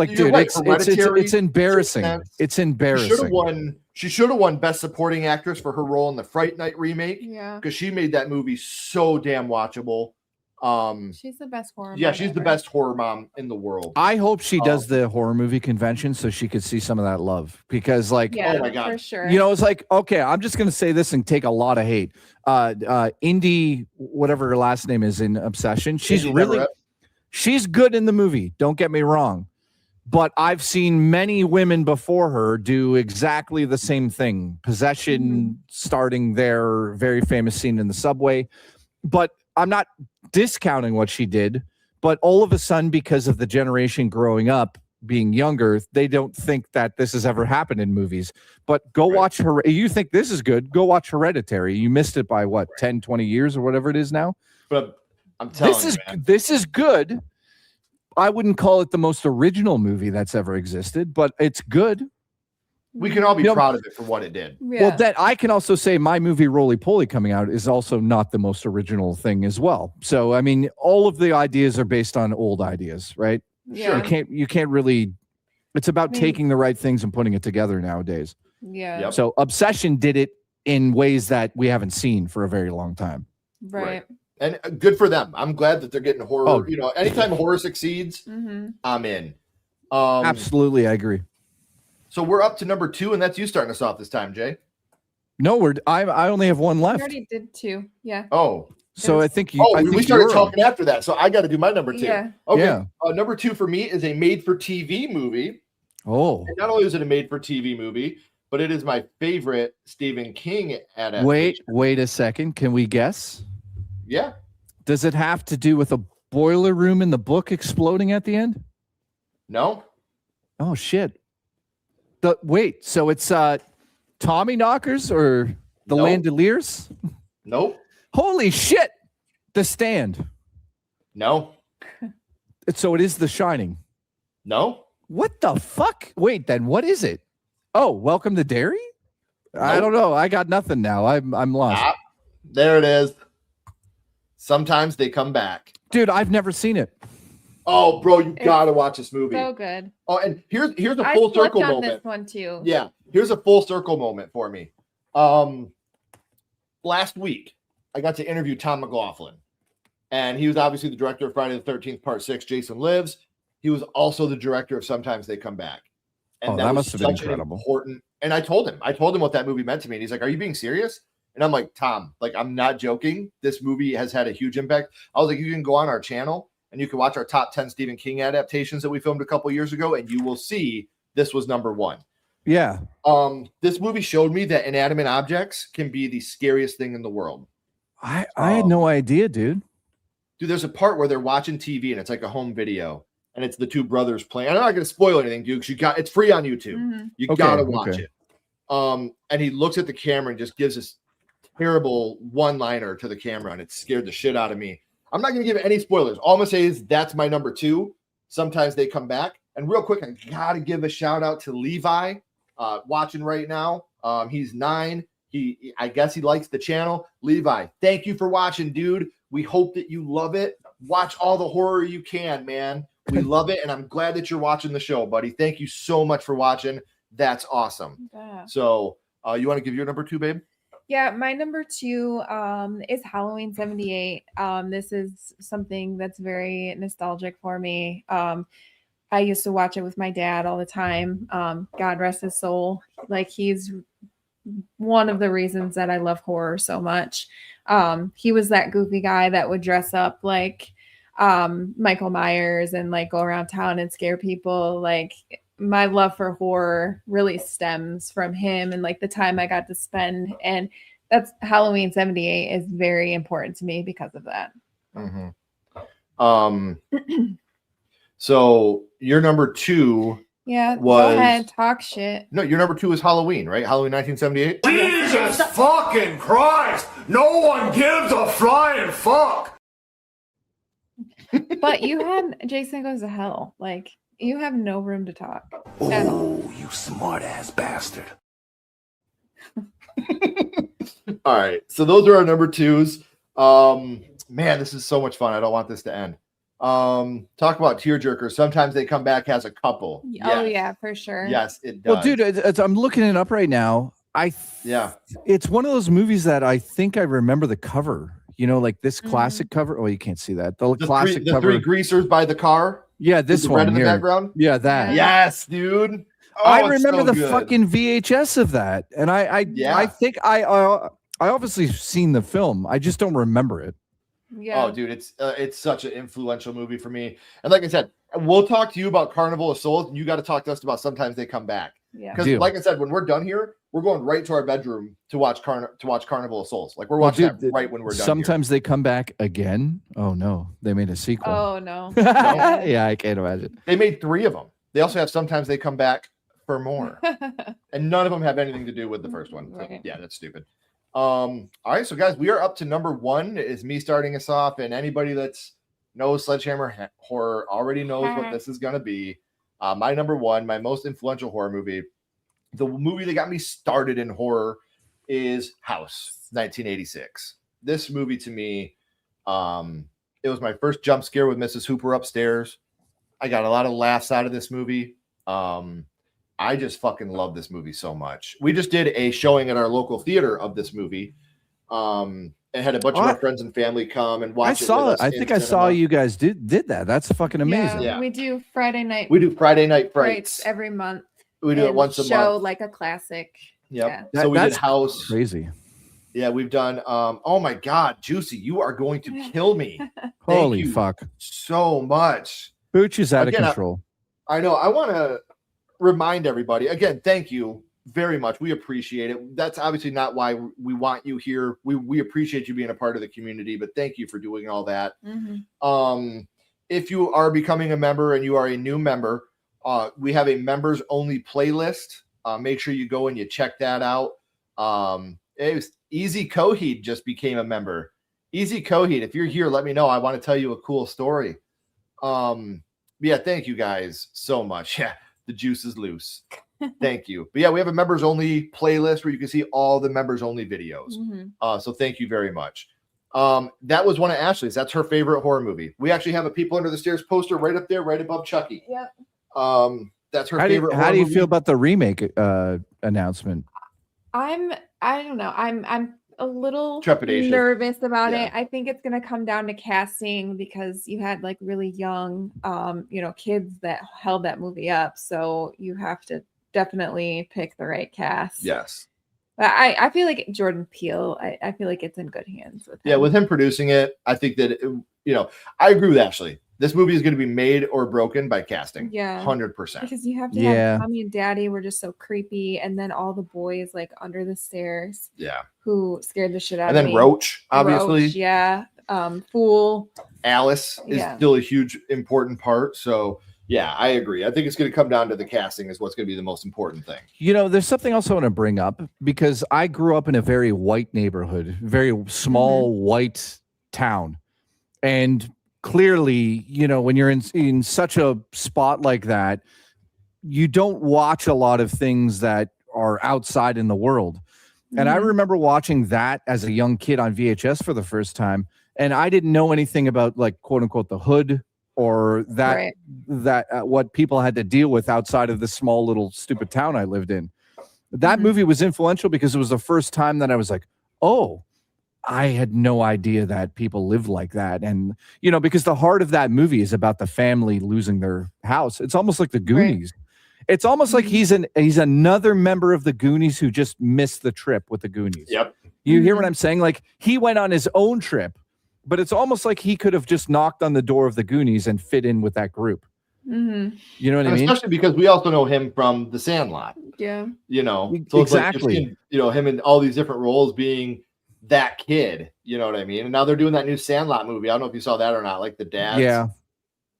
dude, right, it's embarrassing. It's embarrassing. She should have won Best Supporting Actress for her role in the Fright Night remake. Yeah. Because she made that movie so damn watchable. She's the best horror. Yeah, she's the best horror mom in the world. I hope she does the horror movie convention so she could see some of that love. Because oh my God, for sure. You know, it's like, okay, I'm just gonna say this and take a lot of hate. Indy, whatever her last name is in Obsession, she's good in the movie. Don't get me wrong. But I've seen many women before her do exactly the same thing. Possession, starting their very famous scene in the subway. But I'm not discounting what she did. But all of a sudden, because of the generation growing up, being younger, they don't think that this has ever happened in movies. But go watch her. You think this is good? Go watch Hereditary. You missed it by what, 10, 20 years or whatever it is now? But I'm telling you, this is good. I wouldn't call it the most original movie that's ever existed, but it's good. We can all be proud of it for what it did. Yeah. Well, that I can also say my movie Roly Poly coming out is also not the most original thing as well. So, I mean, all of the ideas are based on old ideas, right? Yeah. You can't really, it's about taking the right things and putting it together nowadays. Yeah. Yep. So Obsession did it in ways that we haven't seen for a very long time. Right. And good for them. I'm glad that they're getting horror. Oh. You know, anytime horror succeeds, I'm in. Absolutely, I agree. So we're up to number 2, and that's you starting us off this time, Jay. No, I only have one We left. already did 2. Yeah. Oh. So I think you. Oh, I think we started you're talking after that, so I got to do my number 2. Yeah. Okay. Yeah. Number 2 for me is a made-for-TV movie. Oh. And not only is it a made-for-TV movie, but it is my favorite Stephen King adaptation. Wait a second. Can we guess? Yeah. Does it have to do with a boiler room in the book exploding at the end? No. Oh shit. So it's Tommy Knockers or the Landeliers? Nope. Holy shit. The Stand. No. So it is The Shining. No. What the fuck? Wait, then what is it? Oh, Welcome to Derry? I don't know. I got nothing now. I'm lost. There it is. Sometimes They Come Back. Dude, I've never seen it. Oh, bro, you gotta watch this movie. So good. Oh, and here's a full circle on moment. This one too. Yeah, here's a full circle moment for me. Last week I got to interview Tom McLaughlin, and he was obviously the director of Friday the 13th Part 6. Jason Lives. He was also the director of Sometimes They Come Back, and that must have been incredible. Important. And I told him what that movie meant to me, and he's like, "Are you being serious?" And I'm like, "Tom, like I'm not joking. This movie has had a huge impact." I was like, "You can go on our channel and you can watch our top 10 Stephen King adaptations that we filmed a couple years ago, and you will see this was number 1." Yeah. This movie showed me that inanimate objects can be the scariest thing in the world. I had no idea, dude. Dude, there's a part where they're watching TV and it's like a home video, and it's the two brothers playing. I'm not going to spoil anything, dude. Because it's free on YouTube. You gotta watch it. And he looks at the camera and just gives this terrible one-liner to the camera, and it scared the shit out of me. I'm not going to give any spoilers. All I'm going to say is that's my number 2. Sometimes They Come Back. And real quick, I got to give a shout out to Levi, watching right now. He's 9. I guess he likes the channel. Levi, thank you for watching, dude. We hope that you love it. Watch all the horror you can, man. We love it, and I'm glad that you're watching the show, buddy. Thank you so much for watching. That's awesome. Yeah. So you want to give your number 2, babe? Yeah, my number 2 is Halloween 78. This is something that's very nostalgic for me. I used to watch it with my dad all the time. God rest his soul. Like he's one of the reasons that I love horror so much. He was that goofy guy that would dress up like Michael Myers and like go around town and scare people. Like my love for horror really stems from him and like the time I got to spend. And that's Halloween 78 is very important to me because of that. So your number 2 Yeah, was go ahead, talk shit. No, your number 2 is Halloween, right? Halloween 1978. Jesus fucking Christ! No one gives a flying fuck! But you had Jason Goes to Hell. Like, you have no room to talk. at all. Oh, you smart ass bastard. All right. So those are our number 2s. Man, this is so much fun. I don't want this to end. Talk about tearjerkers. Sometimes they come back as a couple. Oh yeah, for sure. Yes, it does. Well, dude, I'm looking it up right now. It's one of those movies that I think I remember the cover. You know, like this classic cover. Oh, you can't see that. The classic cover. 3 greasers by the car. Yeah, this one red in the here. background. Yeah, that. Yes, dude. Oh, I remember so the good. fucking VHS of that, and I think I obviously seen the film. I just don't remember it. Yeah. Oh, dude, it's such an influential movie for me. And like I said, we'll talk to you about Carnival of Souls, and you got to talk to us about Sometimes They Come Back. Yeah. Because like I said, when we're done here, we're going right to our bedroom to watch Carnival of Souls. Like we're watching that right when we're done. Sometimes They Come Back again. Oh no, they made a sequel. Oh no. Yeah, I can't imagine. They made 3 of them. They also have Sometimes They Come Back for more, and none of them have anything to do with the first one. So, Right. yeah, that's stupid. All right, so guys, we are up to number 1. It is me starting us off, and anybody that's knows Sledgehammer horror already knows what this is going to be. My number 1, my most influential horror movie, the movie that got me started in horror, is House, 1986. This movie to me, it was my first jump scare with Mrs. Hooper upstairs. I got a lot of laughs out of this movie. I just fucking love this movie so much. We just did a showing at our local theater of this movie. And had a bunch of our friends and family come and watch I saw it. I think I saw you guys did that. That's fucking amazing. Yeah, we do Friday night. We do Friday night frights every month. We do it once a month. Show like a classic. Yep. Yeah. So we did House. Crazy. Yeah, we've done. Oh my God, Juicy, you are going to kill me. Holy fuck! So much. Booch is out of control. I know. I want to remind everybody again. Thank you very much. We appreciate it. That's obviously not why we want you here. We appreciate you being a part of the community, but thank you for doing all that. If you are becoming a member and you are a new member, we have a members only playlist. Make sure you go and you check that out. It was Easy Coheed just became a member. Easy Coheed, if you're here, let me know. I want to tell you a cool story. Yeah, thank you guys so much. Yeah, the juice is loose. Thank you. But yeah, we have a members only playlist where you can see all the members only videos. So thank you very much. That was one of Ashley's. That's her favorite horror movie. We actually have a People Under the Stairs poster right up there, right above Chucky. Yep. That's her favorite. How do you feel about the remake announcement? I don't know. I'm a little Trepidation. nervous about it. I think it's going to come down to casting because you had like really young, kids that held that movie up. So you have to definitely pick the right cast. Yes. But I feel like Jordan Peele, I feel like it's in good hands with him. Yeah, with him producing it, I think that, I agree with Ashley. This movie is going to be made or broken by casting. Yeah. 100%. Because you have to have Mommy and Daddy were just so creepy. And then all the boys like under the stairs. Yeah. Who scared the shit out of me. And then Roach, obviously. Roach, yeah. Fool. Alice is still a huge, important part. So, yeah, I agree. I think it's going to come down to the casting is what's going to be the most important thing. There's something else I want to bring up because I grew up in a very white neighborhood, very small white town. And clearly, when you're in such a spot like that, you don't watch a lot of things that are outside in the world. And I remember watching that as a young kid on VHS for the first time. And I didn't know anything about like, quote unquote, the hood or that what people had to deal with outside of this small little stupid town I lived in. That movie was influential because it was the first time that I was like, oh, I had no idea that people live like that. And, because the heart of that movie is about the family losing their house. It's almost like the Goonies. It's almost like he's another member of the Goonies who just missed the trip with the Goonies. Yep. You hear what I'm saying? Like he went on his own trip, but it's almost like he could have just knocked on the door of the Goonies and fit in with that group. Mm-hmm. You know what I mean? Especially because we also know him from The Sandlot. Yeah. You know, so exactly. It's like you know, him in all these different roles being that kid. You know what I mean? And now they're doing that new Sandlot movie. I don't know if you saw that or not, like the dad. Yeah.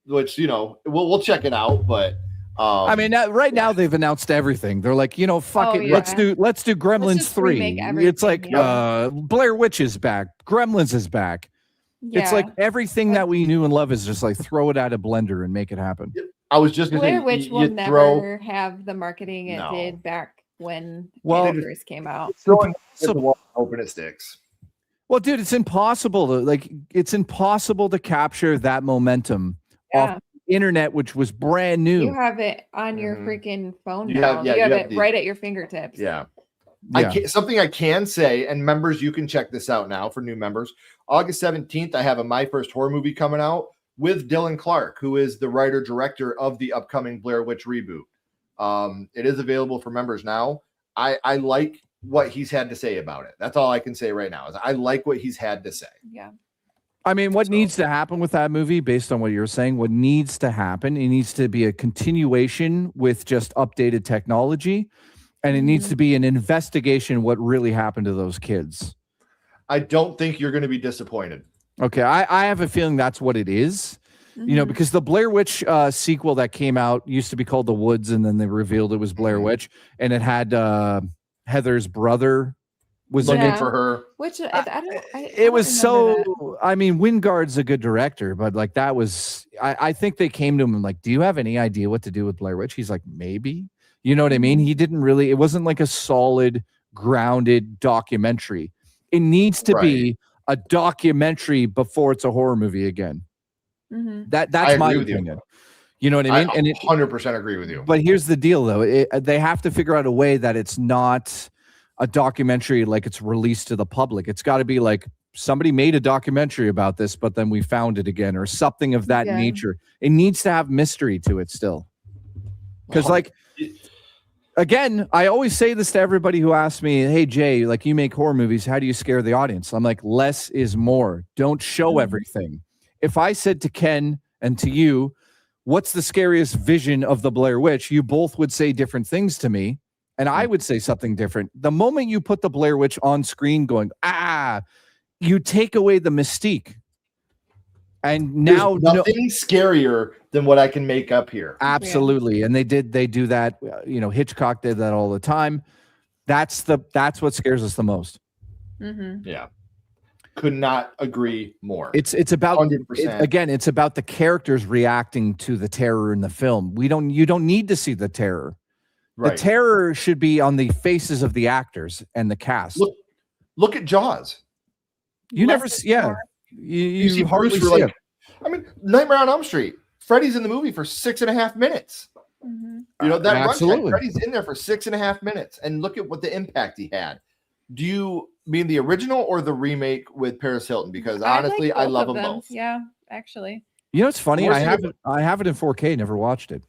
Which, you know, we'll check it out, but I mean, now they've announced everything. They're like, you know, fuck it. Yeah. Let's do Gremlins just 3. remake It's like everything, Blair Witch is back. Gremlins is back. It's like everything that we knew and love is just like throw it out a blender and make it happen. I was just gonna Blair say, Witch will never have the marketing it did back when Andrews came out. Open it sticks. Well, dude, it's impossible to capture that momentum off the internet, which was brand new. You have it on your freaking phone You now. have- you you have have it the- right at your fingertips. Yeah. Yeah. Something I can say, and members, you can check this out now for new members. August 17th, I have a My First Horror Movie coming out with Dylan Clark, who is the writer-director of the upcoming Blair Witch reboot. It is available for members now. I like what he's had to say about it. That's all I can say right now. Is I like what he's had to say. Yeah. I mean, what needs to happen with that movie, based on what you're saying, what needs to happen, it needs to be a continuation with just updated technology, and it needs to be an investigation what really happened to those kids. I don't think you're going to be disappointed. Okay, I have a feeling that's what it is. You know, because the Blair Witch sequel that came out used to be called The Woods, and then they revealed it was Blair Witch, and it had Heather's brother was in it for her. Which it was so. I mean, Wingard's a good director, but like that was. I think they came to him and like, "Do you have any idea what to do with Blair Witch?" He's like, "Maybe." You know what I mean? He didn't really. It wasn't like a solid, grounded documentary. It needs to be a documentary before it's a horror movie again. That's my opinion. You know what I mean? I and it 100% agree with you. But here's the deal, though. They have to figure out a way that it's not a documentary like it's released to the public. It's got to be like somebody made a documentary about this, but then we found it again, or something of that nature. It needs to have mystery to it still. Because, like, again, I always say this to everybody who asks me, "Hey, Jay, like you make horror movies. How do you scare the audience?" I'm like, less is more. Don't show everything. If I said to Ken and to you, what's the scariest vision of the Blair Witch? You both would say different things to me, and I would say something different. The moment you put the Blair Witch on screen going, you take away the mystique. And now there's nothing scarier than what I can make up here. Absolutely. And they do that. You know, Hitchcock did that all the time. That's what scares us the most. Yeah. Could not agree more. It's about 100%. Again, it's about the characters reacting to the terror in the film. You don't need to see the terror. Right. The terror should be on the faces of the actors and the cast. Look at Jaws. You never see, you see hardly Bruce see like, it. I mean, Nightmare on Elm Street. Freddy's in the movie for 6.5 minutes. You know, that Absolutely. runtime, Freddy's in there for 6.5 minutes, and look at what the impact he had. Do you mean the original or the remake with Paris Hilton? Because honestly, I love them both. Yeah, actually. You know, it's funny. More I so have it in 4K. Never watched it.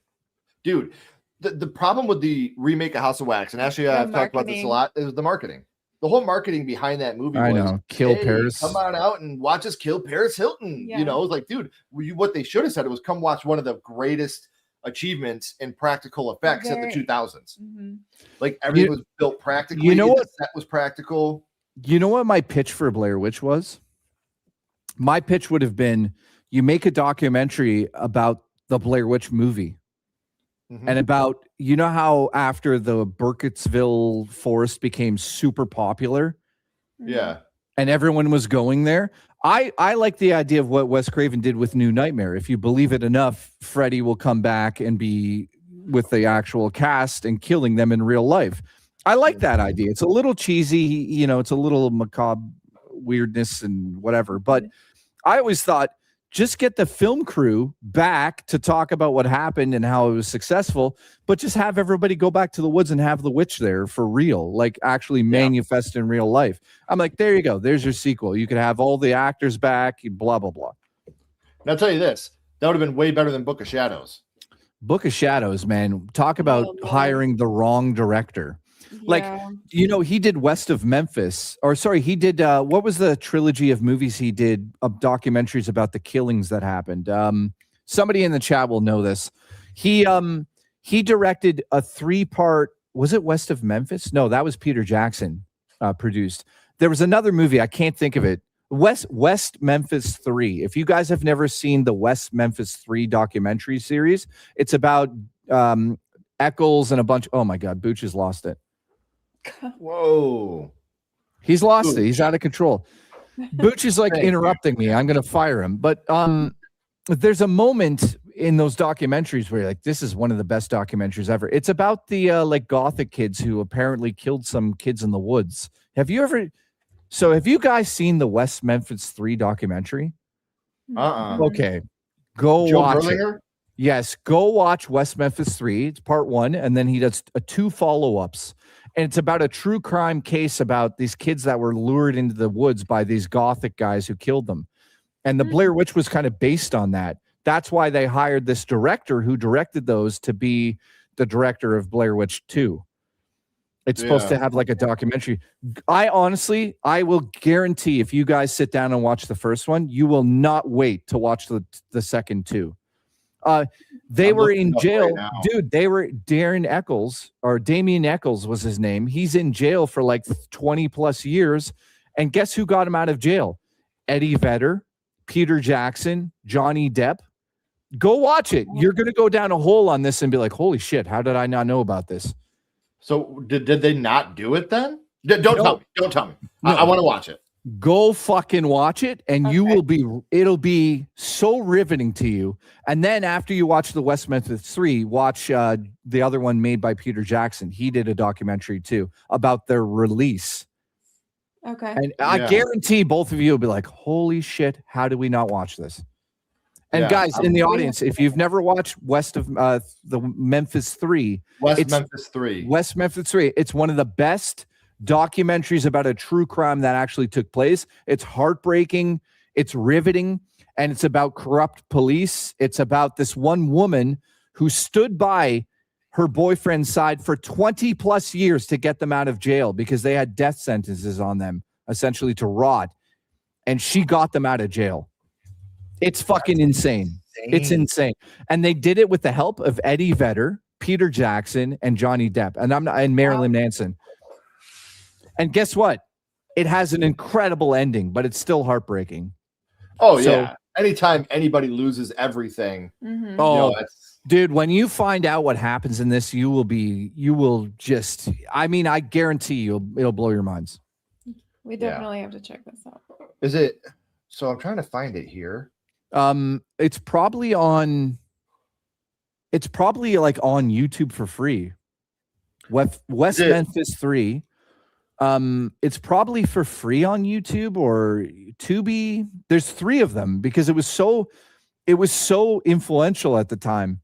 Dude, the problem with the remake of House of Wax, and actually I've talked about this a lot, is the marketing. The whole marketing behind that movie I was, know, kill hey, Paris. Come on out and watch us kill Paris Hilton. Yeah. You know, it was like, dude, what they should have said was come watch one of the greatest achievements in practical effects of the 2000s. Like everything was built practically. You know what? The set was practical. You know what my pitch for Blair Witch was? My pitch would have been, you make a documentary about the Blair Witch movie. And about, you know how after the Burkittsville forest became super popular Yeah. and everyone was going there? I like the idea of what Wes Craven did with New Nightmare. If you believe it enough, Freddy will come back and be with the actual cast and killing them in real life. I like that idea. It's a little cheesy, you know, it's a little macabre weirdness and whatever. But I always thought, just get the film crew back to talk about what happened and how it was successful, but just have everybody go back to the woods and have the witch there for real, like actually manifest in real life. I'm like, there you go. There's your sequel. You could have all the actors back, blah, blah, blah. And I'll tell you this, that would have been way better than Book of Shadows. Book of Shadows, man. Talk about hiring the wrong director. Like, he did West of Memphis, or sorry, he did what was the trilogy of movies he did of documentaries about the killings that happened? Somebody in the chat will know this. He directed a 3-part, was it West of Memphis? No, that was Peter Jackson produced. There was another movie, I can't think of it. West Memphis 3. If you guys have never seen the West Memphis 3 documentary series, it's about Eccles and a bunch. Oh my God, Booch has lost it. Whoa. He's lost it. He's out of control. Booch is like interrupting me. I'm going to fire him. But there's a moment in those documentaries where you're like, this is one of the best documentaries ever. It's about the like Gothic kids who apparently killed some kids in the woods. Have you guys seen the West Memphis 3 documentary? Okay. Go Joe watch Berlinger? it. Yes, go watch West Memphis 3. It's part 1, and then he does 2 follow-ups. And it's about a true crime case about these kids that were lured into the woods by these Gothic guys who killed them. And the Blair Witch was kind of based on that. That's why they hired this director who directed those to be the director of Blair Witch 2. It's supposed to have like a documentary. I will guarantee if you guys sit down and watch the first one, you will not wait to watch the second 2. They were in jail, dude. They were Damien Eccles was his name. He's in jail for like 20 plus years. And guess who got him out of jail? Eddie Vedder, Peter Jackson, Johnny Depp. Go watch it. You're going to go down a hole on this and be like, holy shit, how did I not know about this? So did they not do it then? Don't tell me. No. I want to watch it. Go fucking watch it, and it'll be so riveting to you. And then after you watch the West Memphis 3, watch the other one made by Peter Jackson. He did a documentary too about their release. Okay. And I guarantee both of you will be like, holy shit, how did we not watch this? And guys in the audience, if you've never watched West of the Memphis 3, West Memphis 3, it's one of the best documentaries about a true crime that actually took place. It's heartbreaking, it's riveting, and it's about corrupt police. It's about this one woman who stood by her boyfriend's side for 20 plus years to get them out of jail because they had death sentences on them, essentially to rot, and she got them out of jail. It's fucking insane. It's insane. And they did it with the help of Eddie Vedder, Peter Jackson, and Johnny Depp, and Marilyn Manson. And guess what? It has an incredible ending, but it's still heartbreaking. Oh, yeah. Anytime anybody loses everything. Mm-hmm. Dude, when you find out what happens in this, I guarantee you it'll blow your minds. We definitely have to check this out. Is it? So I'm trying to find it here. It's probably like on YouTube for free. West Memphis 3. It's probably for free on YouTube or Tubi. There's 3 of them because it was so influential at the time.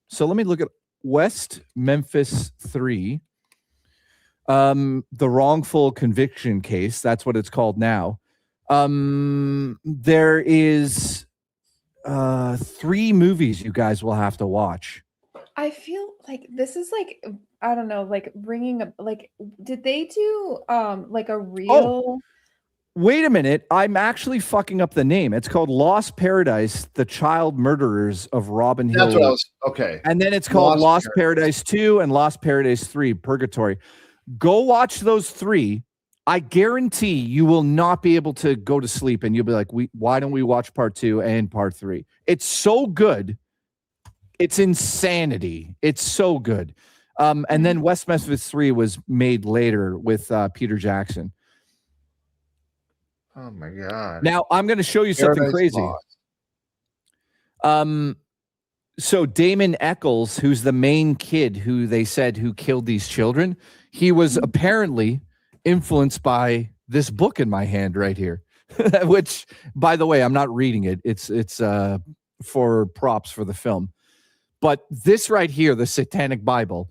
So let me look at West Memphis 3. The wrongful conviction case. That's what it's called now. There is 3 movies you guys will have to watch. I feel like this is like, I don't know, like bringing up, like, did they do like a real? Oh, wait a minute. I'm actually fucking up the name. It's called Lost Paradise, The Child Murderers of Robin Hill. That's what I was, okay. And then it's called Lost Paradise 2 and Lost Paradise 3, Purgatory. Go watch those 3. I guarantee you will not be able to go to sleep and you'll be like, why don't we watch part 2 and part 3? It's so good. It's insanity. It's so good. And then West Memphis 3 was made later with Peter Jackson. Oh my God. Now I'm going to show you something crazy. So Damien Eccles, who's the main kid who they said who killed these children, he was apparently influenced by this book in my hand right here, which, by the way, I'm not reading it. It's for props for the film. But this right here, the Satanic Bible,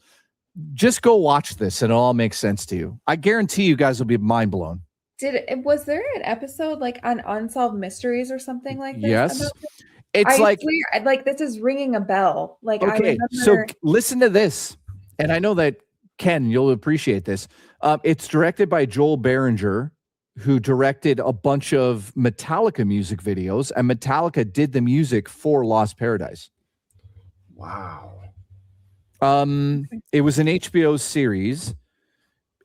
just go watch this and it'll all make sense to you. I guarantee you guys will be mind blown. Was there an episode like on Unsolved Mysteries or something like this? Yes. It's I like, swear, like this is ringing a bell. Like I okay, so remember. listen to this. And I know that, Ken, you'll appreciate this. It's directed by Joel Berenger, who directed a bunch of Metallica music videos, and Metallica did the music for Lost Paradise. Wow. It was an HBO series.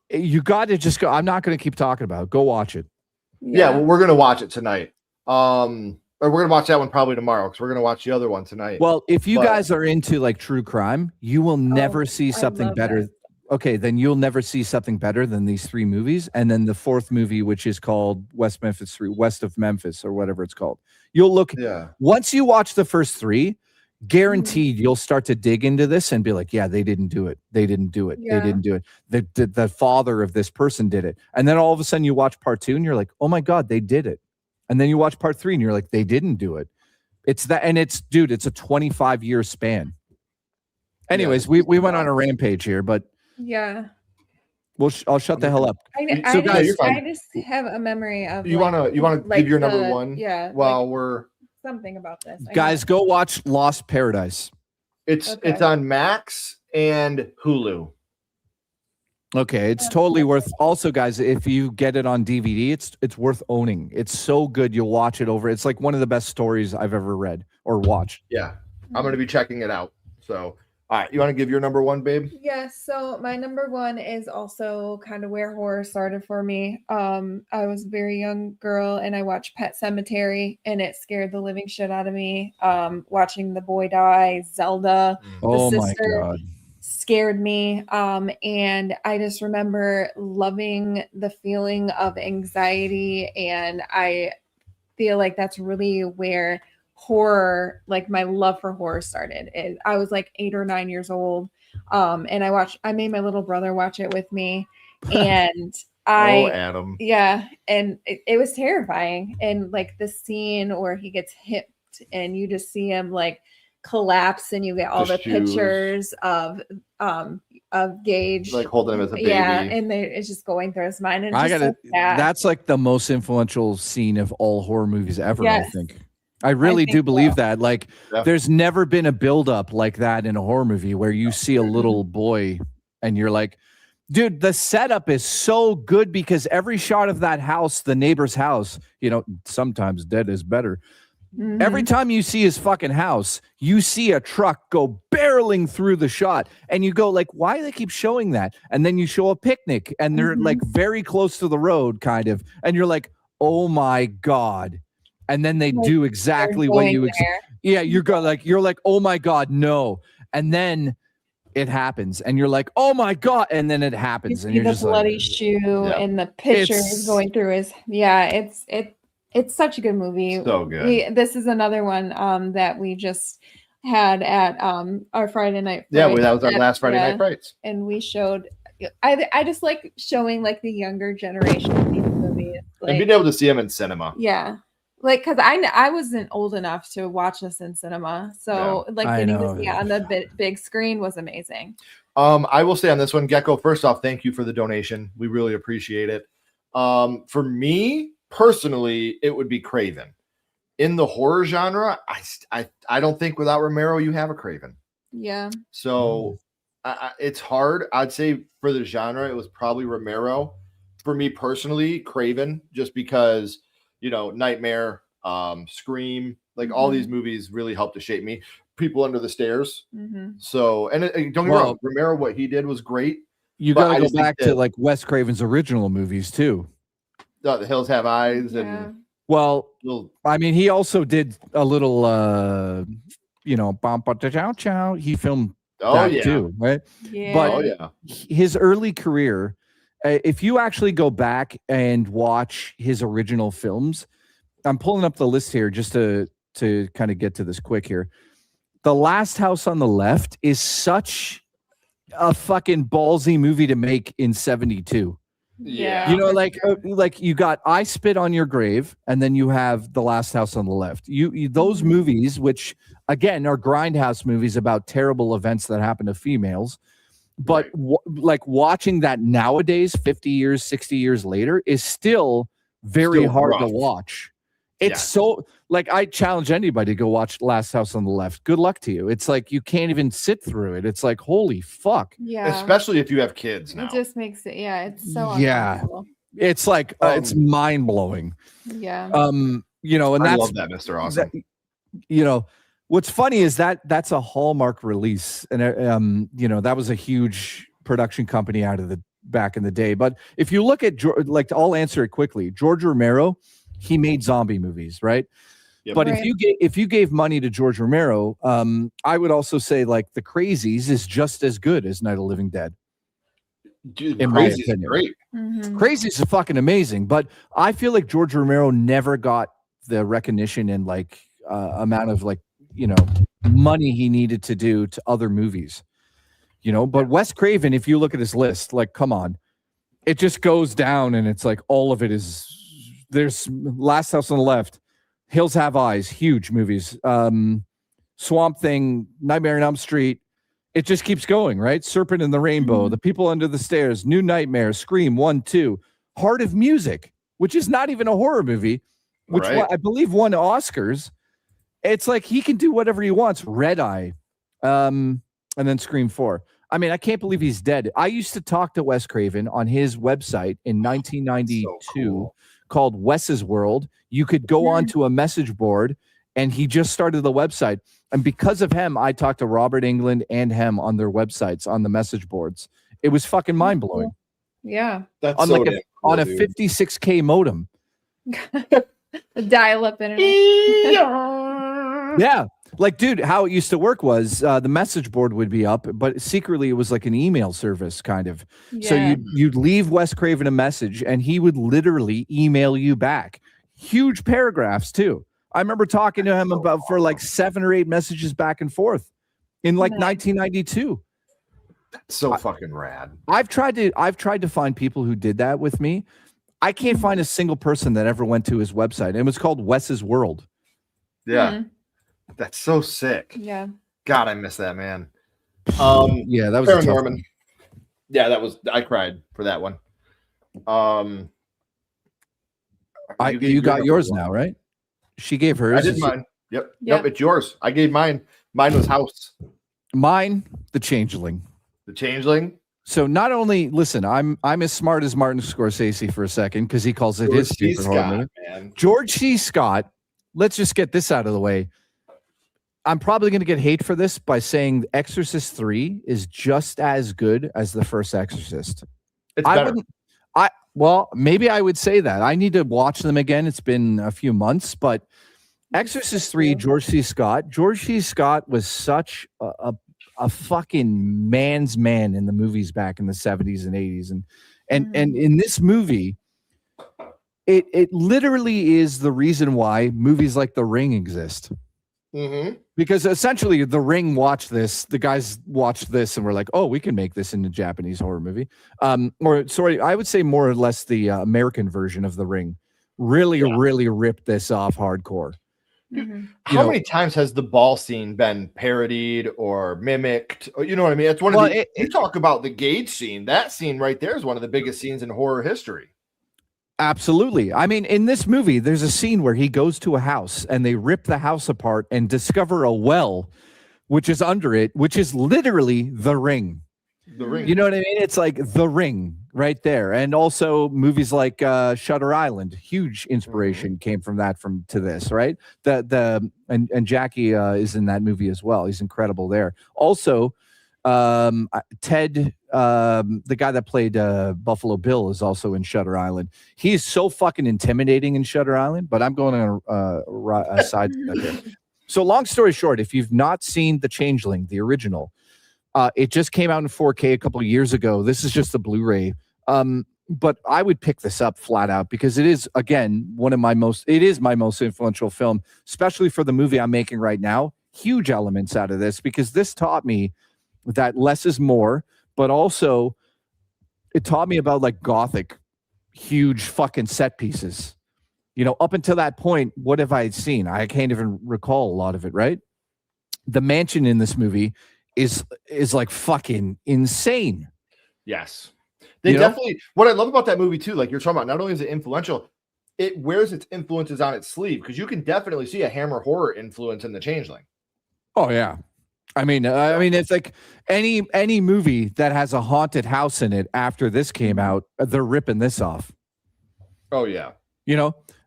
You got to just go. I'm not going to keep talking about it. Go watch it. Yeah, well, we're gonna watch it tonight. Or we're gonna watch that one probably tomorrow because we're gonna watch the other one tonight. Well, if you guys are into like true crime, you will never see something better. That. Okay, then you'll never see something better than these 3 movies. And then the 4th movie, which is called West Memphis 3, West of Memphis, or whatever it's called. You'll look, once you watch the first 3, guaranteed you'll start to dig into this and be like, yeah, they didn't do it. They didn't do it. They didn't do it. The father of this person did it. And then all of a sudden you watch part 2 and you're like, oh my God, they did it. And then you watch part 3 and you're like, they didn't do it. It's that, and it's, dude, it's a 25-year span. Anyways, we went on a rampage here, but Yeah. Well, I'll shut the hell up. I just have a memory of. You wanna give your number 1? Yeah. While we're something about this. Guys, go watch Lost Paradise. It's on Max and Hulu. Okay, it's totally worth. Also, guys, if you get it on DVD, it's worth owning. It's so good, you'll watch it over. It's like one of the best stories I've ever read or watched. Yeah, I'm gonna be checking it out. So, all right, you want to give your number 1, babe? Yeah, so my number 1 is also kind of where horror started for me. I was a very young girl and I watched Pet Sematary and it scared the living shit out of me. Watching the boy die, Zelda, oh the my sister, God, scared me. And I just remember loving the feeling of anxiety, and I feel like that's really where horror, like my love for horror started. And I was like 8 or 9 years old. And I made my little brother watch it with me. And Adam. Yeah. And it was terrifying. And like the scene where he gets hit and you just see him like collapse and you get all the pictures of Gage, like holding him as a baby. Yeah, and it's just going through his mind. And that's like the most influential scene of all horror movies ever. Yes. I think. I really do believe that. Like, there's never been a buildup like that in a horror movie where you see a little boy and you're like, dude, the setup is so good because every shot of that house, the neighbor's house, you know, sometimes dead is better. Mm-hmm. Every time you see his fucking house, you see a truck go barreling through the shot and you go like, why do they keep showing that? And then you show a picnic and they're like very close to the road kind of. And you're like, oh my God. And then they do exactly what you you're like, oh my God, no. And then it happens and you're like, oh my God. And then it happens. And you're the just bloody like, shoe and the picture is going through his, it's such a good movie. So good. This is another one that we just had at our Friday night. Yeah, that was our last Friday night frights. And we showed, I just like showing like the younger generation of these movies. Like, And being able to see them in cinema. Yeah. Like, because I wasn't old enough to watch this in cinema. So like getting to see it on the big screen was amazing. I will say on this one, Gecko, first off, thank you for the donation. We really appreciate it. For me personally, it would be Craven. In the horror genre, I don't think without Romero you have a Craven. Yeah. So it's hard. I'd say for the genre, it was probably Romero. For me personally, Craven, just because, you know, Nightmare, Scream, like all these movies really helped to shape me. People Under the Stairs. So, and don't get me wrong, Romero, what he did was great. You got to go back to like Wes Craven's original movies too. The Hills Have Eyes and well, I mean, he also did a little, you know, chow chow. He filmed that too, right? Yeah. But his early career, if you actually go back and watch his original films, I'm pulling up the list here just to kind of get to this quick here. The Last House on the Left is such a fucking ballsy movie to make in 72. Yeah. You know, like you got I Spit on Your Grave, and then you have The Last House on the Left. You those movies, which again are grindhouse movies about terrible events that happen to females, but like watching that nowadays, 50 years, 60 years later, is still very hard to watch. It's so like I challenge anybody to go watch Last House on the Left. Good luck to you. It's like you can't even sit through it. It's like holy fuck. Yeah. Especially if you have kids now. It just makes it. Yeah. It's so Yeah. uncomfortable. It's like it's mind blowing. Yeah. You know, and I that's love that, Mr. Awesome. You know, what's funny is that's a Hallmark release, and you know, that was a huge production company out of the back in the day. But if you look at like, I'll answer it quickly. George Romero, he made zombie movies, right? Yep. But Right. if you gave money to George Romero, I would also say like The Crazies is just as good as Night of the Living Dead. Dude, in Crazy my is great. Crazies are fucking amazing, but I feel like George Romero never got the recognition and like amount of like, you know, money he needed to do to other movies, you know. But Wes Craven, if you look at his list, like, come on, it just goes down, and it's like all of it is. There's Last House on the Left, Hills Have Eyes, huge movies, Swamp Thing, Nightmare on Elm Street. It just keeps going, right? Serpent and the Rainbow, The People Under the Stairs, New Nightmare, Scream 1, 2, Heart of Music, which is not even a horror movie, which I believe won Oscars. It's like he can do whatever he wants. Red Eye, and then Scream 4. I mean, I can't believe he's dead. I used to talk to Wes Craven on his website in 1992 called Wes's World. You could go onto a message board, and he just started the website. And because of him, I talked to Robert Englund and him on their websites, on the message boards. It was fucking mind blowing. Yeah. That's on so like on a 56K modem. Dial up internet. Yeah. Like, dude, how it used to work was the message board would be up, but secretly it was like an email service kind of. So you'd leave Wes Craven a message, and he would literally email you back. Huge paragraphs too. I remember talking to him about for like 7 or 8 messages back and forth in like 1992. So fucking rad. I've tried to find people who did that with me. I can't find a single person that ever went to his website. It was called Wes's World. Yeah. That's so sick. Yeah. God, I miss that, man. Yeah, that was a tough Paranorman. one. Yeah, I cried for that one. You got yours now, right? She gave hers. I did mine. Yep. It's yours. I gave mine. Mine was House. Mine, The Changeling. The Changeling. So not only listen, I'm as smart as Martin Scorsese for a second because he calls it his stupid horror movie. Man. George C. Scott. Let's just get this out of the way. I'm probably going to get hate for this by saying Exorcist 3 is just as good as the first Exorcist. It's better. Well, maybe I would say that. I need to watch them again. It's been a few months, but Exorcist 3, George C. Scott. George C. Scott was such a fucking man's man in the movies back in the 70s and 80s. And in this movie, it literally is the reason why movies like The Ring exist. Mm-hmm. Because essentially The Ring watched this, the guys watched this and were like, oh, we can make this into a Japanese horror movie. Or sorry, I would say more or less the American version of The Ring really ripped this off hardcore. How many times has the ball scene been parodied or mimicked? Or, you know what I mean? It's one of you talk about the Gage scene. That scene right there is one of the biggest scenes in horror history. Absolutely. I mean, in this movie, there's a scene where he goes to a house and they rip the house apart and discover a well, which is under it, which is literally The Ring. The Ring. You know what I mean? It's like The Ring right there. And also movies like Shutter Island, huge inspiration came from that to this, right? And Jackie is in that movie as well. He's incredible there. Also, Ted, the guy that played Buffalo Bill, is also in Shutter Island. He's so fucking intimidating in Shutter Island, but I'm going on a side here. So long story short, if you've not seen The Changeling, the original, it just came out in 4K a couple of years ago. This is just the Blu-ray. But I would pick this up flat out because it is, again, my most influential film, especially for the movie I'm making right now. Huge elements out of this because this taught me that less is more, but also it taught me about like Gothic, huge fucking set pieces. You know, up until that point, what have I seen? I can't even recall a lot of it, right? The mansion in this movie is like fucking insane. Yes. They definitely, what I love about that movie too, like you're talking about, not only is it influential, it wears its influences on its sleeve, because you can definitely see a Hammer horror influence in The Changeling. Oh yeah. I mean, it's like any movie that has a haunted house in it after this came out, they're ripping this off. Oh yeah.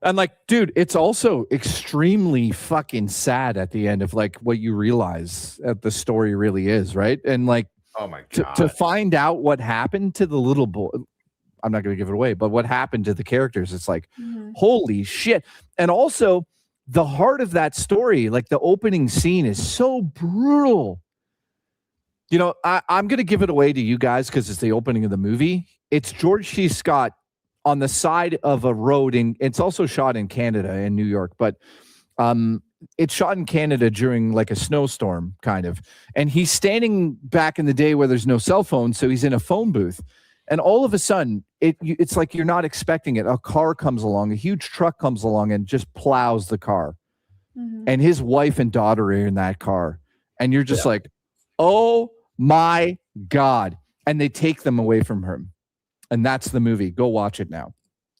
And like, dude, it's also extremely fucking sad at the end of like what you realize that the story really is, right? And like, oh my God, to find out what happened to the little boy, I'm not going to give it away, but what happened to the characters, it's like, holy shit. And also the heart of that story, like the opening scene is so brutal. I'm going to give it away to you guys because it's the opening of the movie. It's George C. Scott on the side of a road, and it's also shot in Canada and New York, but it's shot in Canada during like a snowstorm kind of. And he's standing back in the day where there's no cell phone. So he's in a phone booth, and all of a sudden it's like, you're not expecting it. A car comes along, a huge truck comes along and just plows the car. And his wife and daughter are in that car. And you're just like, oh my God. And they take them away from him. And that's the movie. Go watch it now.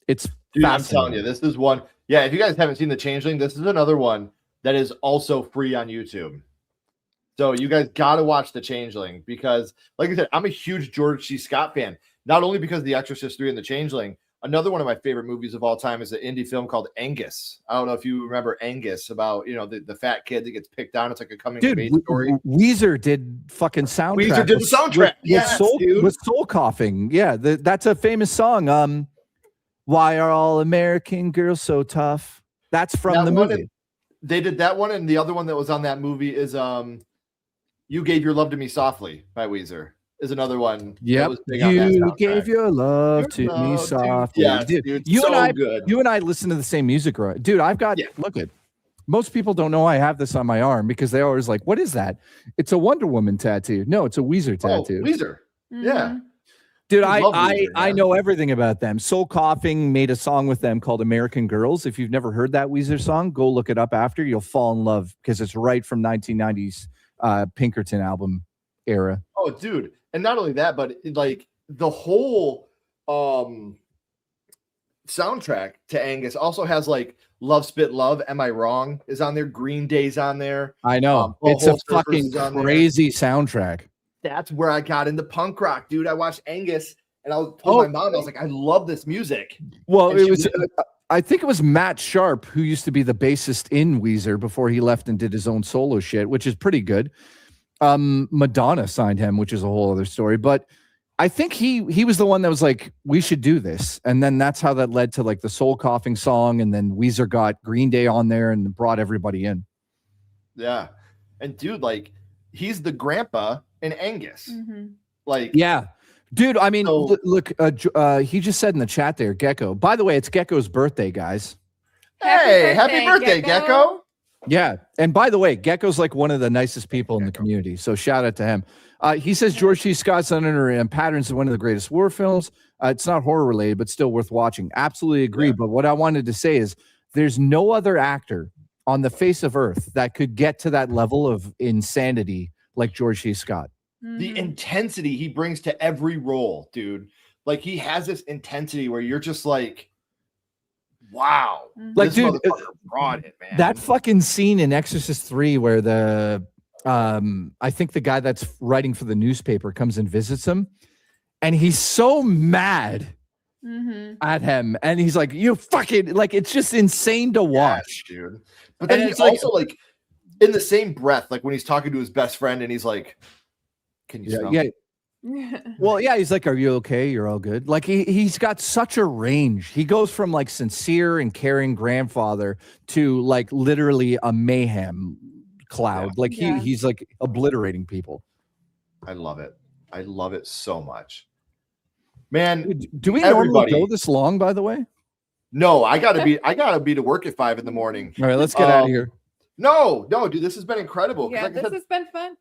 It's dude, I'm telling you, this is one. Yeah, if you guys haven't seen The Changeling, this is another one that is also free on YouTube. So you guys got to watch The Changeling, because, like I said, I'm a huge George C. Scott fan. Not only because of The Exorcist 3 and The Changeling. Another one of my favorite movies of all time is an indie film called Angus. I don't know if you remember Angus, about the fat kid that gets picked on. It's like a coming of age story. Weezer did fucking soundtrack. Weezer did the soundtrack. With soul coughing. Yeah, that's a famous song. Why are all American girls so tough? That's from the movie. They did that one, and the other one that was on that movie is You Gave Your Love to Me Softly by Weezer. Is another one. Yep. You gave your love to me softly. Yeah, dude. You so and I listen to the same music, right? Dude, I've got look at. Most people don't know I have this on my arm because they always like, what is that? It's a Wonder Woman tattoo. No, it's a Weezer tattoo. Oh, Weezer. Yeah. Dude, I know everything about them. Soul Coughing made a song with them called American Girls. If you've never heard that Weezer song, go look it up after. You'll fall in love because it's right from 1990s Pinkerton album era. Oh, dude. And not only that, but like the whole soundtrack to Angus also has like Love Spit Love, Am I Wrong is on there. Green Day's on there. I know. It's a fucking crazy soundtrack. That's where I got into punk rock, dude. I watched Angus and I told my mom, I was like, I love this music. Well, it was I think it was Matt Sharp who used to be the bassist in Weezer before he left and did his own solo shit, which is pretty good. Madonna signed him, which is a whole other story. But I think he was the one that was like, we should do this. And then that's how that led to like the Soul Coughing song. And then Weezer got Green Day on there and brought everybody in. Yeah. And dude, like he's the grandpa in Angus. Like, yeah, dude. I mean, look, he just said in the chat there, Gecko. By the way, it's Gecko's birthday, guys. Hey, happy birthday, Gecko. Yeah. And by the way, Gecko's like one of the nicest people in the community. So shout out to him. He says George C. Scott's Under and Patterns is one of the greatest war films. It's not horror related, but still worth watching. Absolutely agree. Yeah. But what I wanted to say is there's no other actor on the face of earth that could get to that level of insanity like George C. Scott. The intensity he brings to every role, dude. Like he has this intensity where you're just like, wow. Like, dude, brought it, man. That fucking scene in Exorcist 3 where the I think the guy that's writing for the newspaper comes and visits him, and he's so mad at him, and he's like, you fucking, like, it's just insane to watch. Yes, dude. But then he's also like in the same breath, like when he's talking to his best friend and he's like, can you smell me? Well, yeah, he's like, are you okay? You're all good. Like he's got such a range. He goes from like sincere and caring grandfather to like literally a mayhem cloud. Yeah. Like he's like obliterating people. I love it. I love it so much. Man, do we normally go this long, by the way? No, I gotta be to work at 5 a.m. All right, let's get out of here. No, dude, this has been incredible. Yeah, like this has been fun.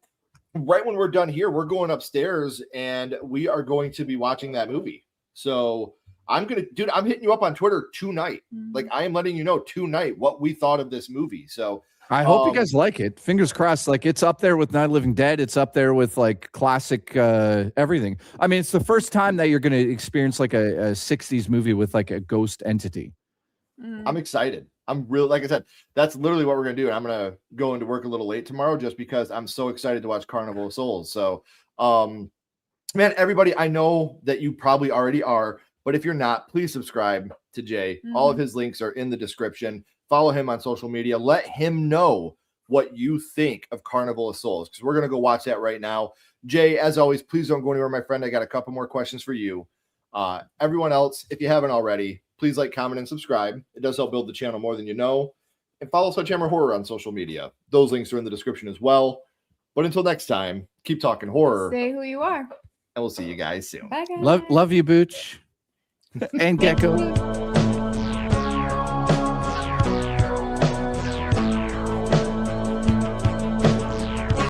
Right when we're done here, we're going upstairs and we are going to be watching that movie. So I'm hitting you up on Twitter tonight. Like I am letting you know tonight what we thought of this movie. So I hope you guys like it. Fingers crossed. Like it's up there with Night of the Living Dead. It's up there with like classic everything. I mean, it's the first time that you're going to experience like a 60s movie with like a ghost entity. I'm excited. I'm really, like I said, that's literally what we're going to do. And I'm going to go into work a little late tomorrow just because I'm so excited to watch Carnival of Souls. So, man, everybody, I know that you probably already are, but if you're not, please subscribe to Jay. All of his links are in the description. Follow him on social media. Let him know what you think of Carnival of Souls, because we're going to go watch that right now. Jay, as always, please don't go anywhere, my friend. I got a couple more questions for you. Everyone else, if you haven't already, please like, comment, and subscribe. It does help build the channel more than you know. And follow Sledgehammer Horror on social media. Those links are in the description as well. But until next time, keep talking horror. Say who you are. And we'll see you guys soon. Bye, guys. Love you, Booch. And Gecko.